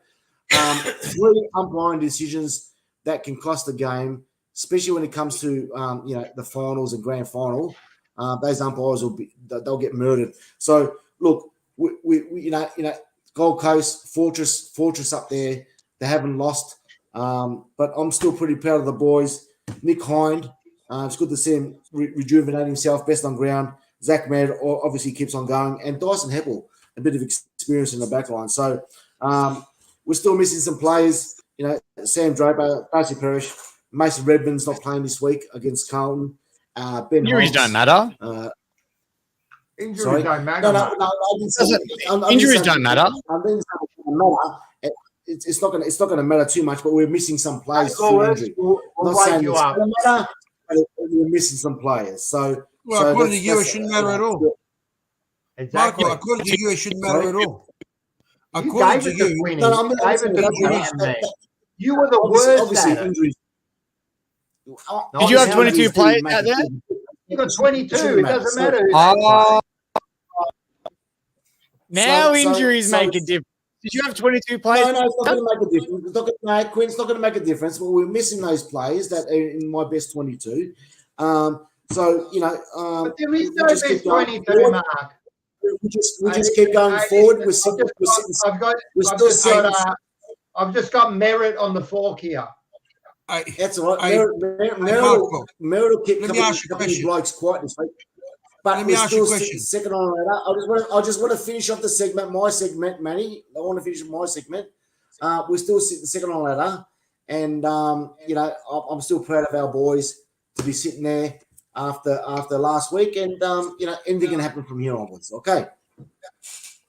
3 umpiring decisions that can cost the game, especially when it comes to the finals and grand final. Those umpires they'll get murdered. So look, we Gold Coast fortress up there. They haven't lost, but I'm still pretty proud of the boys. Nick Hind, it's good to see him rejuvenate himself, best on ground. Zach Mayer obviously keeps on going, and Dyson Heppel, a bit of experience in the back line. So we're still missing some players. Sam Draper, Darcy Parrish, Mason Redmond's not playing this week against Carlton. Injuries don't matter. Injuries don't matter. No, injuries don't matter. It's not going to matter too much, but we're missing some players through injury. We're missing some players. So, according to you, it shouldn't matter at all. Exactly. Marco, according to you, it shouldn't matter at all. According to you, you were the worst at it. Did you have 22 players out there? You got 22. It doesn't matter. Now injuries make a difference. Did you have 22 players? No, it's not going to make a difference. It's not going to make a difference. But we're missing those players that are in my best 22. But there is no best 22, Mark. We just keep going forward. I've just got Merritt on the fork here. That's all right. Merritt will keep coming blokes quiet this week. But let me ask you a question. Second on ladder. I just want to finish off my segment, Manny. I want to finish my segment. We're still sitting second on ladder, and I'm still proud of our boys to be sitting there after last week, and anything can happen from here onwards. Okay,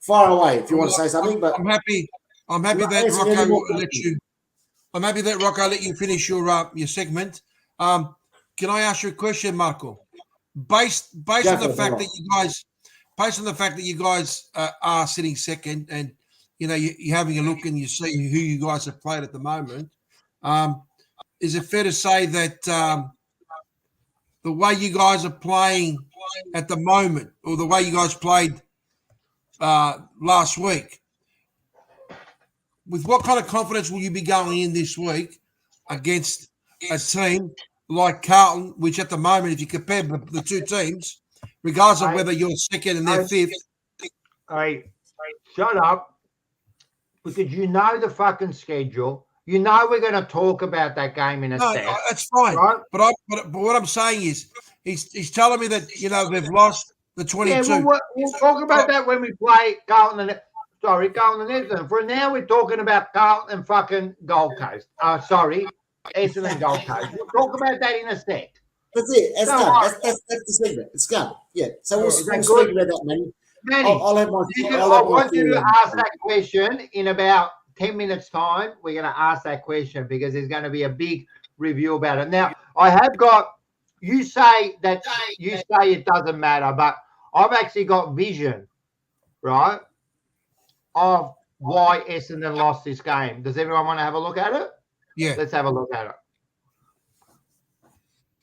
far away if you want to say something. But I'm happy that Rocco let you. I'm happy that Rocco let you finish your segment. Can I ask you a question, Marco? Based on the fact that you guys are sitting second, and you're having a look and you see who you guys have played at the moment, is it fair to say that the way you guys are playing at the moment, or the way you guys played last week, with what kind of confidence will you be going in this week against a team like Carlton, which at the moment, if you compare the two teams, regardless of whether you're second and they're fifth. Shut up. Because you know the fucking schedule. You know we're going to talk about that game in a sec. That's fine. Right? But what I'm saying is, He's telling me that they've lost the 22. Yeah, we'll talk about that when we play Carlton and Essendon. For now, we're talking about Carlton and fucking Gold Coast. Essendon and Gold Coast. We'll talk about that in a sec. That's it. That's No, done. That's the segment. It's done. Yeah. So we'll speak about that, man. Manny, I'll have my. I want you to ask that question in about 10 minutes' time. We're going to ask that question because there's going to be a big review about it. Now, I have got. You say it doesn't matter, but I've actually got vision, right, of why Essendon lost this game. Does everyone want to have a look at it? Yeah. Let's have a look at it.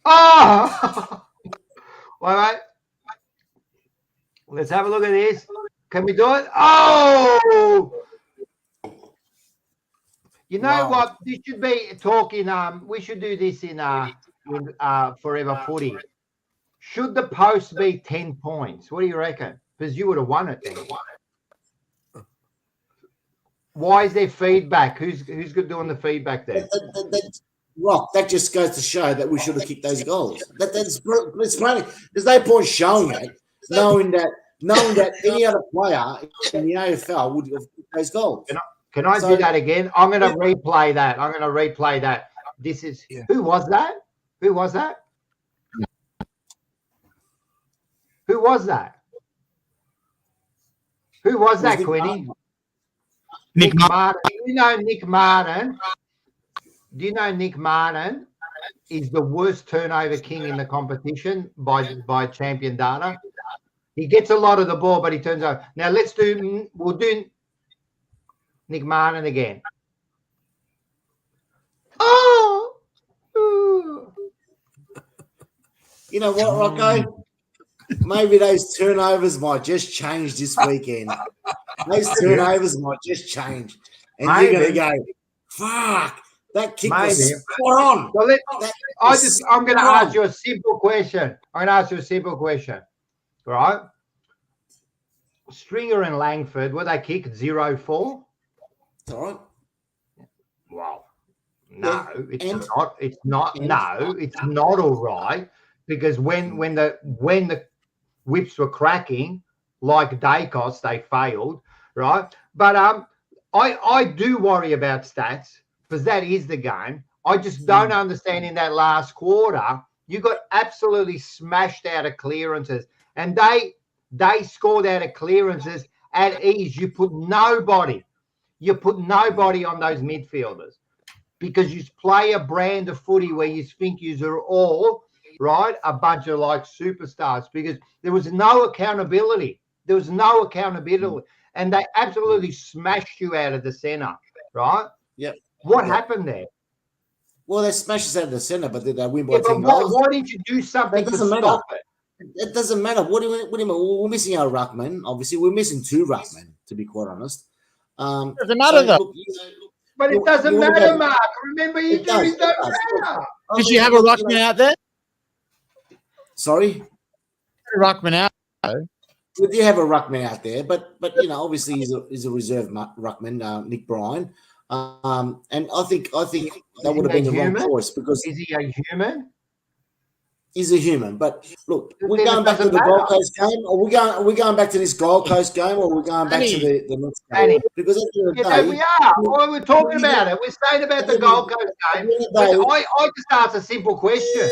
Oh! All right. Let's have a look at this. Can we do it? Oh! You know what? This should be talking. We should do this in Fourever Footy. Should the post be 10 points? What do you reckon? Because you would have won it then. Why is there feedback? Who's good doing the feedback there? Rock, that just goes to show that we should have kicked those goals. That's plenty. There's no point showing it, knowing that any other player in the AFL would have kicked those goals. Can I do that again? I'm going to replay that. This is Who was that? Who was that? Who was that? Who was that, Quinny? Nick Martin. Do you know Nick Martin? Do you know Nick Martin is the worst turnover king in the competition by champion data? He gets a lot of the ball, but he turns over. Now we'll do Nick Martin again. Oh! You know what, Rocco? Maybe those turnovers might just change this weekend. Those turnovers might just change. And you're going to go, fuck, that kick was spot on. So I'm going to ask you a simple question. Right? Stringer and Langford, were they kicked 0-4? All right. Wow. No, it's not. It's not. No, it's not all right. Because when the whips were cracking, like Dacos, they failed, right? But I do worry about stats because that is the game. I just don't understand in that last quarter, you got absolutely smashed out of clearances, and they scored out of clearances at ease. You put nobody on those midfielders because you play a brand of footy where you think you are all right, a bunch of like superstars, because there was no accountability. And they absolutely smashed you out of the center, right? Yep. What happened there? Well, they smashed us out of the center, but did they win by 10 goals? Why didn't you do something to stop it? It doesn't matter. What do you mean? We're missing our ruckman. Obviously, we're missing 2 ruckmen, to be quite honest. Doesn't matter, though. But it doesn't matter, Mark. Remember, injuries don't matter. Did you have a ruckman out there? Sorry? Ruckman out. We do have a ruckman out there, but obviously he's a reserve ruckman, Nick Bryan, and I think that would have been the wrong choice because is he a human? He's a human, but look, we're going back to the Gold Coast game, or we going back to this Gold Coast game, or we're going back to the next game? Because at the end of the day, we are. Well, we're talking about it. We're saying about the Gold Coast game. I just asked a simple question.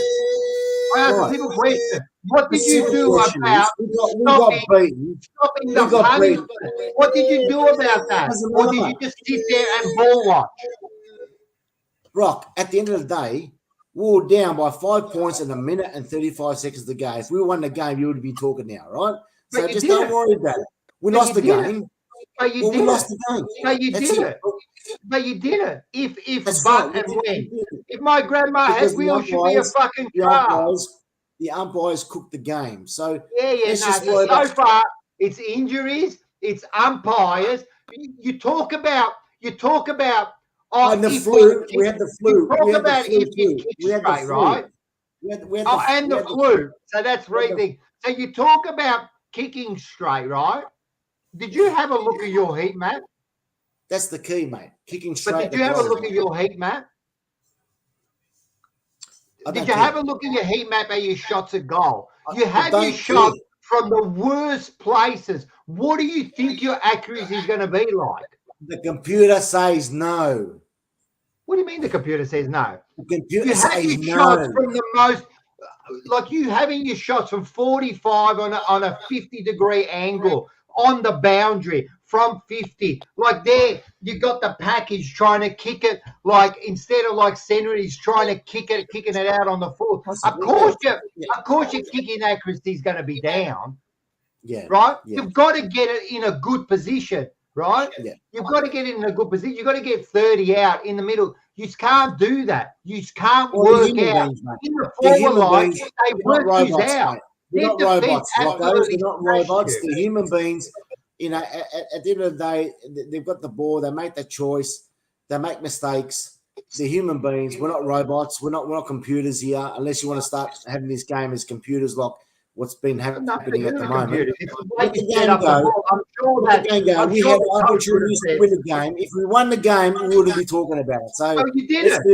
What did you do about stopping the punishment? What did you do about that? Or did you just sit there and ball watch? Rock, at the end of the day, we were down by 5 points in a minute and 35 seconds to go. If we won the game, you would be talking now, right? So just don't worry about it. We lost the game. But you did it. But you did it. But you did it. If my grandma had wheels, she'd be a fucking car. The umpires cooked the game. So so far it's injuries, it's umpires. You talk about and the flu. We had the flu. We had the flu. So that's three things. So you talk about kicking straight, right? Did you have a look at your heat map? That's the key, mate. Kicking straight. But did you have a look at your heat map? Did you have a look at your heat map at your shots at goal? You I have don't your shots care. from the worst places. What do you think your accuracy is going to be like? The computer says no. What do you mean the computer says no? The computer You have says your no. shots from the most, like you having your shots from 45 on a 50-degree angle on the boundary from 50. Like there, you got the package trying to kick it, like instead of like centering, he's trying to kicking it out on the full. Of course, your kicking accuracy is going to be down. Yeah. Right? Yeah. You've got to get it in a good position, right? Yeah. You've got to get it in a good position. You've got to get 30 out in the middle. You can't do that. You can't work out. In the forward line, they work these out. They're not robots, Rocco. They're not robots. They're human beings. You know, at the end of the day, they've got the ball. They make the choice. They make mistakes. They're human beings. We're not robots. We're not computers here. Unless you want to start having this game as computers, like what's been happening at the moment. I'm sure that we had an opportunity to win the game. If we won the game, we wouldn't be talking about it. So you didn't.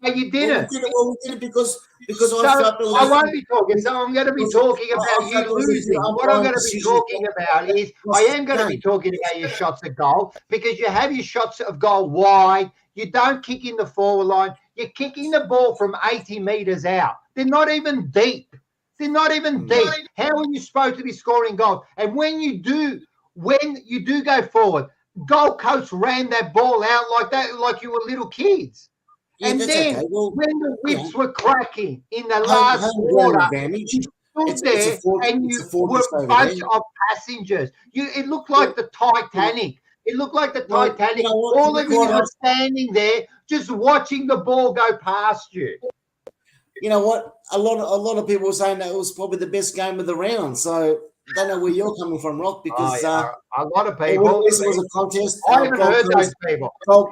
No, you didn't. Well, we did it because I won't be talking. So I'm going to be talking about you losing. What I'm going to be talking about is I am going to be talking about your shots at goal because you have your shots of goal wide. You don't kick in the forward line. You're kicking the ball from 80 metres out. They're not even deep. They're not even deep. How are you supposed to be scoring goals? And when you do go forward, Gold Coast ran that ball out like that, like you were little kids. Yeah, and then when the whips were cracking in the last quarter, you stood there and you were a bunch of passengers. It looked like the Titanic. It looked like the Titanic. All of you were standing there just watching the ball go past you. You know what? A lot of people were saying that it was probably the best game of the round. So I don't know where you're coming from, Rock, because a lot of people. This was a contest. I haven't heard those people.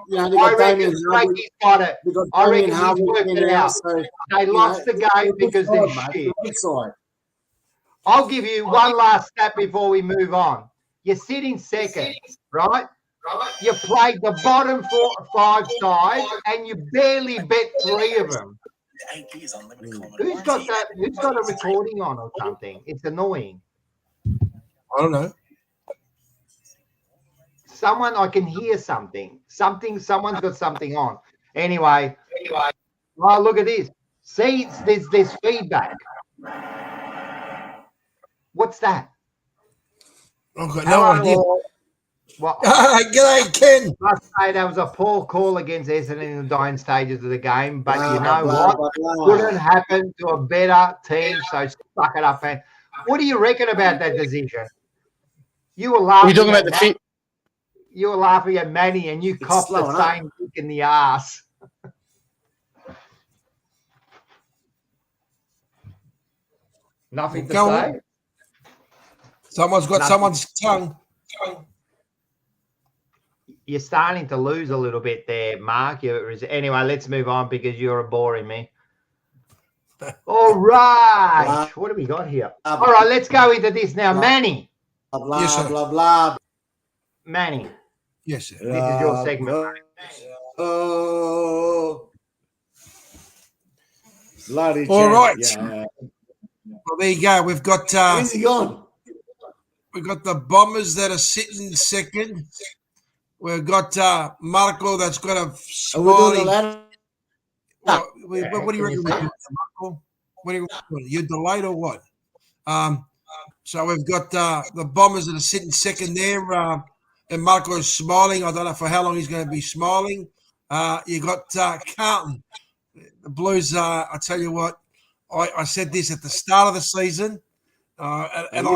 You know, they got Damien Harwood. He's got it. I reckon he's worked it out. So, they lost the game because they're shit. I'll give you one last stat before we move on. You're sitting second, right? You played the bottom 5 sides and you barely bet 3 of them. Who's got that? Who's got a recording on or something? It's annoying. I don't know. I can hear something. Someone's got something on. Anyway. Oh, look at this. See, there's feedback. What's that? Okay, no idea. Well, g'day, Ken. I must say that was a poor call against Essendon in the dying stages of the game, but you know what? Couldn't happen to a better team, so suck it up, man. What do you reckon about that decision? You were laughing. You're talking about you were laughing at Manny, and you copped the same kick in the ass. Nothing to say. Someone's got someone's tongue. You're starting to lose a little bit there, Mark. Anyway, let's move on because you're boring me. All right. What have we got here? All right, let's go into this now. Manny. Blah, Yes, sir. blah, blah. Manny. Yes, sir. This is your segment. Oh. Bloody All right. Yeah. Well, there you go. We've got Where's he gone? we've got the Bombers that are sitting second. We've got Marco that's got a smiling. What do you reckon? Marco? What do you reckon? You're delayed or what? So we've got the Bombers that are sitting second there, and Marco is smiling. I don't know for how long he's going to be smiling. You got Carlton, the Blues. I tell you what, I said this at the start of the season, and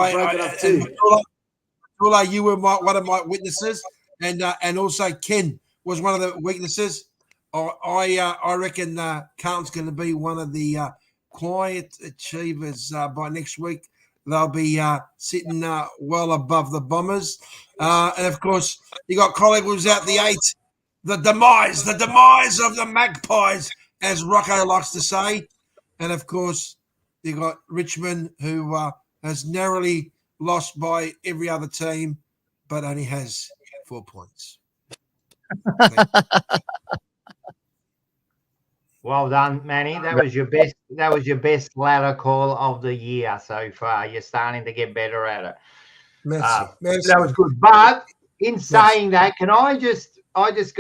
Tula, you were one of my witnesses, and also Ken was one of the witnesses. I reckon Carlton's going to be one of the quiet achievers by next week. They'll be sitting well above the Bombers. And, of course, you got Collingwood's out the 8. The demise of the Magpies, as Rocco likes to say. And, of course, you got Richmond, who has narrowly lost by every other team, but only has 4 points. What Well done, Manny. That was your best. That was your best ladder call of the year so far. You're starting to get better at it. Merci. Merci. That was good. But in saying that, can I just got this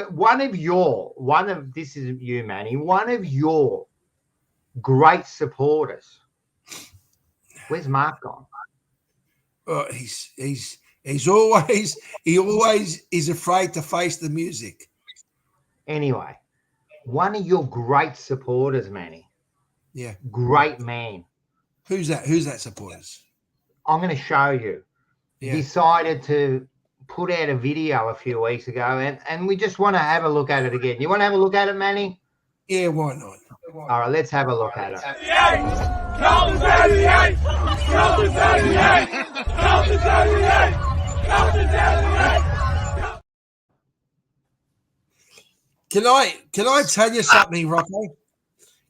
is you, Manny. One of your great supporters. Where's Mark gone? He always is afraid to face the music. Anyway, one of your great supporters, Manny. Yeah. Great man. Who's that? Who's that supporters? I'm going to show you. Yeah. Decided to put out a video a few weeks ago, and we just want to have a look at it again. You want to have a look at it, Manny? Yeah, why not? All right, let's have a look at it. Carlton 38! Carlton 38! Carlton 38! Carlton 38! Can I tell you something, Rocco?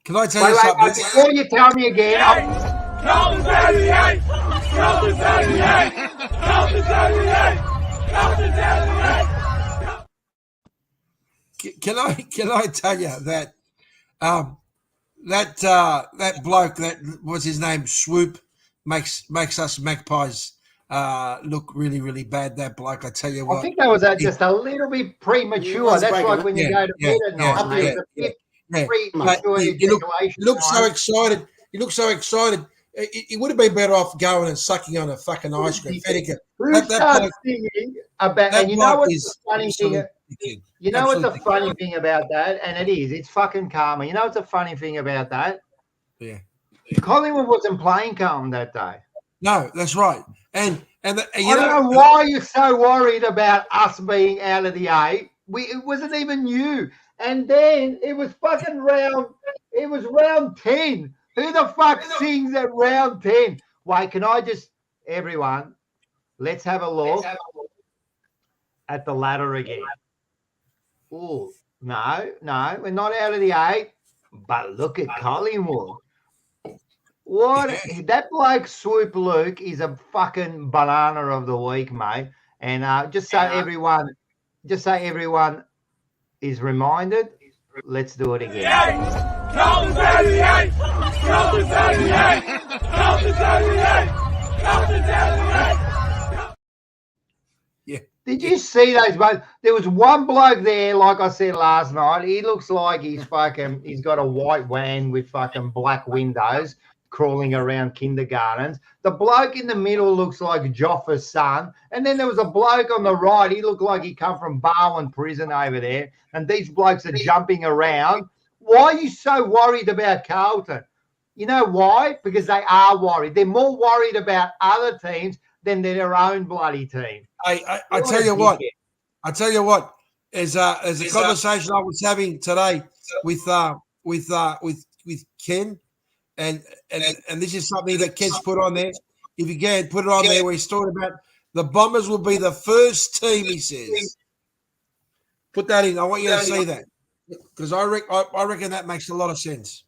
Can I tell you Wait, something? before you tell me again, Carlton 38! Carlton 38! Carlton 38! Carlton 38! Can I tell you that that bloke, that what's his name, Swoop, makes us Magpies look really, really bad. That bloke, I tell you what. I think that was just a little bit premature. That's like when you go to bed at night, mate. It's a bit premature ejaculation. He looked so excited. He looked so excited. He would have been better off going and sucking on a fucking ice cream. Who starts singing about? And you know what's the funny thing? You know what's the funny thing about that? And it's fucking karma. You know what's the funny thing about that? Yeah. Collingwood wasn't playing Carlton that day. No, that's right. And I don't know why you're so worried about us being out of the 8. It wasn't even you. And then it was fucking round 10. Who the fuck sings at round 10? Wait, can I just, everyone, let's have a look at the ladder again. Oh, no, we're not out of the 8, but look at Collingwood. That bloke Swoop Luke is a fucking banana of the week, mate. And just so everyone is reminded, let's do it again. Carlton 38! Carlton 38! Carlton 38! Carlton 38! Yeah. Did you see those both? There was one bloke there, like I said last night. He looks like he's got a white van with fucking black windows crawling around kindergartens. The bloke in the middle looks like Joffa's son. And then there was a bloke on the right. He looked like he come from Barwon prison over there. And these blokes are jumping around. Why are you so worried about Carlton? You know why? Because they are worried. They're more worried about other teams than their own bloody team. I tell you what. As a conversation I was having today with Ken, and this is something that Ken's put on there. If you can put it on there, where he's talking about the Bombers will be the first team. He says, put that in. I want you to see that. Because I reckon that makes a lot of sense.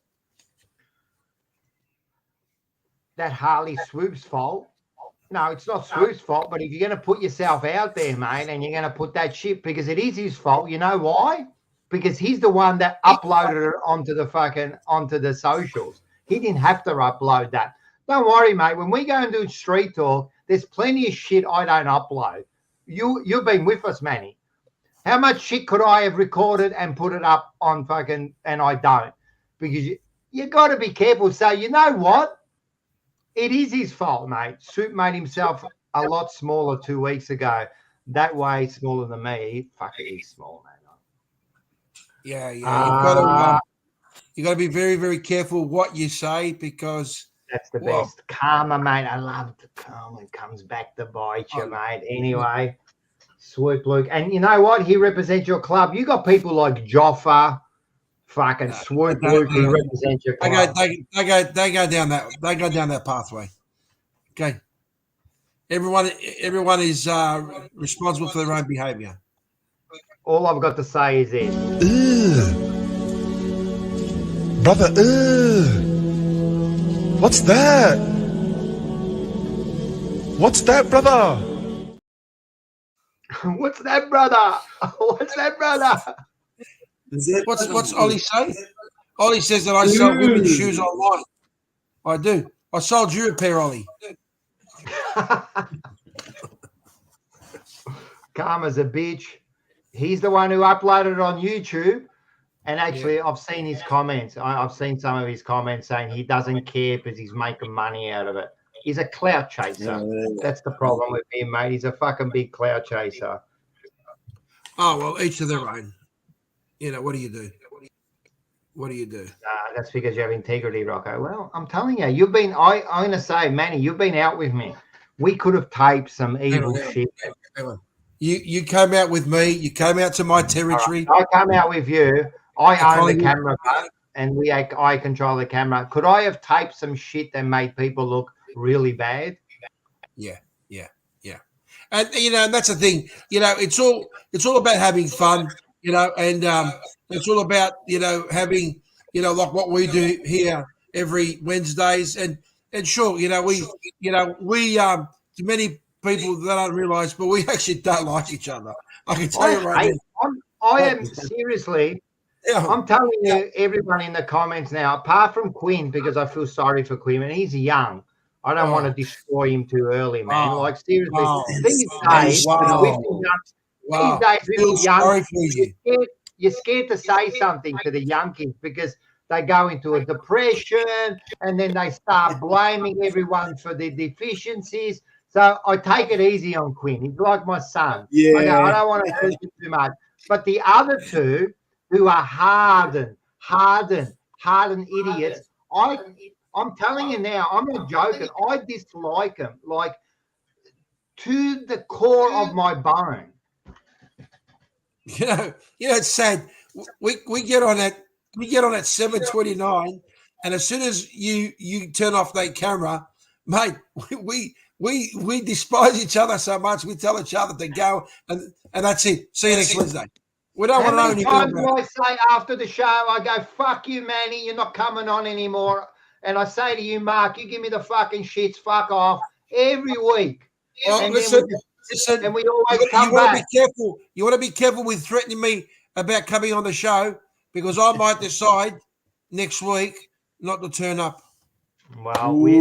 That Harley Swoop's fault. No, it's not Swoop's fault, but if you're going to put yourself out there, mate, and you're going to put that shit, because it is his fault, you know why? Because he's the one that uploaded it onto the socials. He didn't have to upload that. Don't worry, mate. When we go and do street talk, there's plenty of shit I don't upload. You've been with us, Manny. How much shit could I have recorded and put it up on fucking, and I don't? Because you got to be careful. So you know what? It is his fault, mate. Soup made himself a lot smaller 2 weeks ago. That way smaller than me. Fuck it, he's small, mate. Yeah. You got to be very, very careful what you say, because that's the best. Karma, mate. I love the karma. It comes back to bite you, mate. Anyway. Swoop Luke. And you know what? He represents your club. You got people like Joffa, fucking Swoop Luke, who represent your club. They go down that pathway. Okay. Everyone is responsible for their own behaviour. All I've got to say is this. Brother, what's that? What's that, brother? What's that, brother? What's that, brother? What's Ollie say? Ollie says that I sell women's shoes online. I do. I sold you a pair, Ollie. Karma's a bitch. He's the one who uploaded it on YouTube. And actually, I've seen his comments. I've seen some of his comments saying he doesn't care because he's making money out of it. He's a clout chaser. That's the problem with him, mate. He's a fucking big clout chaser. Oh, well, each of their own. You know, what do you do? What do you do? That's because you have integrity, Rocco. Well, I'm telling you, you've been, I'm going to say, Manny, you've been out with me. We could have taped some evil shit. You came out with me. You came out to my territory. Right. I come out with you. I own the camera, and I control the camera. Could I have taped some shit that made people look really bad? Yeah. And you know, that's the thing. You know, it's all about having fun. You know, and it's all about having like what we do here every Wednesdays. And sure, we to many people that don't realise, but we actually don't like each other. I can tell you right now. I am seriously. Yeah. I'm telling you, everyone in the comments now, apart from Quinn, because I feel sorry for Quinn, and he's young. I don't want to destroy him too early, man. Like, seriously, these days, you're scared to say something to the young kids because they go into a depression and then they start blaming everyone for their deficiencies. So I take it easy on Quinn. He's like my son. Yeah. I don't want to hurt him too much. But the other two, who are hardened idiots. I'm telling you now, I'm not joking. I dislike them, like to the core of my bone. It's sad. We get on at 7:29, and as soon as you turn off that camera, mate, we despise each other so much. We tell each other to go, and that's it. See you next Wednesday. We don't want to know anything about it. I say after the show, I go, fuck you, Manny, you're not coming on anymore. And I say to you, Mark, you give me the fucking shits, fuck off, every week. Well, and listen, and we always come you want back. to be careful. You want to be careful with threatening me about coming on the show because I might decide next week not to turn up. Well, we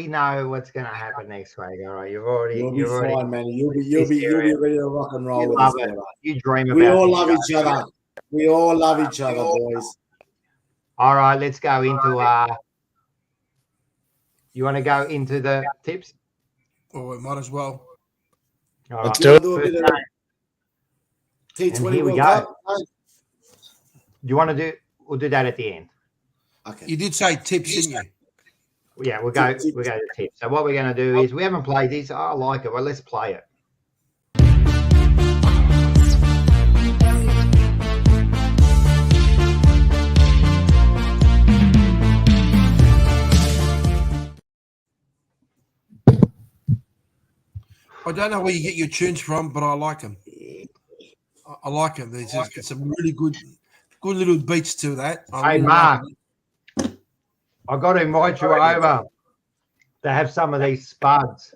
know what's going to happen next week. All right, you'll be fine, man. You'll be ready to rock and roll. You with love us, it. You dream about. We all love each other. We all love each other, boys. All right, let's go into. You want to go into the tips? Oh, we might as well. All Let's right. do it. T20. Here we go. Do you want to do? We'll do that at the end. Okay. You did say tips, didn't you? Yeah, we'll go to tips. So what we're going to do is we haven't played this. I like it. Well, let's play it. I don't know where you get your tunes from, but I like them. I like them. There's some really good little beats to that. Hey, Mark, I got to invite you over to have some of these spuds.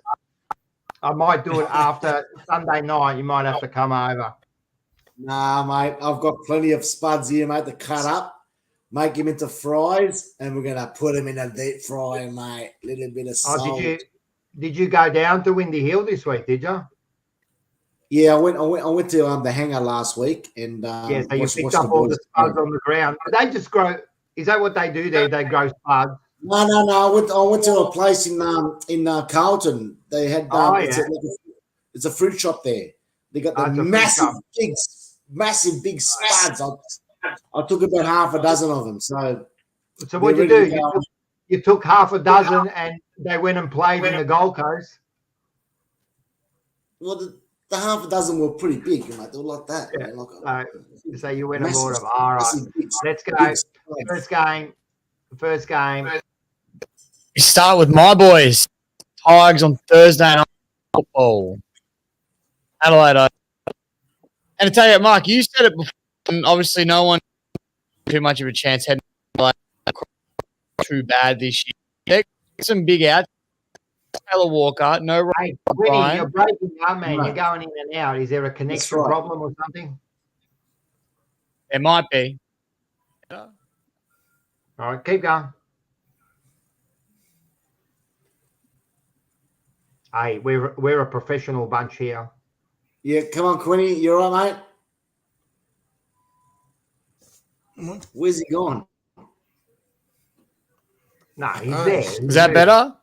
I might do it after Sunday night. You might have to come over. Nah, mate. I've got plenty of spuds here, mate, to cut up, make them into fries, and we're going to put them in a deep fry, mate. A little bit of salt. Did you go down to Windy Hill this week, did you? Yeah, I went to the hangar last week and so you picked up all the spuds on the ground. They just grow. Is that what they do there? They grow spuds. No. I went to a place in Carlton. They had it's a fruit shop there. They got the massive big spuds. I took about half a dozen of them. So what did you do? You took half a dozen and they went and played in the Gold Coast. Well, the half a dozen were pretty big, mate. They were like that. Yeah. So you went and bought them. All right. Let's go. First game. We start with my boys. Tigers on Thursday night football. Adelaide. And to tell you, Mark, you said it before, and obviously no one too much of a chance heading too bad this year. There's some big outs. Taylor Walker, no right. Winnie, you're breaking up, man. You're going in and out. Is there a connection problem or something? There might be. All right, keep going. Hey, we're a professional bunch here. Yeah, come on, Quinny. You all right, mate? Where's he gone? No, he's there. Is that better?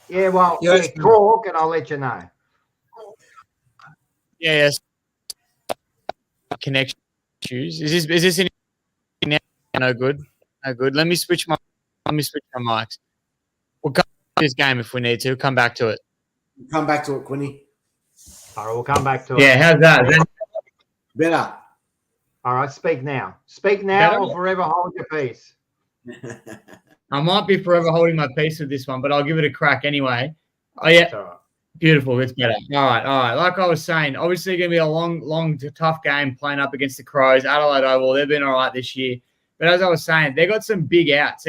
Yeah, well, Yeah, talk and I'll let you know. Yeah, yes. Connection issues. Is this in now? No good. No good. Let me switch my mics. We'll come to this game if we need to. Come back to it. Come back to it, Quinny. All right, we'll come back to it. Yeah, how's that? Better. All right, speak now. Speak now Better? or forever hold your peace. I might be forever holding my peace with this one, but I'll give it a crack anyway. Oh, yeah. All right. Beautiful. It's better. All right. Like I was saying, obviously going to be a long, tough game playing up against the Crows. Adelaide Oval, they've been all right this year. But as I was saying, they got some big outs.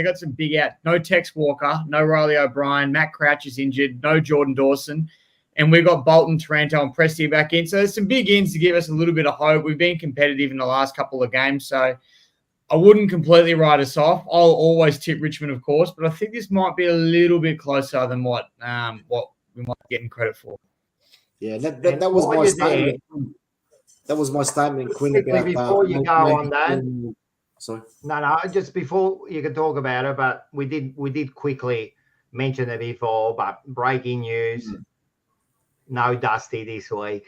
No Tex Walker, no Riley O'Brien. Matt Crouch is injured. No Jordan Dawson. And we've got Bolton, Taranto, and Prestia back in. So there's some big ins to give us a little bit of hope. We've been competitive in the last couple of games. So I wouldn't completely write us off. I'll always tip Richmond, of course. But I think this might be a little bit closer than what we might be getting credit for. Yeah, that was my statement. That was my statement, Quinn. About before you go on that. Sorry. No. Just before you can talk about it, but we did quickly mention it before. But breaking news: no Dusty this week.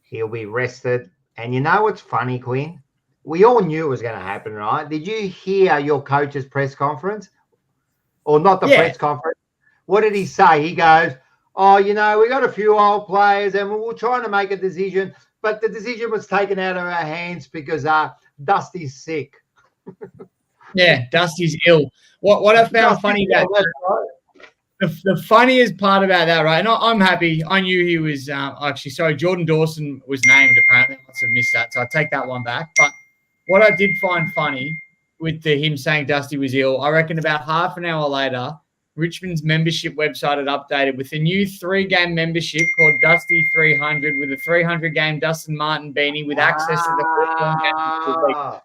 He'll be rested. And you know what's funny, Quinn? We all knew it was going to happen, right? Did you hear your coach's press conference, or not the press conference? What did he say? He goes, "Oh, we got a few old players, and we're trying to make a decision, but the decision was taken out of our hands because Dusty's sick." Yeah, Dusty's ill. What I found funny about the funniest part about that, right? And I'm happy. I knew he was Jordan Dawson was named. Apparently, I must have missed that, so I take that one back. But what I did find funny with him saying Dusty was ill, I reckon about half an hour later, Richmond's membership website had updated with a new 3-game membership called Dusty 300 with a 300-game Dustin Martin beanie with access to the football game.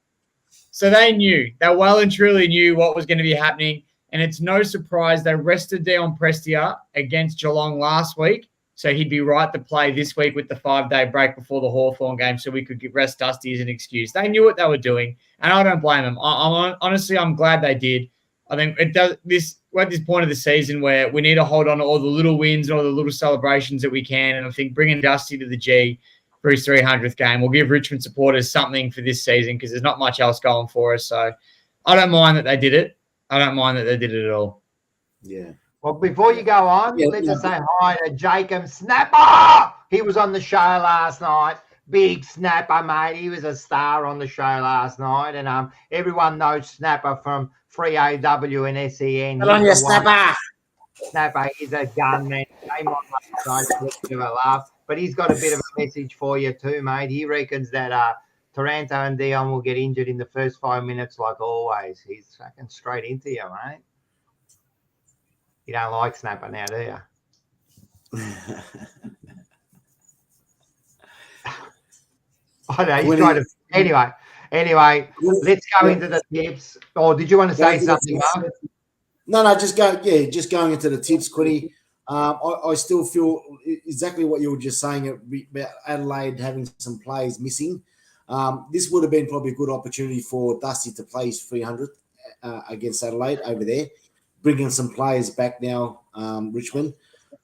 So they well and truly knew what was going to be happening. And it's no surprise they rested Dion Prestia against Geelong last week. So he'd be right to play this week with the 5-day break before the Hawthorn game so we could rest Dusty as an excuse. They knew what they were doing, and I don't blame them. Honestly, I'm glad they did. I think it does we're at this point of the season where we need to hold on to all the little wins and all the little celebrations that we can. And I think bringing Dusty to the G for his 300th game will give Richmond supporters something for this season because there's not much else going for us. So I don't mind that they did it. I don't mind that they did it at all. Yeah. Well, before you go on, let's just say hi to Jacob Snapper. He was on the show last night. Big Snapper, mate. He was a star on the show last night. And everyone knows Snapper from Free AW and SEN. Good on you, Snapper. Snapper is a gunman. Came on last night to give a laugh. But he's got a bit of a message for you too, mate. He reckons that Taranto and Dion will get injured in the first 5 minutes like always. He's fucking straight into you, mate. You don't like Snapper now, do you? I know, he's trying to... Anyway, let's go into the tips. Oh, did you want to say something, Mark? No, just going into the tips, Quinny. I still feel exactly what you were just saying about Adelaide having some players missing. This would have been probably a good opportunity for Dusty to play his 300 against Adelaide over there, bringing some players back now, Richmond.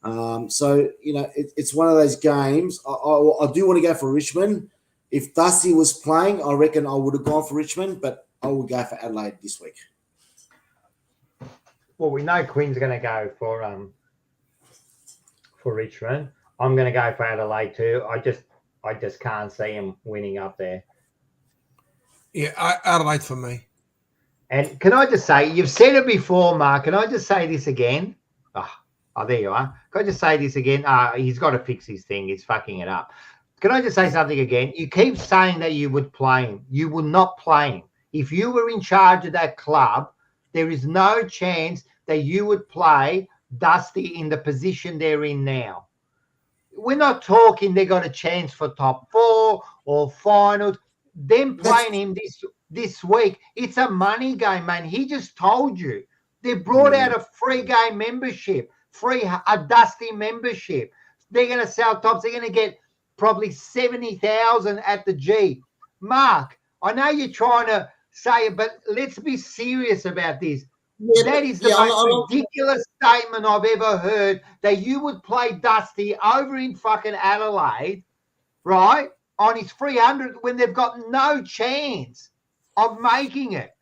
So, it's one of those games. I do want to go for Richmond. If Dusty was playing, I reckon I would have gone for Richmond, but I would go for Adelaide this week. Well, we know Quinn's going to go for Richmond. I'm going to go for Adelaide too. I just can't see him winning up there. Yeah, Adelaide for me. And can I just say, you've said it before, Mark. Can I just say this again? Oh, there you are. Can I just say this again? He's got to fix his thing. He's fucking it up. Can I just say something again? You keep saying that you would play him. You will not play him. If you were in charge of that club, there is no chance that you would play Dusty in the position they're in now. We're not talking they got a chance for top 4 or finals. them playing him this week, it's a money game, man. He just told you. They brought out a free game membership, a Dusty membership. They're going to sell tops. They're going to get probably 70,000 at the G. Mark, I know you're trying to say it, but let's be serious about this. Yeah, that is the most ridiculous statement I've ever heard, that you would play Dusty over in fucking Adelaide, right, on his 300 when they've got no chance of making it.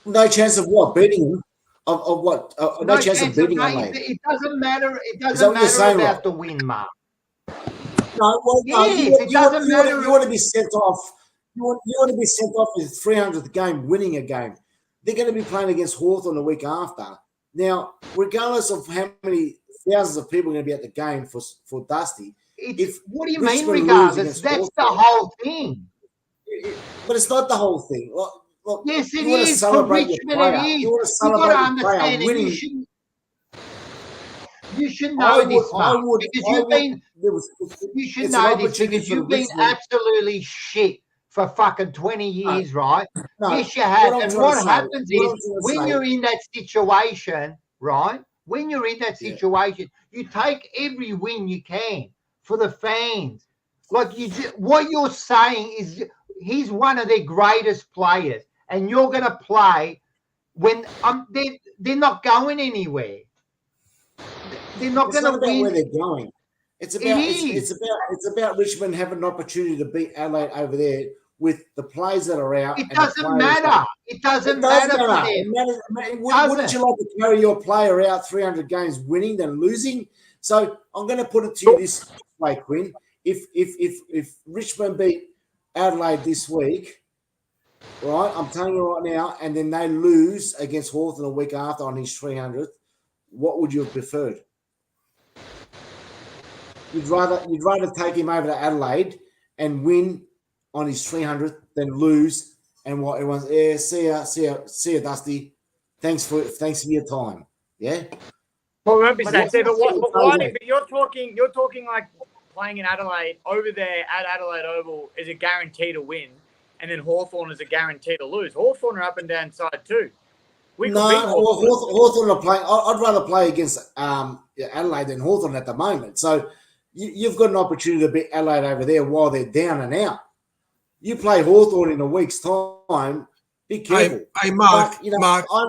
No chance of what? Beating him? Of what? No chance of beating him. It doesn't matter. It doesn't matter about the win, Mark. No, well, yes, it doesn't matter. You want to be sent off. You want to be sent off his 300th game, winning a game. They're going to be playing against Hawthorn the week after. Now, regardless of how many thousands of people are going to be at the game for Dusty, what do you mean regardless? That's the whole thing. But it's not the whole thing. Well, yes, it is. For Richmond, it is. You've got to understand it. You should know this, Mark, because you should know this because you've been absolutely shit for fucking 20 years, right? No, yes, you have. And what happens is when you're in that situation, right? When you're in that situation, you take every win you can for the fans. Like what you're saying is he's one of their greatest players, and you're going to play when they're not going anywhere. They're not going to win. Where they're going. It's about Richmond having an opportunity to beat Adelaide over there with the players that are out. It doesn't matter. It doesn't matter for them. Wouldn't you like to carry your player out 300 games winning than losing? So I'm going to put it to you this way, Quinn. If Richmond beat Adelaide this week, right, I'm telling you right now, and then they lose against Hawthorn a week after on his 300th, what would you have preferred? You'd rather take him over to Adelaide and win on his 300th than lose and what everyone's see ya, Dusty. Thanks for your time. Yeah. Well, remember, but you're talking like playing in Adelaide over there at Adelaide Oval is a guarantee to win, and then Hawthorn is a guarantee to lose. Hawthorn are up and down side too. Hawthorn are playing. I'd rather play against Adelaide than Hawthorn at the moment. So you've got an opportunity to beat Adelaide over there while they're down and out. You play Hawthorn in a week's time. Be careful. Hey, Mark. But, Mark. I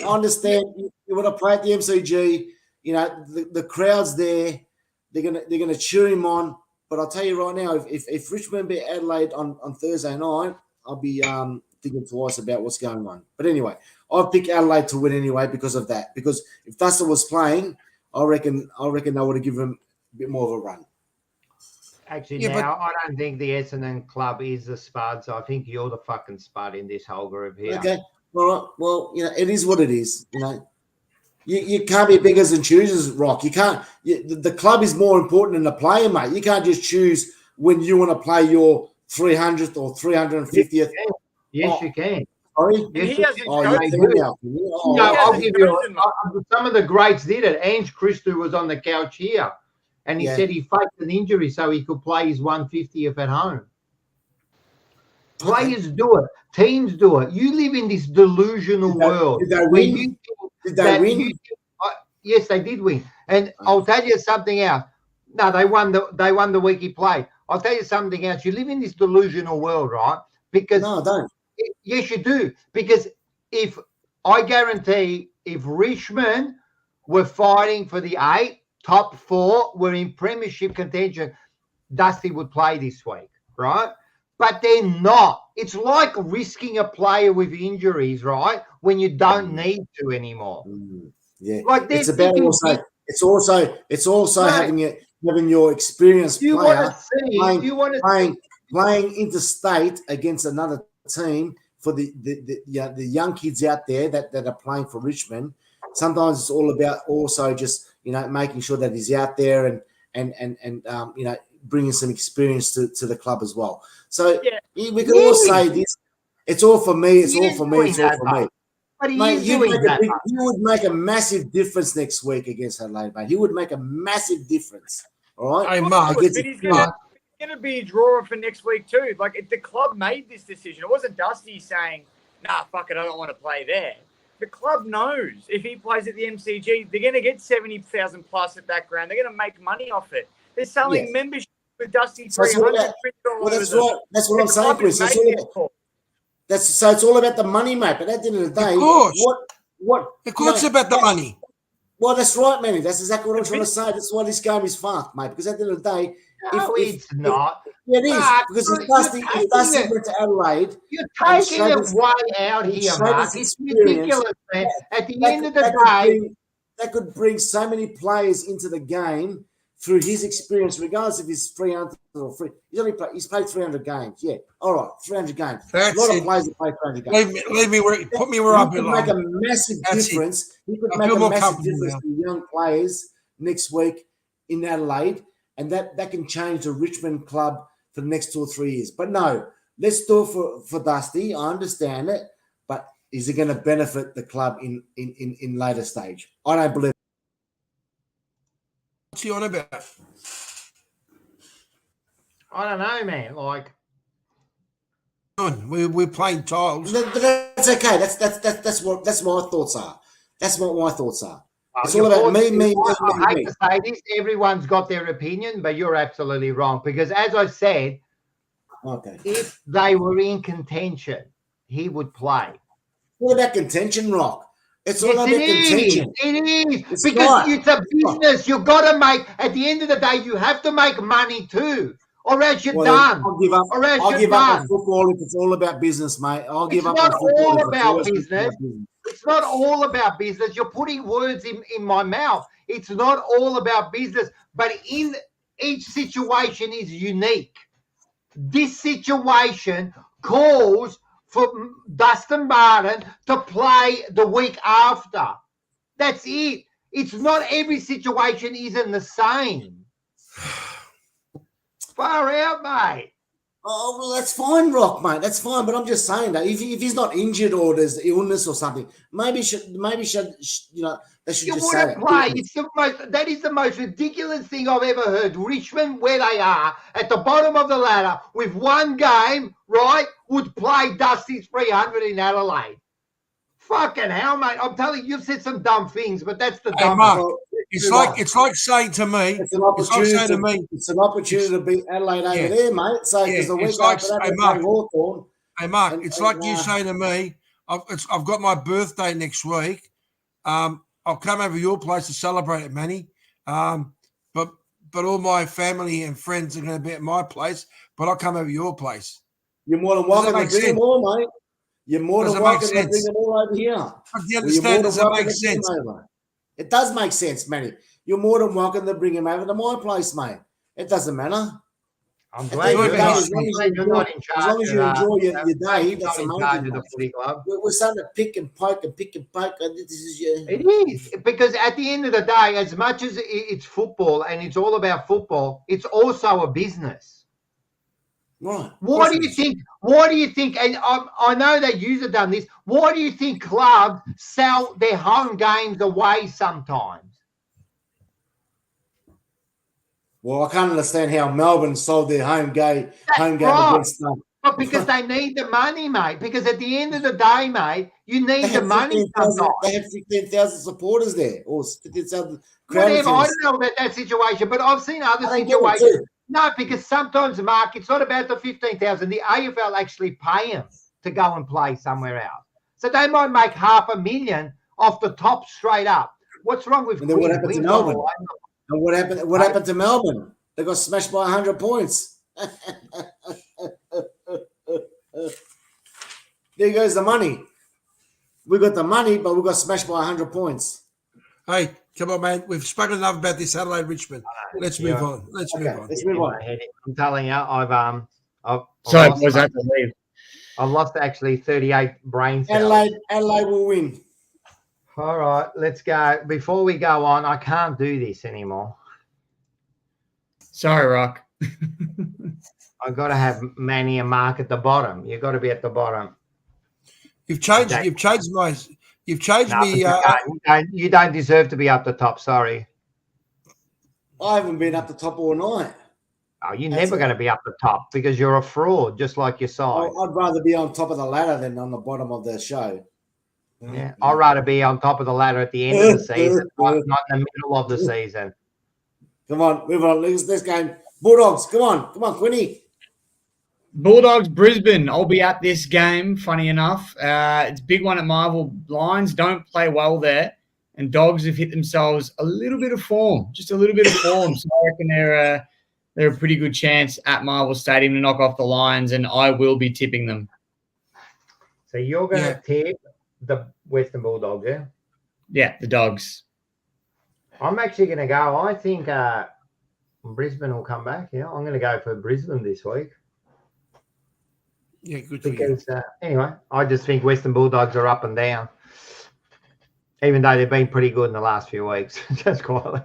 understand. You want to play at the MCG. You know the crowd's there. They're gonna cheer him on. But I'll tell you right now, if Richmond beat Adelaide on Thursday night, I'll be thinking twice about what's going on. But anyway, I'd pick Adelaide to win anyway because of that. Because if Dustin was playing, I reckon they would have given him a bit more of a run. Actually, I don't think the Essendon club is the Spuds. I think you're the fucking Spud in this whole group here. Okay. All right. Well, it is what it is. You can't be beggars and choosers, Rock. You can't. The club is more important than the player, mate. You can't just choose when you want to play your 300th or 350th. Yes, you can. Sorry? Yes, I'll give you. Some of the greats did it. Ange Christou was on the couch here, and he said he faked an injury so he could play his 150th at home. Players do it. Teams do it. You live in this delusional world. Did they win? Yes, they did win. And I'll tell you something else. No, they won the week he played. I'll tell you something else. You live in this delusional world, right? Because no, I don't. Yes, you do. Because I guarantee if Richmond were fighting for the 8, top 4, were in premiership contention, Dusty would play this week, right? But they're not. It's like risking a player with injuries, right? When you don't need to anymore. Yeah, like it's about also. It's also having your experienced player playing interstate against another team for the young kids out there that are playing for Richmond. Sometimes it's all about also just making sure that he's out there and bringing some experience to the club as well. So we can all say this. It's all for me. It's all for me. It's all for me. But mate, he would make a massive difference next week against Adelaide, mate. He would make a massive difference. All right? Hey, Mark. going to be a drawer for next week too. Like, the club made this decision. It wasn't Dusty saying, nah, fuck it, I don't want to play there. The club knows if he plays at the MCG, they're going to get 70,000 plus at that ground. They're going to make money off it. They're selling membership with Dusty 300. Well, that's right. That's what I'm saying, Chris. So it's all about the money, mate. But at the end of the day, of course, of course, it's about the money. Well, that's right, Manny. That's exactly what I'm trying to say. That's why this game is fucked, mate. Because at the end of the day, it's not. Yeah, it is. Because if Dusty went to Adelaide, you're taking it way out here, Mark. It's ridiculous, man. At the end of the day, that could bring so many players into the game through his experience, regardless if he's 300 or free. He's played 300 games. Yeah, all right, 300 games. That's a lot of players have played 300 games. Leave me put me where I belong. He could make a massive difference. He could make a massive difference to young players next week in Adelaide, and that can change the Richmond club for the next 2 or 3 years. But no, let's do it for Dusty. I understand it, but is it going to benefit the club in later stage? I don't believe. What's he on about? I don't know, man. Like, we're playing tiles. That's okay. That's what my thoughts are. That's what my thoughts are. It's all about me. I hate to say this. Everyone's got their opinion, but you're absolutely wrong. Because as I said, if they were in contention, he would play. What about contention, Rock? It's all about contention. It is. Because it's a business. You've got to make, at the end of the day, you have to make money too. Or else you're done. I'll give up on football if it's all about business, mate. I'll give up on football. It's not all about business. It's not all about business. You're putting words in my mouth. It's not all about business. But in each situation is unique. This situation calls for Dustin Martin to play the week after. That's it. It's not every situation isn't the same. Far out, mate. Oh, well, that's fine, Rock, mate. That's fine. But I'm just saying that if he's not injured or there's illness or something, maybe should they should just say that. Play. That is the most ridiculous thing I've ever heard. Richmond, where they are at the bottom of the ladder with one game, right, would play Dusty's 300 in Adelaide. Fucking hell, mate! I'm telling you, you've said some dumb things, but that's the dumb. It's like saying to me, it's an opportunity to beat Adelaide over there, mate. So because the week after that, Hawthorn. Hey, Mark, it's like you saying to me, I've got my birthday next week. I'll come over your place to celebrate it, Manny. But all my family and friends are going to be at my place, but I'll come over your place. You're more than welcome to bring them all, mate. You're more than welcome to bring them all over here. Do you understand? Does that make sense? It does make sense, Manny. You're more than welcome to bring him over to my place, mate. It doesn't matter. I'm glad you're not in charge. As long as you enjoy your day, that's amazing. We're starting to pick and poke. This is It is, because at the end of the day, as much as it's football and it's all about football, it's also a business. Right. What do you think? What do you think? And I know that you've done this. Why do you think clubs sell their home games away sometimes? Well, I can't understand how Melbourne sold their home game against them. But because they need the money, mate. Because at the end of the day, mate, you need the money sometimes. They have 15,000 supporters there, or 15,000 whatever. I don't know about that situation, but I've seen other situations. No, because sometimes, Mark, it's not about the 15,000. The AFL actually pay them to go and play somewhere else. So they might make $500,000 off the top straight up. What's wrong with and then what happened to Melbourne? And what happened to Melbourne? They got smashed by 100 points. There goes the money. We got the money, but we got smashed by 100 points. Hey, come on, man. We've spoken enough about this Adelaide Richmond. Let's move on. Let's move on. I'm telling you, I've lost actually 38 brain cells. Adelaide will win. All right, let's go. Before we go on, I can't do this anymore. Sorry, Rock. I've got to have Manny and Mark at the bottom. You've got to be at the bottom. You've changed me. You don't deserve to be up the top. Sorry. I haven't been up the top all night. Oh, you're never going to be up the top because you're a fraud, just like your side. I'd rather be on top of the ladder than on the bottom of the show. Yeah, I'd rather be on top of the ladder at the end of the season, not in the middle of the season. Come on, move on. Let's go. Bulldogs, come on, Quinny. Bulldogs, Brisbane. I'll be at this game, funny enough. It's a big one at Marvel. Lions don't play well there, and Dogs have hit themselves a little bit of form, just a little bit of form. So I reckon they're a pretty good chance at Marvel Stadium to knock off the Lions, and I will be tipping them. So you're going to tip the Western Bulldogs, yeah? Yeah, the Dogs. I'm actually going to go. I think Brisbane will come back. Yeah, I'm going to go for Brisbane this week. Yeah, good for because anyway, I just think Western Bulldogs are up and down, even though they've been pretty good in the last few weeks. Just quietly.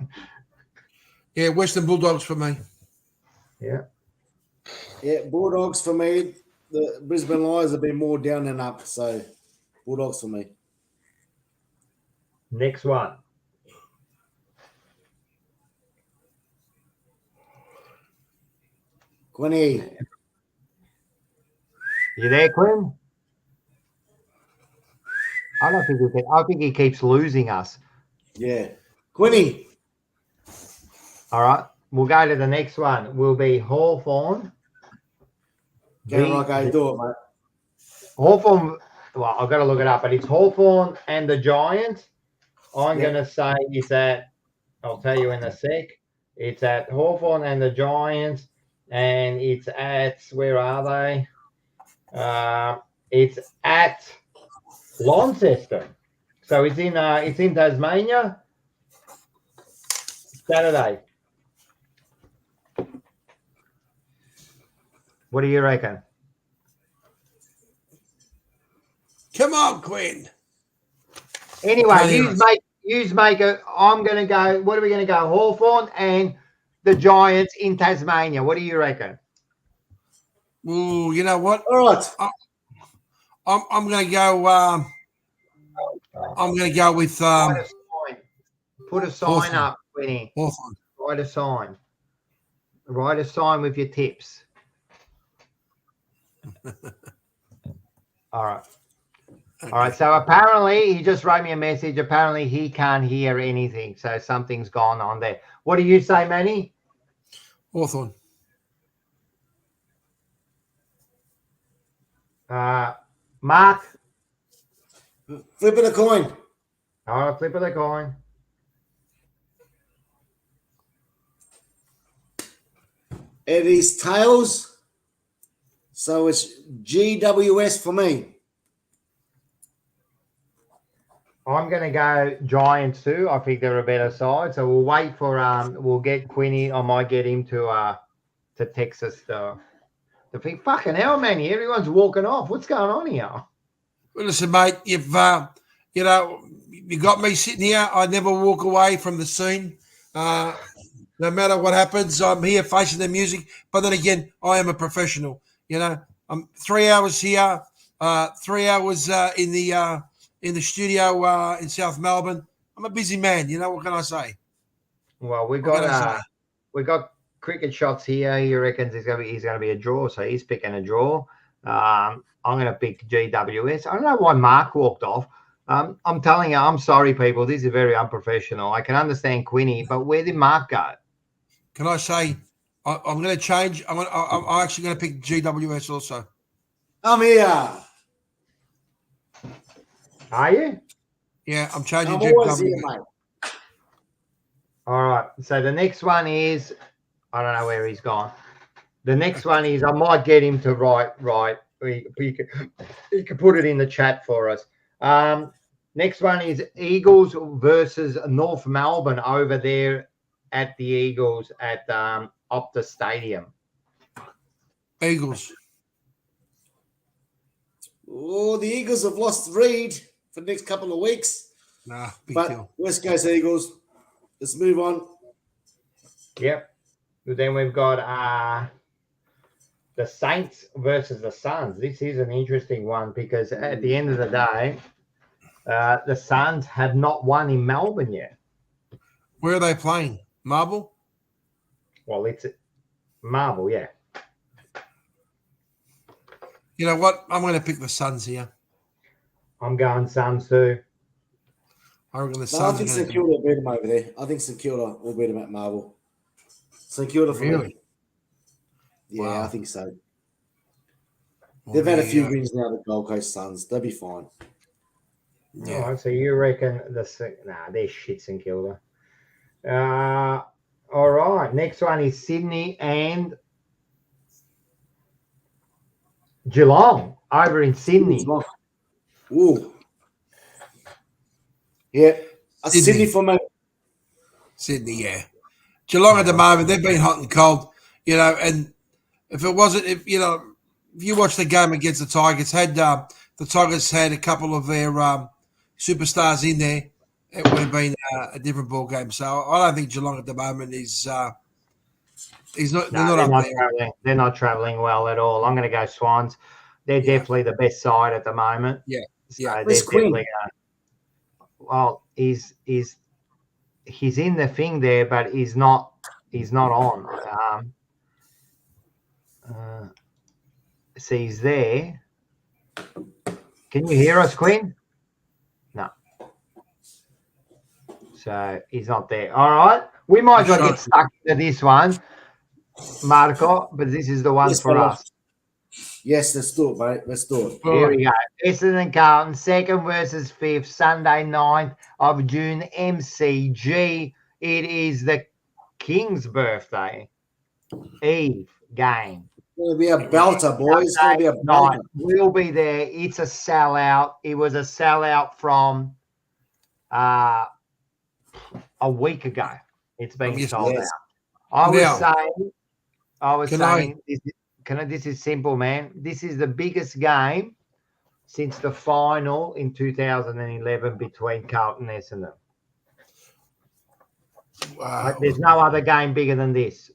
Yeah, Western Bulldogs for me. Yeah, Bulldogs for me. The Brisbane Lions have been more down than up, so Bulldogs for me. Next one. Quinny. You there, Quinn? I don't think he can. I think he keeps losing us. Yeah. Quinny. All right. We'll go to the next one. Will be Hawthorn. Okay, do it, mate. Hawthorn. Well, I've got to look it up, but it's Hawthorn and the Giants. I'm going to say it's at, I'll tell you in a sec. It's at Hawthorn and the Giants, and it's at, where are they? It's at Launceston. So it's in Tasmania. Saturday. What do you reckon? Come on, Quinn. Anyway, use make it. I'm going to go. What are we going to go? Hawthorn and the Giants in Tasmania. What do you reckon? Ooh, you know what? All right. I'm going to go. I'm going to go with. Put a sign up, Winnie. Hawthorn. Write a sign. Write a sign with your tips. All right. Okay. All right. So apparently, he just wrote me a message. Apparently, he can't hear anything. So something's gone on there. What do you say, Manny? Hawthorn. Mark? Flip of the coin. All right, flip of the coin. It is tails. So it's GWS for me. I'm going to go Giants too. I think they're a better side. So we'll wait for we'll get Quinny. I might get him to Texas to think. Fucking hell, man! Everyone's walking off. What's going on here? Well, listen, mate. If you know, you got me sitting here. I never walk away from the scene. No matter what happens, I'm here facing the music. But then again, I am a professional. You know, I'm 3 hours here, 3 hours in the studio in South Melbourne. I'm a busy man. You know, what can I say? Well, we got cricket shots here. He reckons he's going to be a draw, so he's picking a draw. I'm going to pick GWS. I don't know why Mark walked off. I'm telling you, I'm sorry, people. This is very unprofessional. I can understand Quinny, but where did Mark go? Can I say I'm going to change? I'm actually going to pick GWS also. I'm here. Are you? Yeah, I'm changing I'm GWS. always here, mate. All right. So the next one is, I don't know where he's gone. The next one is, I might get him to write. He could put it in the chat for us. Next one is Eagles versus North Melbourne over there at the Eagles at Optus Stadium. Eagles. Oh, the Eagles have lost Reed for the next couple of weeks. Nah, big But deal. West Coast Eagles. Let's move on. Yep. Then we've got the Saints versus the Suns. This is an interesting one because at the end of the day, the Suns have not won in Melbourne yet. Where are they playing? Marble? Well, Marble, yeah. You know what? I'm going to pick the Suns here. I'm going Suns too. I reckon the No, I Suns think are St going to Kilda will beat them over there. I think St Kilda will beat them at Marble. St Kilda for Really? me. Yeah, Wow. I think so. They've had a few wins now, the Gold Coast Suns. They'll be fine. Yeah. All right, so you reckon they're shit St Kilda. All right, next one is Sydney and Geelong over in Sydney. Ooh. Yeah. Sydney for me. Sydney, yeah. Geelong at the moment, they've been hot and cold, you know, and if it wasn't, if you watch the game against the Tigers, the Tigers had a couple of their superstars in there, it would have been a different ball game. So I don't think Geelong at the moment is not. They're not up there. Traveling. They're not traveling well at all. I'm going to go Swans. They're definitely the best side at the moment. Yeah, so yeah. They're definitely. Well, he's in the thing there, but he's not on. So he's there. Can you hear us, Quinn? No. So he's not there. All right. We might as well get stuck into this one, Marco, but this is the one for us. Yes, let's do it, mate. Let's do it. Here we go. Essendon and Carlton, 2nd versus 5th, Sunday, 9th of June, MCG. It is the King's birthday Eve game. It's going to be a belter, boys. It's going to be a belter. We'll be there. It's a sellout. It was a sellout from a week ago. It's been sold out. I was saying this is simple, man. This is the biggest game since the final in 2011 between Carlton and Essendon. Wow. There's no other game bigger than this.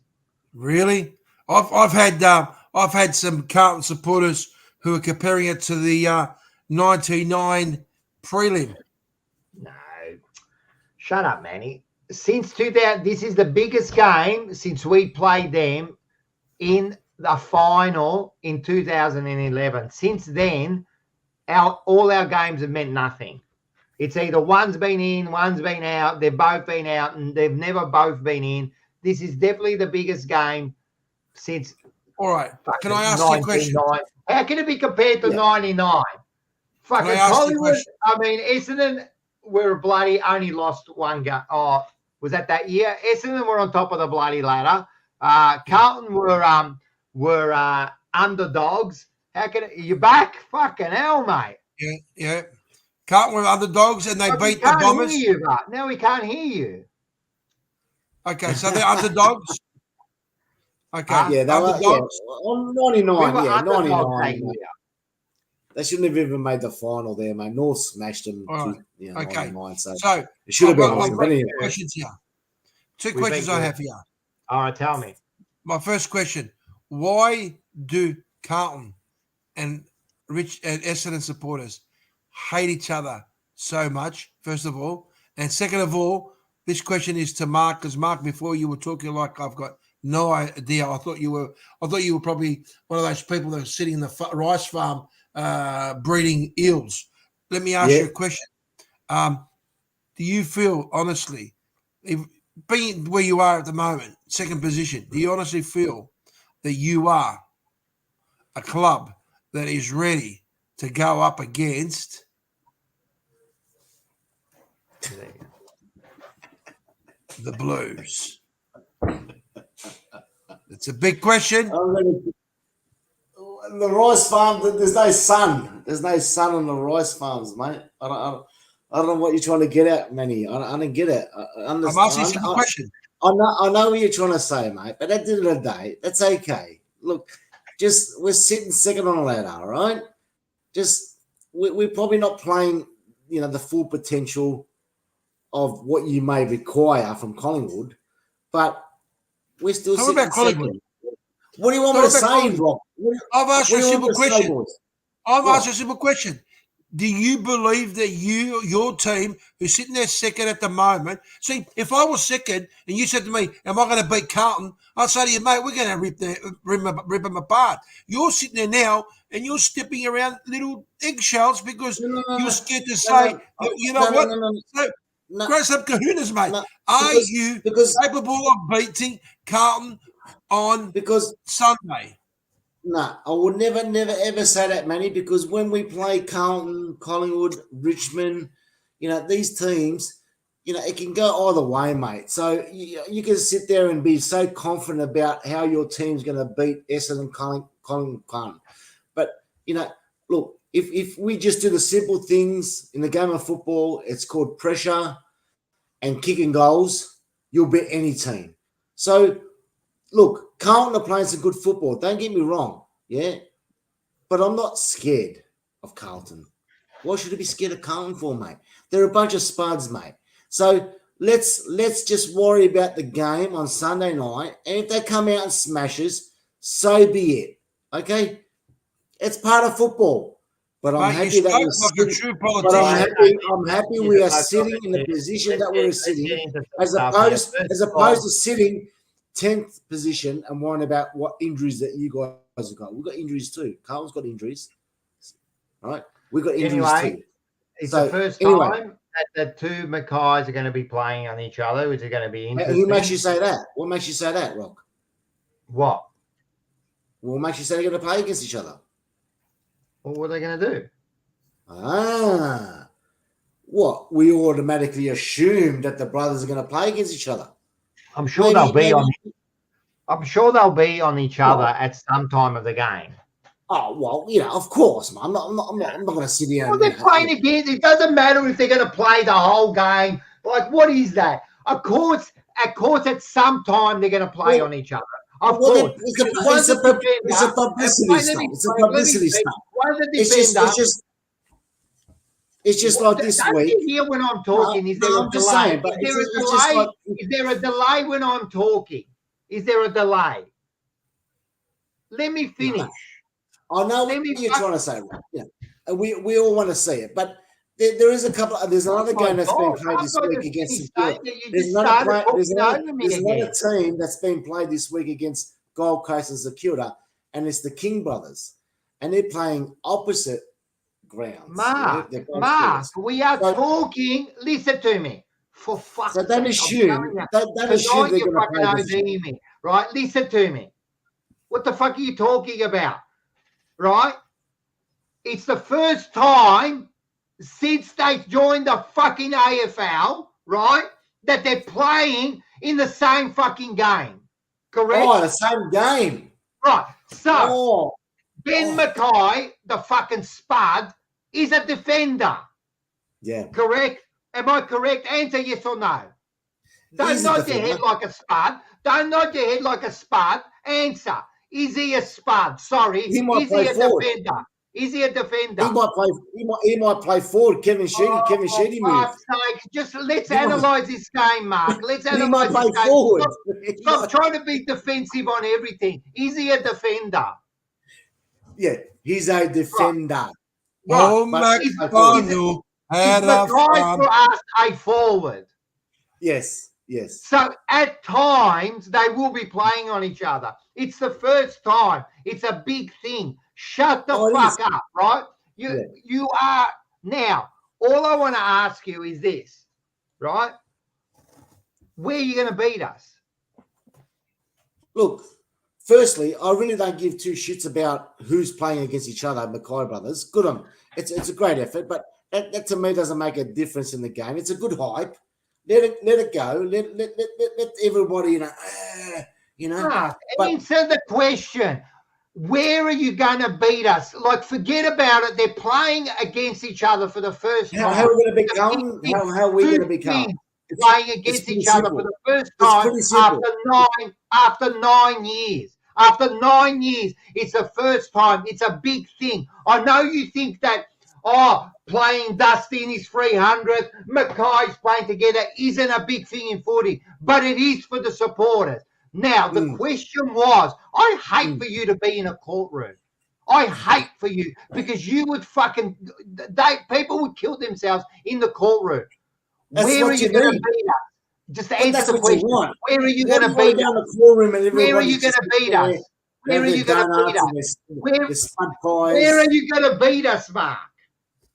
Really? I've had some Carlton supporters who are comparing it to the 99 prelim. No. Shut up, Manny. Since 2000, this is the biggest game since we played them in the final in 2011. Since then, all our games have meant nothing. It's either one's been in, one's been out. They've both been out, and they've never both been in. This is definitely the biggest game since. All right. Can I ask you a question? How can it be compared to 99? Fucking Collingwood. I mean, Essendon were bloody only lost one game. Oh, was that year? Essendon were on top of the bloody ladder. Carlton were underdogs. How can you back? Fucking hell, mate. Yeah. Carlton were underdogs and they beat the Bombers. Now we can't hear you. Okay, so they're underdogs. Okay, yeah, they underdogs. On 99, we 99. They shouldn't have even made the final there, mate. North smashed them. Right. Okay, 99, so it should have been. Two questions here. Two questions I have here. All right, tell me. My first question: why do Carlton and Essendon supporters hate each other so much? First of all, and second of all, this question is to Mark, because Mark, before you were talking like I've got no idea. I thought you were probably one of those people that are sitting in the rice farm breeding eels. Let me ask you a question. Do you feel honestly, being where you are at the moment, second position, do you honestly feel that you are a club that is ready to go up against the Blues? It's a big question. The rice farm, there's no sun. There's no sun on the rice farms, mate. I don't know what you're trying to get at, Manny. I don't get it. I'm asking you a question. I know what you're trying to say, mate. But at the end of the day, that's okay. Look, we're sitting second on the ladder, all right? We're probably not playing, the full potential of what you may require from Collingwood, but we're still Talk sitting about Collingwood. second. What do you want me to say, Rob? I've asked you a simple question. I've asked you a simple question. do you believe that your team, who's sitting there second at the moment, see, if I was second and you said to me, am I going to beat Carlton? I'd say to you, mate, we're going to rip them apart. You're sitting there now and you're stepping around little eggshells because you're scared to say, you know what? Grow some kahunas, mate. Are you capable of beating Carlton on Sunday? No, I would never, ever say that, Manny, because when we play Carlton, Collingwood, Richmond, these teams, it can go either way, mate. So you can sit there and be so confident about how your team's going to beat Essendon, Collingwood. But, look, if we just do the simple things in the game of football, it's called pressure and kicking goals, you'll beat any team. So, look, Carlton are playing some good football. Don't get me wrong, yeah? But I'm not scared of Carlton. Why should I be scared of Carlton for, mate? They're a bunch of spuds, mate. So let's just worry about the game on Sunday night. And if they come out and smash us, so be it. Okay? It's part of football. But I'm happy that we're sitting. But I'm happy we are sitting in the position that we're sitting, as opposed to sitting 10th position and worrying about what injuries that you guys have got. We've got injuries too. Carlton's got injuries. Right? We've got injuries too. It's the first time that the two Mackays are going to be playing on each other. Is it going to be interesting? Who makes you say that? What makes you say that, Rock? What? What makes you say they're going to play against each other? Well, what are they going to do? What? We automatically assume that the brothers are going to play against each other. I'm sure they'll be on each other at some time of the game. Oh well, of course, man. I'm not going to sit here. Well, they're playing again. It doesn't matter if they're going to play the whole game. Like, what is that? Of course, at some time they're going to play on each other. Of course, it's a publicity stuff. It's a publicity stuff. It's just like this week. You hear when I'm talking? Is there a delay? Is there a delay when I'm talking? Is there a delay? Let me finish. I know what you're trying to say. Yeah, we all want to see it, but there is a couple. There's another game that's been played this week against. There's another team that's been played this week against Gold Coast and Secura, and it's the King brothers, and they're playing opposite grounds. Mark, we are talking. Listen to me. For fuck's sake. So don't assume. Don't assume they're going to play me. Right? Listen to me. What the fuck are you talking about? Right? It's the first time since they joined the fucking AFL, right, that they're playing in the same fucking game. Correct? Oh, the same game. Right. So, Ben Mackay, the fucking spud, is a defender. Yeah. Correct? Am I correct? Answer yes or no. Don't nod your head like a spud. Don't nod your head like a spud. Answer. Is he a spud? Sorry. Is he a defender? Is he a defender? He might play forward. Kevin Sheedy moves. Just let's analyse this game, Mark. Let's analyse this game. Forward. Stop trying to be defensive on everything. Is he a defender? Yeah, he's a defender. Right. Oh, McDonald had a fun. For us a forward. Yes. So at times they will be playing on each other. It's the first time. It's a big thing. Shut the fuck up, right? You are now. All I want to ask you is this, right? Where are you going to beat us? Look, firstly, I really don't give two shits about who's playing against each other, Mackay brothers. Good on them. It's a great effort, but that to me doesn't make a difference in the game. It's a good hype. Let it go. Let everybody, Answer the question. Where are you going to beat us? Like, forget about it. They're playing against each other for the first time. How are we going to become? How are we going to become? Playing against each other for the first time after 9 years. After 9 years, it's the first time. It's a big thing. I know you think that, playing Dusty in his 300th, Mackay's playing together isn't a big thing in footy, but it is for the supporters. Now, the question was, I hate for you to be in a courtroom. I hate for you because you would people would kill themselves in the courtroom. Where are you going to beat us? Just answer the question. Where are you going to beat us? Where are you going to beat us? Where are you going to beat us? Where are you going to beat us, Mark?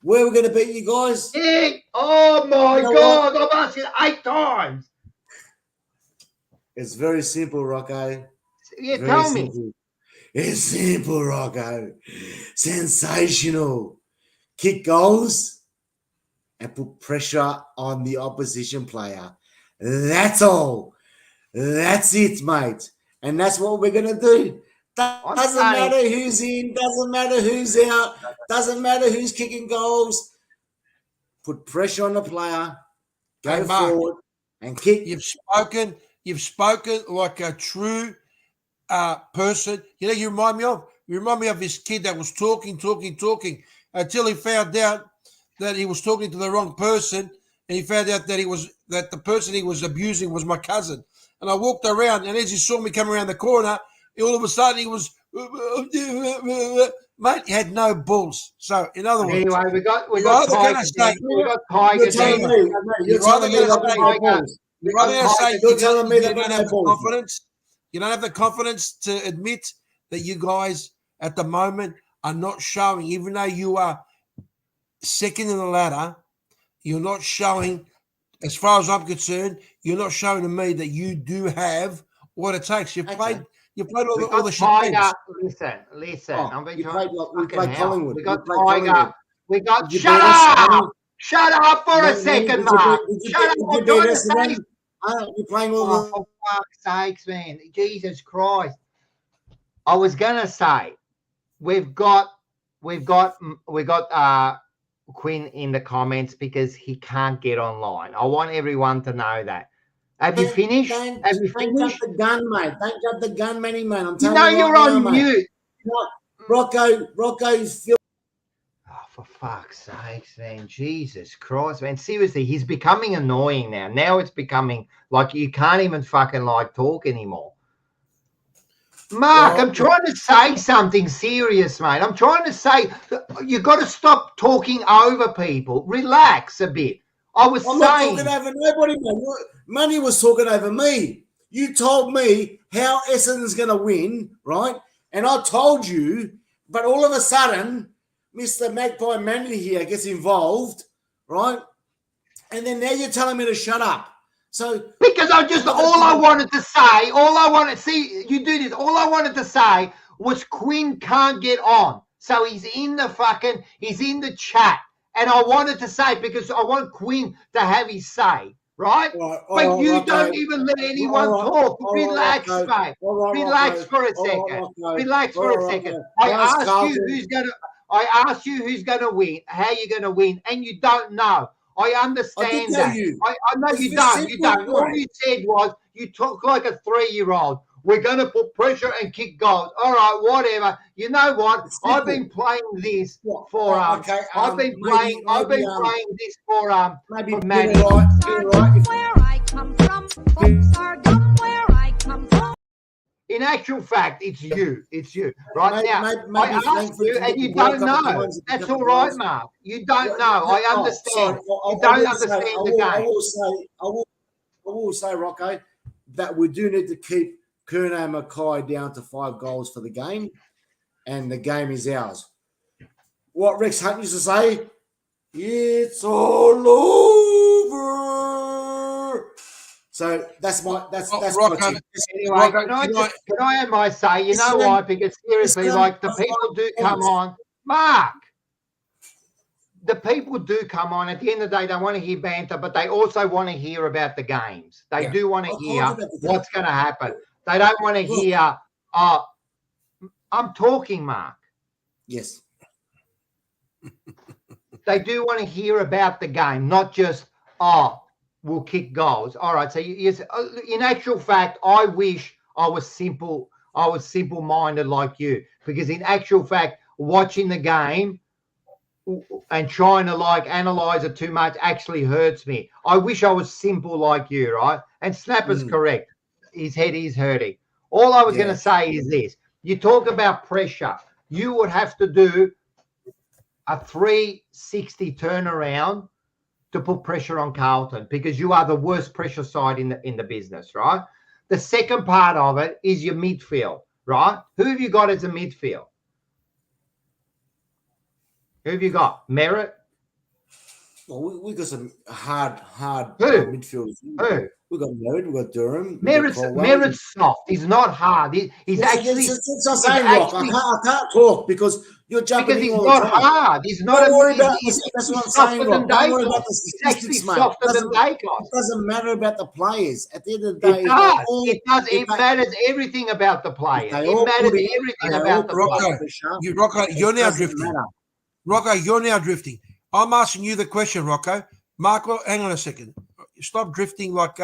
Where are we going to beat you guys? Yeah. Oh my God! I've asked you 8 times. It's very simple, Rocco. Yeah, Very tell simple. me. It's simple, Rocco. Sensational. Kick goals and put pressure on the opposition player. That's all. That's it, mate. And that's what we're going to do. Doesn't matter who's in, doesn't matter who's out, doesn't matter who's kicking goals. Put pressure on the player, go forward and kick. You've spoken like a true person. You know, you remind me of this kid that was talking until he found out that he was talking to the wrong person, and he found out that the person he was abusing was my cousin. And I walked around, and as he saw me come around the corner, all of a sudden he was, mate, he had no balls. So, in other words, anyway, we got Tiger. You're telling me you don't have the confidence. You don't have the confidence to admit that you guys at the moment are not showing, even though you are second in the ladder, you're not showing, as far as I'm concerned, you're not showing to me that you do have what it takes. You've played all the Tiger. Listen. We played Collingwood. We got Tiger. We got. Shut up! Shut up for a second, Mark. Shut up! I'm trying to say. You're playing all the. For fuck's sakes, man! Jesus Christ! I was gonna say, we've got Quinn in the comments because he can't get online. I want everyone to know that. Have you finished? Have you finished? Don't jump the gun, mate. Don't jump the gun, man. I'm You telling know you you're right on now, mute. Mate. Rocco's. Oh, for fuck's sakes, man. Jesus Christ, man. Seriously, he's becoming annoying now. Now it's becoming like you can't even fucking like talk anymore. Mark, I'm trying to say something serious, mate. I'm trying to say you got to stop talking over people. Relax a bit. I'm not talking over nobody, man. Money was talking over me. You told me how Essendon's going to win, right? And I told you, but all of a sudden, Mr. Magpie Manley here gets involved, right? And then now you're telling me to shut up. So because all I wanted to say was Quinn can't get on. So he's in the chat. And I wanted to say, because I want Quinn to have his say, right? But you don't even let anyone talk. Relax, mate. Relax for a second. Relax for a second. I asked you who's going to win, how you're going to win, and you don't know. I understand that. I know you don't. You don't. All you said was you talk like a 3-year-old. We're going to put pressure and kick goals. All right, whatever. You know what? I've been playing this for I've been playing this for Manny. Where I come from, folks are dumb where I come from. In actual fact, it's you. It's you. Right now, I asked you and you don't know. That's all right, Mark. You don't know. I understand. You don't understand the game. I will say, Rocco, that we do need to keep Kerno Mackay down to 5 goals for the game, and the game is ours. What Rex Hunt used to say, it's all over. So that's my Rocco, anyway, can I have my say? You know why? Because seriously, like the people do come on. Mark, the people do come on. At the end of the day, they want to hear banter, but they also want to hear about the games. They do want to hear what's going to happen. They don't want to hear, I'm talking, Mark. Yes. They do want to hear about the game, not just, we'll kick goals. All right. So yes, in actual fact, I wish I was simple-minded like you, because in actual fact, watching the game and trying to like analyze it too much actually hurts me. I wish I was simple like you, right? And Snapper's correct. His head is hurting. All I was going to say is this. You talk about pressure. you would have to do a 360 turnaround to put pressure on Carlton because you are the worst pressure side in the business, right? The second part of it is your midfield, right? Who have you got as a midfield? Who have you got? Merritt? Well, we got some hard midfielders. Who? We got Merritt, we got Durham. Merritt's soft. He's not hard. He's actually. It's not saying, Rock. I can't talk because you're jumping because in he's all not the time. hard. He's not. Don't worry about he's that's what I'm softer saying, than Rock. Don't worry Dacos. about the He's actually statistics, mate. softer than Dacos. It doesn't matter about the players. At the end of the day, It does. It does. It matters everything about the players. It matters everything about the players. Rocco, you're now drifting. Rocco, you're now drifting. I'm asking you the question, Rocco. Marco, hang on a second. Stop drifting like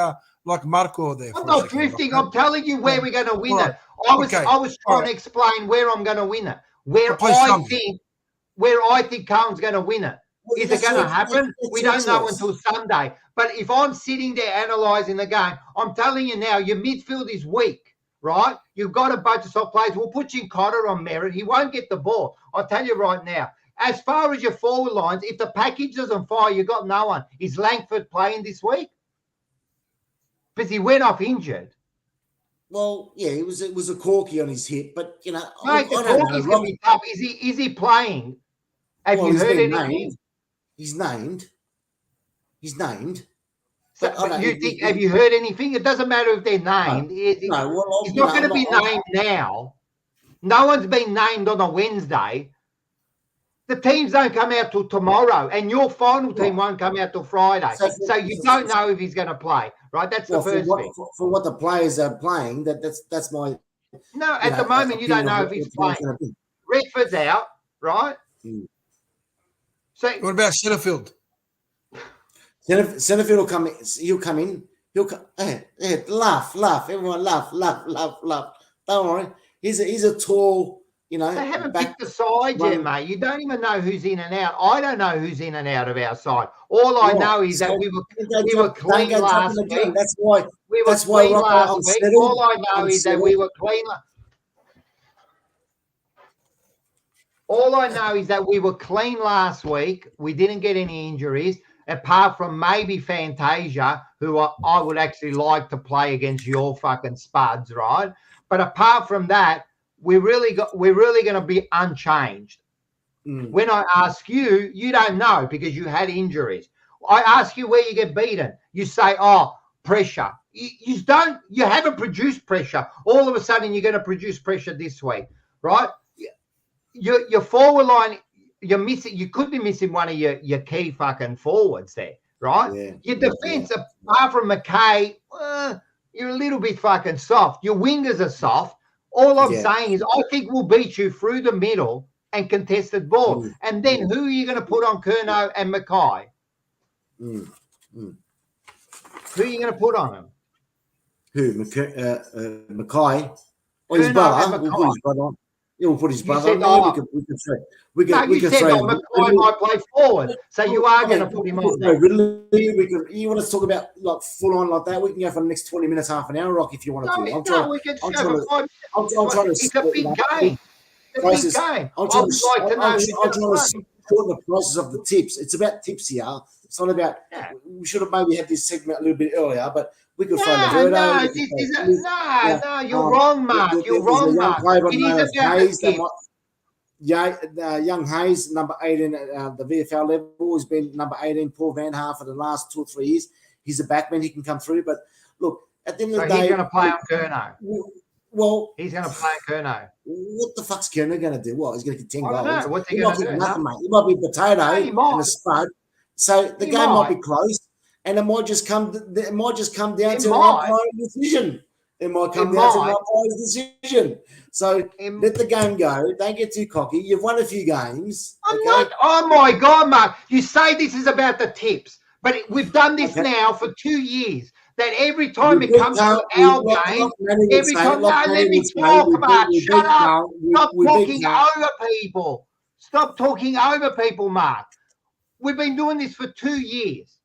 Marco there. I'm not drifting. Rocco. I'm telling you where we're going to win it. I was trying to explain where I'm going to win it. Where I think Carlton's going to win it. Well, is it going to happen? We don't know until Sunday. But if I'm sitting there analysing the game, I'm telling you now, your midfield is weak, right? You've got a bunch of soft players. We'll put Cotter on Merritt. He won't get the ball. I'll tell you right now. As far as your forward lines, if the package doesn't fire, you've got no one. Is Langford playing this week? Because he went off injured. Well, yeah, it was a corky on his hip, but you know, mate, the corky's going to be tough. Is he playing? Have you heard anything? He's named. So, but you think? Have you heard anything? It doesn't matter if they're named. He's not going to be named now. No one's been named on a Wednesday. The teams don't come out till tomorrow, and your final team won't come out till Friday. So you don't know if he's going to play, right? That's the first thing. For what the players are playing, that's my. No, at the moment you don't know if he's playing. Redford's out, right? So what about Setterfield? Setterfield will come in. He'll come in. Laugh. Everyone laugh. Don't worry. He's a tall. You know, they haven't picked the side yet, mate. You don't even know who's in and out. I don't know who's in and out of our side. All I know is that we were clean last week. That's why we were clean last week. All I know is that we were clean. All I know is that we were clean last week. We didn't get any injuries, apart from maybe Fantasia, who I would actually like to play against your fucking Spuds, right? But apart from that, we're really going to be unchanged. When I ask you, you don't know because you had injuries. I ask you where you get beaten. You say, "Oh, pressure." You haven't produced pressure. All of a sudden, you're going to produce pressure this week, right? Your forward line, you're missing. You could be missing one of your key fucking forwards there, right? Yeah. Your defense, apart from McKay, you're a little bit fucking soft. Your wingers are soft. All I'm saying is I think we'll beat you through the middle and contested ball. And then who are you going to put on Curnow and Mackay? Who are you going to put on him? Who? Mackay? Or his brother? We'll put his brother on. Yeah, we'll put his brother on. We can said Mackay might play forward. So you are going to put him on. No, really, you want to talk about like full on like that? We can go for the next 20 minutes, half an hour, Rock, if you want to. We can go for 5 minutes. It's a big game. I'm trying to support the process of the tips. It's about tips here. It's not about. We should have maybe had this segment a little bit earlier, but we could find No, you're wrong, Mark. You're wrong, Mark. It is about the tips. Young Hayes, number 18 at the VFL level, has been number 18. Paul Van Haar for the last 2 or 3 years. He's a backman. He can come through, but look, at the end of the day, he's going to play on Curnow. Well, he's going to play Curnow. What the fuck's Curnow going to do? What, he's going to get 10 goals? I don't know. What's he going to do? Nothing, mate. He might be a potato and a spud. So the game might be close, and it might just come. It might just come down to an umpiring decision. It might come down to an umpire's decision. So let the game go. Don't get too cocky. You've won a few games. Oh my God, Mark! You say this is about the tips, but we've done this now for 2 years. That every time it comes to our game, every time. No, let me talk, Mark. Shut up! Stop talking over people. Stop talking over people, Mark. We've been doing this for 2 years.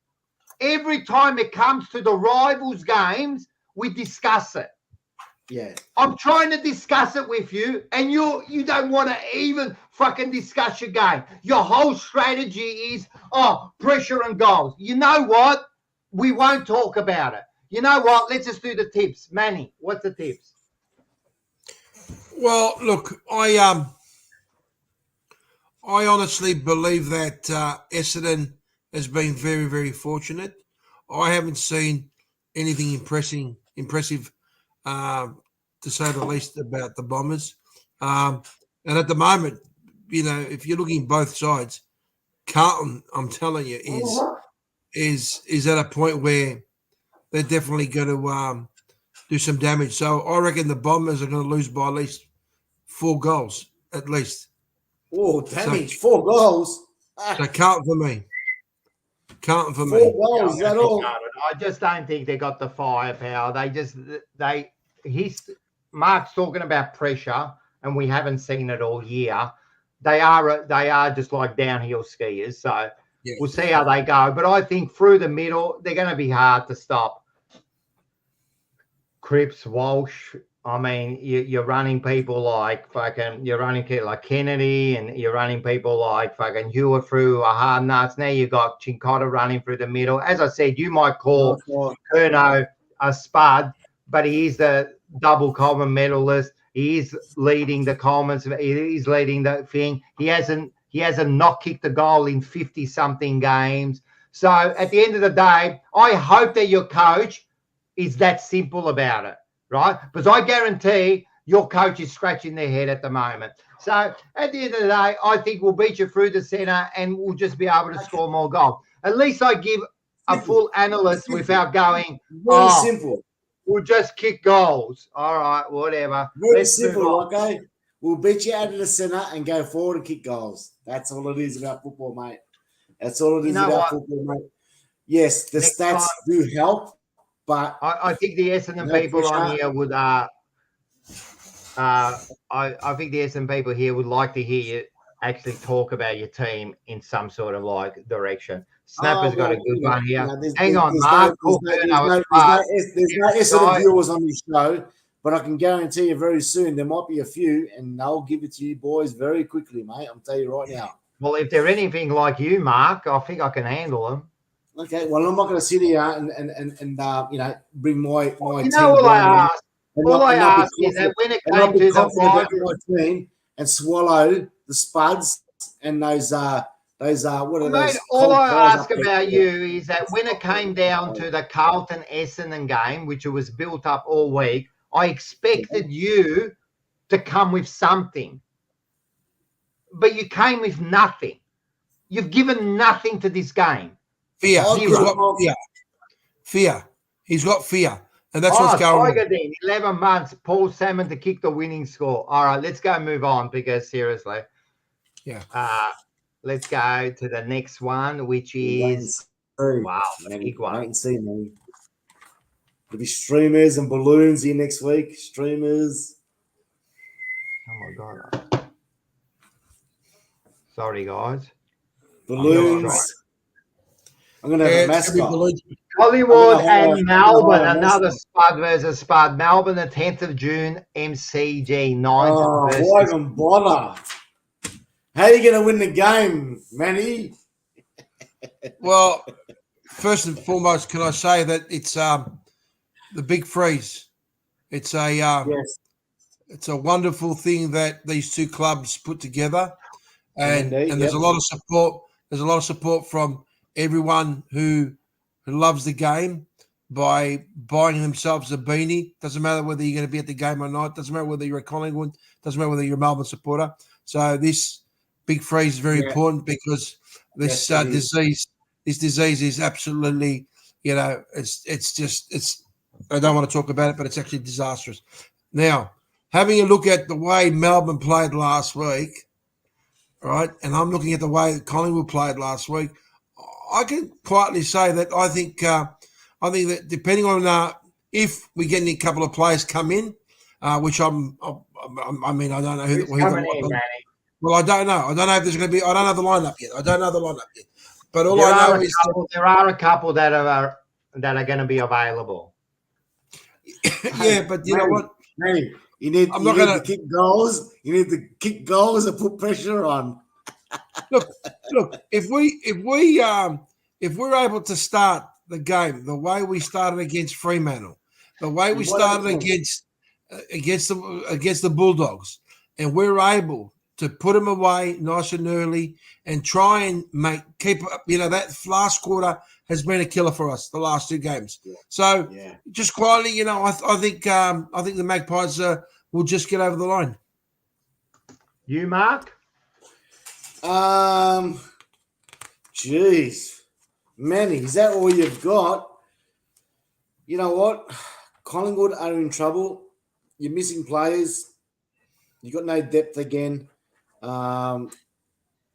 Every time it comes to the rivals' games, we discuss it. Yeah. I'm trying to discuss it with you, and you don't want to even fucking discuss your game. Your whole strategy is, pressure and goals. You know what? We won't talk about it. You know what? Let's just do the tips. Manny, what's the tips? Well, look, I honestly believe that Essendon has been very, very fortunate. I haven't seen anything impressive, to say the least, about the Bombers. And at the moment, if you're looking both sides, Carlton, I'm telling you, is at a point where they're definitely going to do some damage. So I reckon the Bombers are going to lose by at least 4 goals, at least. Oh, damage! 4 goals. So Carlton for me. Carlton for 4 me. goals. Is that all? I just don't think they got the firepower. Mark's talking about pressure, and we haven't seen it all year. They are just like downhill skiers. So we'll see how they go. But I think through the middle, they're going to be hard to stop. Cripps, Walsh. I mean, you're running people like Kennedy, and you're running people like fucking Hewitt through a hard nuts. Now you've got Chincotta running through the middle. As I said, you might call Curnow a spud, but he is the double Coleman medalist. He is leading the Colemans. He is leading the thing. He hasn't not kicked a goal in 50-something games. So at the end of the day, I hope that your coach is that simple about it. Right? Because I guarantee your coach is scratching their head at the moment. So at the end of the day, I think we'll beat you through the centre and we'll just be able to score more goals. At least I give a full analyst without going, very simple. We'll just kick goals. All right, whatever. Very simple, okay? We'll beat you out of the centre and go forward and kick goals. That's all it is about football, mate. That's all it is about football, mate. Yes, the stats do help. But I think the Essendon people on here would I think the Essendon people here would like to hear you actually talk about your team in some sort of like direction. Snapper's got a good one here. Hang on, Mark. There's no Essendon viewers on this show, but I can guarantee you very soon there might be a few, and I'll give it to you boys very quickly, mate. I'm telling you right now. Well, if they're anything like you, Mark, I think I can handle them. Okay, well, I'm not going to sit here and bring my you know all I ask. All I ask is that when it came to the team and swallow the spuds and those what are those? All I ask about you is that when it came down to the Carlton Essendon game, which was built up all week, I expected you to come with something, but you came with nothing. You've given nothing to this game. Fear. He's got fear. Fear. He's got fear. And that's what's going on. 11 months, Paul Salmon to kick the winning score. All right, let's go move on because seriously. Yeah. Let's go to the next one, which is wow, big one. Wait and see, man. There'll be streamers and balloons here next week. Streamers. Oh my god. Sorry, guys. Balloons. I'm going to have a mascot. Collingwood and Melbourne, another spud versus spud. Melbourne, the 10th of June, MCG 9th. Why even bother? How are you going to win the game, Manny? Well, first and foremost, can I say that it's the big freeze. It's it's a wonderful thing that these two clubs put together, and there's a lot of support. There's a lot of support from everyone who loves the game by buying themselves a beanie. Doesn't matter whether you're going to be at the game or not. Doesn't matter whether you're a Collingwood. Doesn't matter whether you're a Melbourne supporter. So this big freeze is very important because this disease is absolutely, it's I don't want to talk about it, but it's actually disastrous. Now, having a look at the way Melbourne played last week, right, and I'm looking at the way that Collingwood played last week, I can quietly say that I think that depending on if we get a couple of players come in, which I mean I don't know who coming in, Manny. Well, I don't know. I don't know if there's going to be. I don't know the lineup yet. But all I know is there are a couple that are going to be available. Yeah, but you know what? Hey, you need to kick goals. You need to kick goals and put pressure on. Look. If we're able to start the game the way we started against Fremantle, the way we started against the Bulldogs, and we're able to put them away nice and early and try and keep up. That last quarter has been a killer for us the last two games. Yeah. So just quietly, I think the Magpies will just get over the line. You, Mark? Jeez, Manny, is that all you've got? You know what? Collingwood are in trouble. You're missing players. You got no depth again.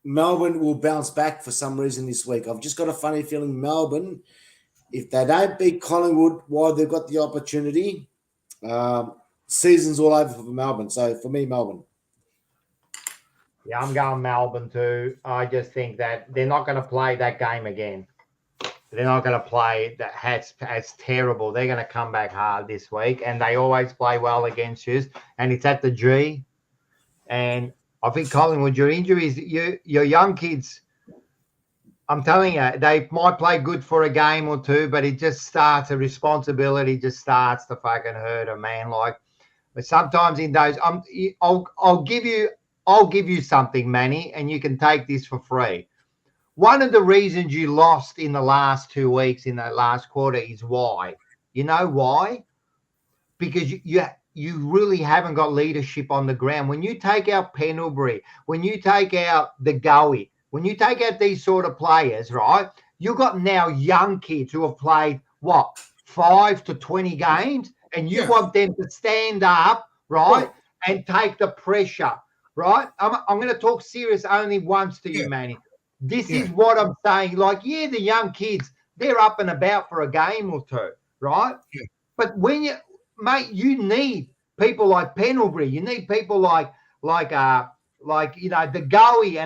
Melbourne will bounce back for some reason this week. I've just got a funny feeling Melbourne, if they don't beat Collingwood while they've got the opportunity, season's all over for Melbourne. So for me, Melbourne. Yeah, I'm going Melbourne too. I just think that they're not going to play that game again. They're not going to play that as terrible. They're going to come back hard this week, and they always play well against you. And it's at the G. And I think Collingwood, your injuries, your young kids, I'm telling you, they might play good for a game or two, but it just starts, a responsibility just starts to fucking hurt a man. But sometimes in those, I'll give you something, Manny, and you can take this for free. One of the reasons you lost in the last 2 weeks in that last quarter is why. You know why? Because you really haven't got leadership on the ground. When you take out Pendlebury, when you take out the Goey, when you take out these sort of players, right, you've got now young kids who have played, 5 to 20 games, and you want them to stand up, right, and take the pressure, right? I'm going to talk serious only once to you, Manny. This is what I'm saying. The young kids, they're up and about for a game or two, right? Yeah. But when you need people like Pendlebury, you need people like the Goey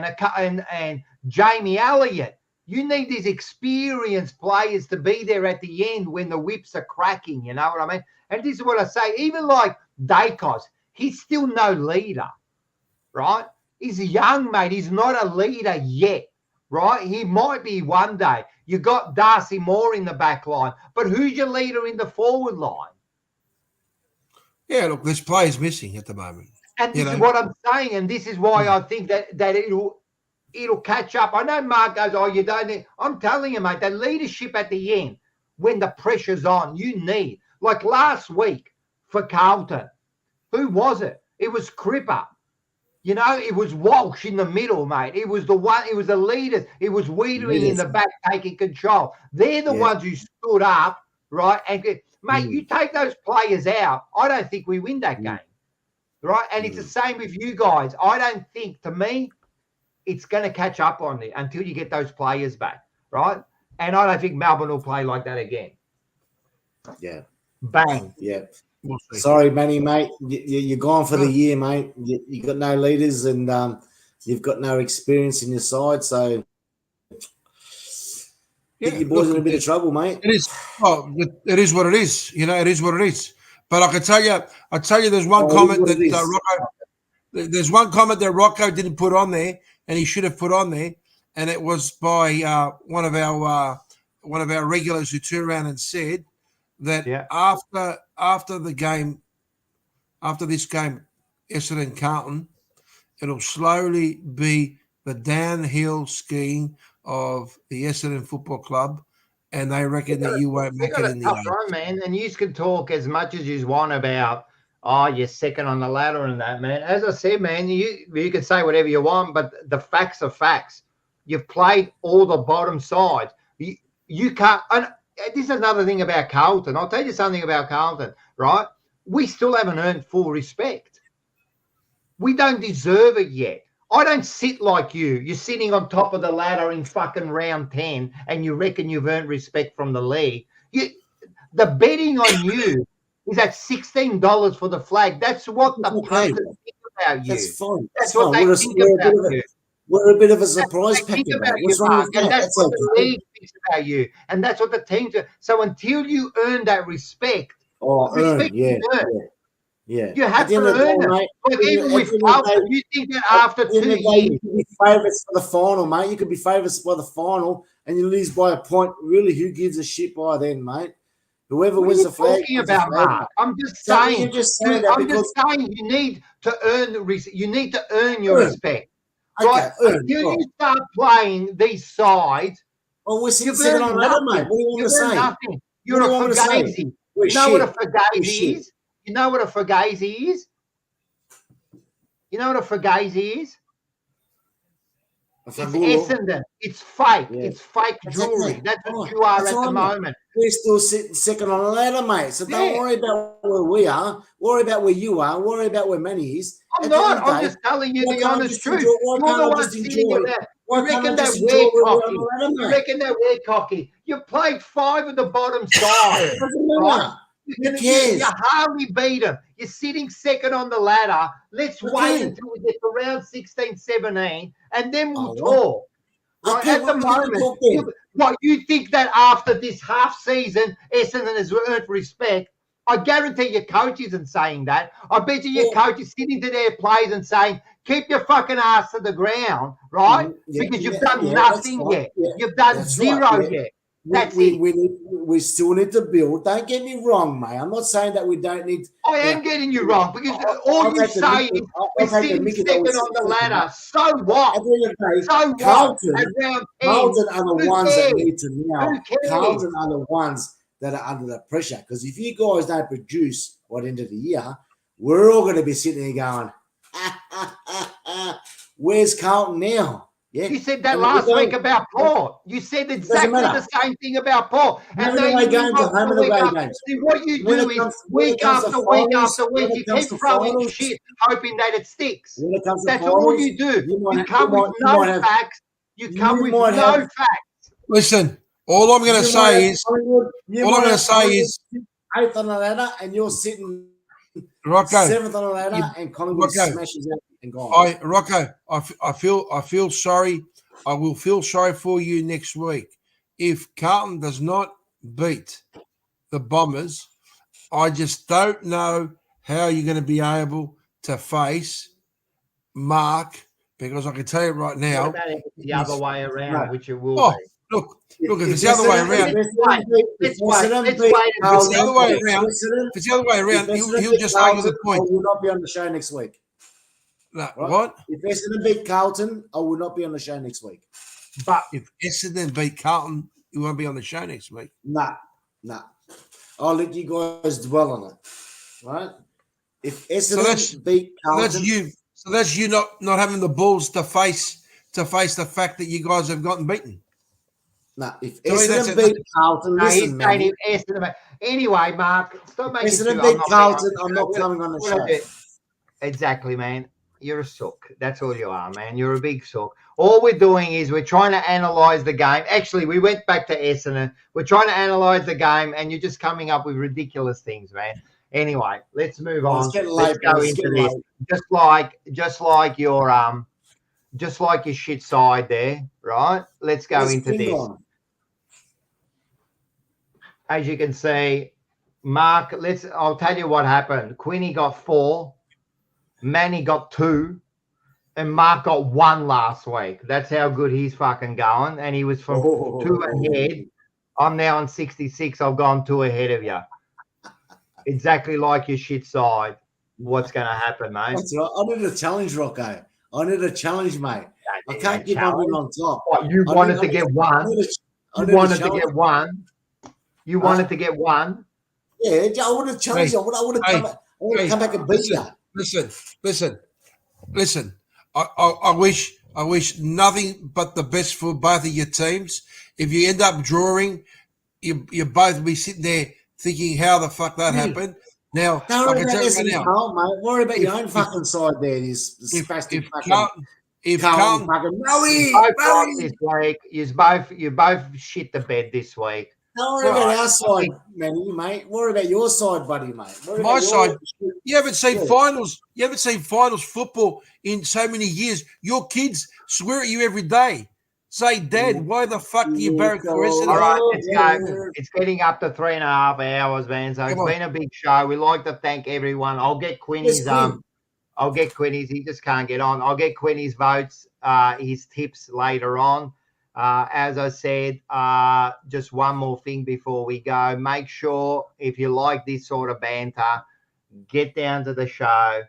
and Jamie Elliott. You need these experienced players to be there at the end when the whips are cracking. You know what I mean? And this is what I say. Even like Dacos, he's still no leader, right? He's young, mate. He's not a leader yet. Right? He might be one day. You got Darcy Moore in the back line, but who's your leader in the forward line? Yeah, look, there's players missing at the moment. And this is what I'm saying, and this is why I think that it'll catch up. I know Mark goes, you don't need. I'm telling you, mate, the leadership at the end, when the pressure's on, you need. Like last week for Carlton, who was it? It was Cripper. It was Walsh in the middle, mate. It was the leaders. It was Wiedering in the back taking control. They're the ones who stood up, right? And, mate, you take those players out, I don't think we win that game, right? And it's the same with you guys. I don't think, to me, it's going to catch up on it until you get those players back, right? And I don't think Melbourne will play like that again. Yeah. Bang. Yeah. Sorry, Manny, mate. You're gone for the year, mate. You got no leaders and you've got no experience in your side, so your boys in a bit of trouble, mate. It is. Oh, it is what it is. It is what it is. But I can tell you, there's one comment that there's one comment that Rocco didn't put on there, and he should have put on there, and it was by one of our regulars who turned around and said that after this game, Essendon Carlton, it'll slowly be the downhill skiing of the Essendon Football Club, and they reckon that you won't make it in the end. Right, man. And you can talk as much as you want about, you're second on the ladder and that, man. As I said, man, you can say whatever you want, but the facts are facts. You've played all the bottom sides. You can't. And this is another thing about Carlton. I'll tell you something about Carlton, right? We still haven't earned full respect. We don't deserve it yet. I don't sit like you. You're sitting on top of the ladder in fucking round 10 and you reckon you've earned respect from the league. The betting on you is at $16 for the flag. That's what the punters think about you. That's fine. That's what they think about you. We're a bit of a surprise packet, mate. What's wrong with that? And that's what the league thinks about you. And that's what the team do. So until you earn that respect, Yeah. You have to earn it. Like even with Carlton, you think that after 2 years, you could be favourites for the final, mate. You could be favourites for the final, and you lose by a point. Really, who gives a shit by then, mate? Whoever what wins are the you flag. talking about, Mark? I'm just So saying. you're just saying that I'm just saying you need to earn you need to earn your respect. Right? Okay, Until you start playing these sides, well, we're you've second earned on ladder, nothing. mate. What do you want You've to earned say? nothing. You're What do a you want me to say? fugazi. We're You know what a shit. fugazi is? You know what a fugazi is? You know what a fugazi is? It's Essendon. It's fake. Yeah. It's fake That's jewelry. okay. That's what Oh, you are that's at the all right, mate. moment. We're still sitting second on the ladder, mate. So don't Yeah. worry about where we are. Worry about where you are. Worry about where Manny is. I'm At the end not. of the I'm day, just telling you why the can't I honest just truth. enjoy- why You're can't the I one just sitting enjoy- there. why You can't I reckon that just we're enjoy where we are cocky. on the ladder, You mate? reckon that we're cocky. You played 5 of the bottom side. Doesn't right? matter. You Who cares? You hardly beat them. You're sitting second on the ladder. Let's Okay. wait until we get to round 16, 17, and then we'll Oh, what? talk. Right? Okay, At the what can we moment, talk then? you think that after this half season, Essendon has earned respect? I guarantee your coach isn't saying that. I bet you your coach is sitting to their players and saying, keep your fucking ass to the ground, right? Because you've done nothing yet. Yeah, You've done that's zero right, yet. That's we, it. we still need to build. Don't get me wrong, mate. I'm not saying that we don't need. I am getting you wrong because all you say is we're sitting second on the ladder. So what? At the end of the day, So what? Carlton, At round 10, Carlton are the who ones that cares? need to now. Who cares? Carlton are the ones that are under the pressure. Because if you guys don't produce by the end of the year, we're all going to be sitting here going, where's Carlton now? Yeah. You said that last week about Port. You said exactly the same thing about Port. And then away games are home and away games. See, what you do is week after week after week, you keep throwing shit, hoping that it sticks. That's all you do. You come with no facts. You come with no facts. Listen, all I'm going to say is, eighth on the ladder, and you're sitting Rocco, seventh on the ladder, and Collingwood smashes out and gone. Rocco, I feel sorry. I will feel sorry for you next week if Carlton does not beat the Bombers. I just don't know how you're going to be able to face Mark, because I can tell you right now, What about if it's the other way around, which it will be? Look, if it's the other way around, If it's the other way around, he'll just argue the point. I will not be on the show next week. No, Right? what? If Essendon beat Carlton, I will not be on the show next week. But if Essendon beat Carlton, you won't be on the show next week. Nah. I'll let you guys dwell on it. Right? If Essendon beat Carlton, that's you not having the balls to face the fact that you guys have gotten beaten. If Essendon beat Carlton, listen, man. Anyway, Mark, stop making Essendon beat Carlton, I'm not coming on the show. Exactly, man. You're a sook. That's all you are, man. You're a big sook. All we're doing is we're trying to analyze the game. Actually, we went back to Essendon. We're trying to analyze the game, and you're just coming up with ridiculous things, man. Anyway, let's move on. Let's go into this. Just like your shit side there, right? Let's go into this. As you can see, Mark, I'll tell you what happened. Quinny got 4, Manny got 2, and Mark got 1 last week. That's how good he's fucking going. And he was from 2 ahead. I'm now on 66. I've gone 2 ahead of you. Exactly like your shit side. What's going to happen, mate? That's right. I need a challenge, Rocco. I need a challenge, mate. I can't keep on being on top. What, you wanted to get 1? You wanted to get 1? You wanted to get 1? Yeah, I want to challenge you. I want to come back and beat you. Listen. I wish nothing but the best for both of your teams. If you end up drawing, you both be sitting there thinking how the fuck that happened. Now, don't worry about this right now, mate. Worry about your own fucking side there. This spastic fucking. If Carlton this week, you both shit the bed this week. Don't worry about our side, Manny, mate. Worry about your side, buddy, mate. My side. You haven't seen finals. You haven't seen finals football in so many years. Your kids swear at you every day. say, Dad, why the fuck do you barrack for Essendon? All right, let's go. It's getting up to 3.5 hours, man. So it's been a big show. We like to thank everyone. I'll get Quinny's he just can't get on. I'll get Quinny's votes, his tips later on. As I said, just one more thing before we go. Make sure if you like this sort of banter, get down to the show.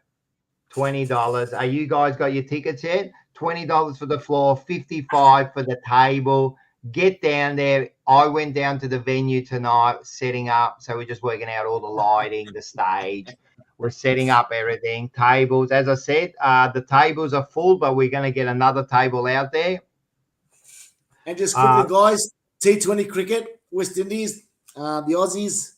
$20. Are you guys got your tickets yet? $20 for the floor, $55 for the table. Get down there. I went down to the venue tonight, setting up. So we're just working out all the lighting, the stage. We're setting up everything. Tables. As I said, the tables are full, but we're going to get another table out there. And just quickly, guys, T20 cricket, West Indies, the Aussies,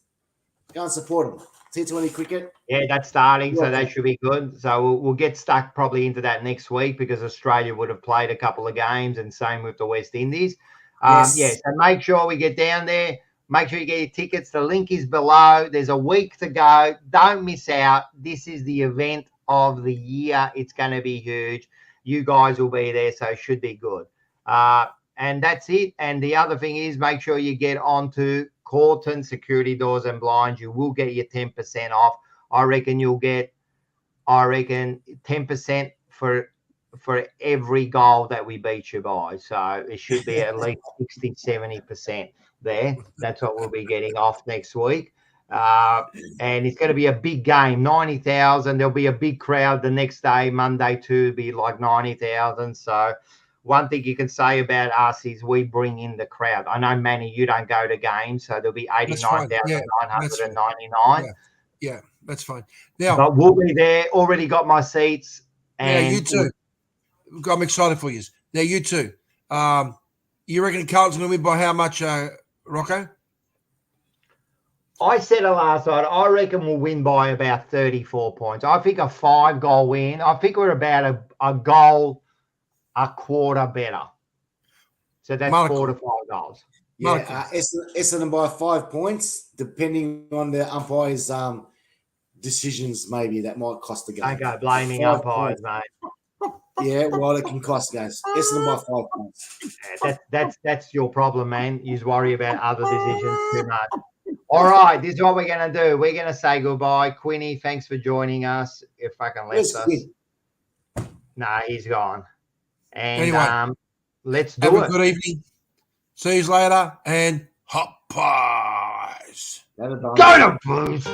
go and support them. T20 cricket. Yeah, that's starting, so that should be good. So we'll get stuck probably into that next week because Australia would have played a couple of games, and same with the West Indies. Yes. Yeah, so make sure we get down there. Make sure you get your tickets. The link is below. There's a week to go. Don't miss out. This is the event of the year. It's going to be huge. You guys will be there, so it should be good. And that's it. And the other thing is make sure you get onto Carlton Security Doors and Blinds. You will get your 10% off. I reckon you'll get, 10% for every goal that we beat you by. So it should be at least 60, 70% there. That's what we'll be getting off next week. And it's going to be a big game, 90,000. There'll be a big crowd the next day, Monday too, be like 90,000. So one thing you can say about us is we bring in the crowd. I know, Manny, you don't go to games, so there'll be 89,999. Yeah, that's fine. Now, but we'll be there. Already got my seats. And yeah, you too. I'm excited for you. Now, you too. You reckon Carlton's going to win by how much, Rocco? I said it last night. I reckon we'll win by about 34 points. I think a 5-goal win. I think we're about a goal a quarter better. So that's Monaco. 4 to 5 goals. Yeah, Essendon by 5 points, depending on the umpires' decisions, maybe that might cost the game. Don't go blaming umpires, mate. Yeah, well, it can cost games. Essendon by 5 points. Yeah, that's your problem, man. You worry about other decisions too much. All right, this is what we're going to do. We're going to say goodbye. Quinny, thanks for joining us. You fucking left us. Nah, he's gone. And anyway, let's do have it. Have a good evening. See you later, and hot pies. Go to blues.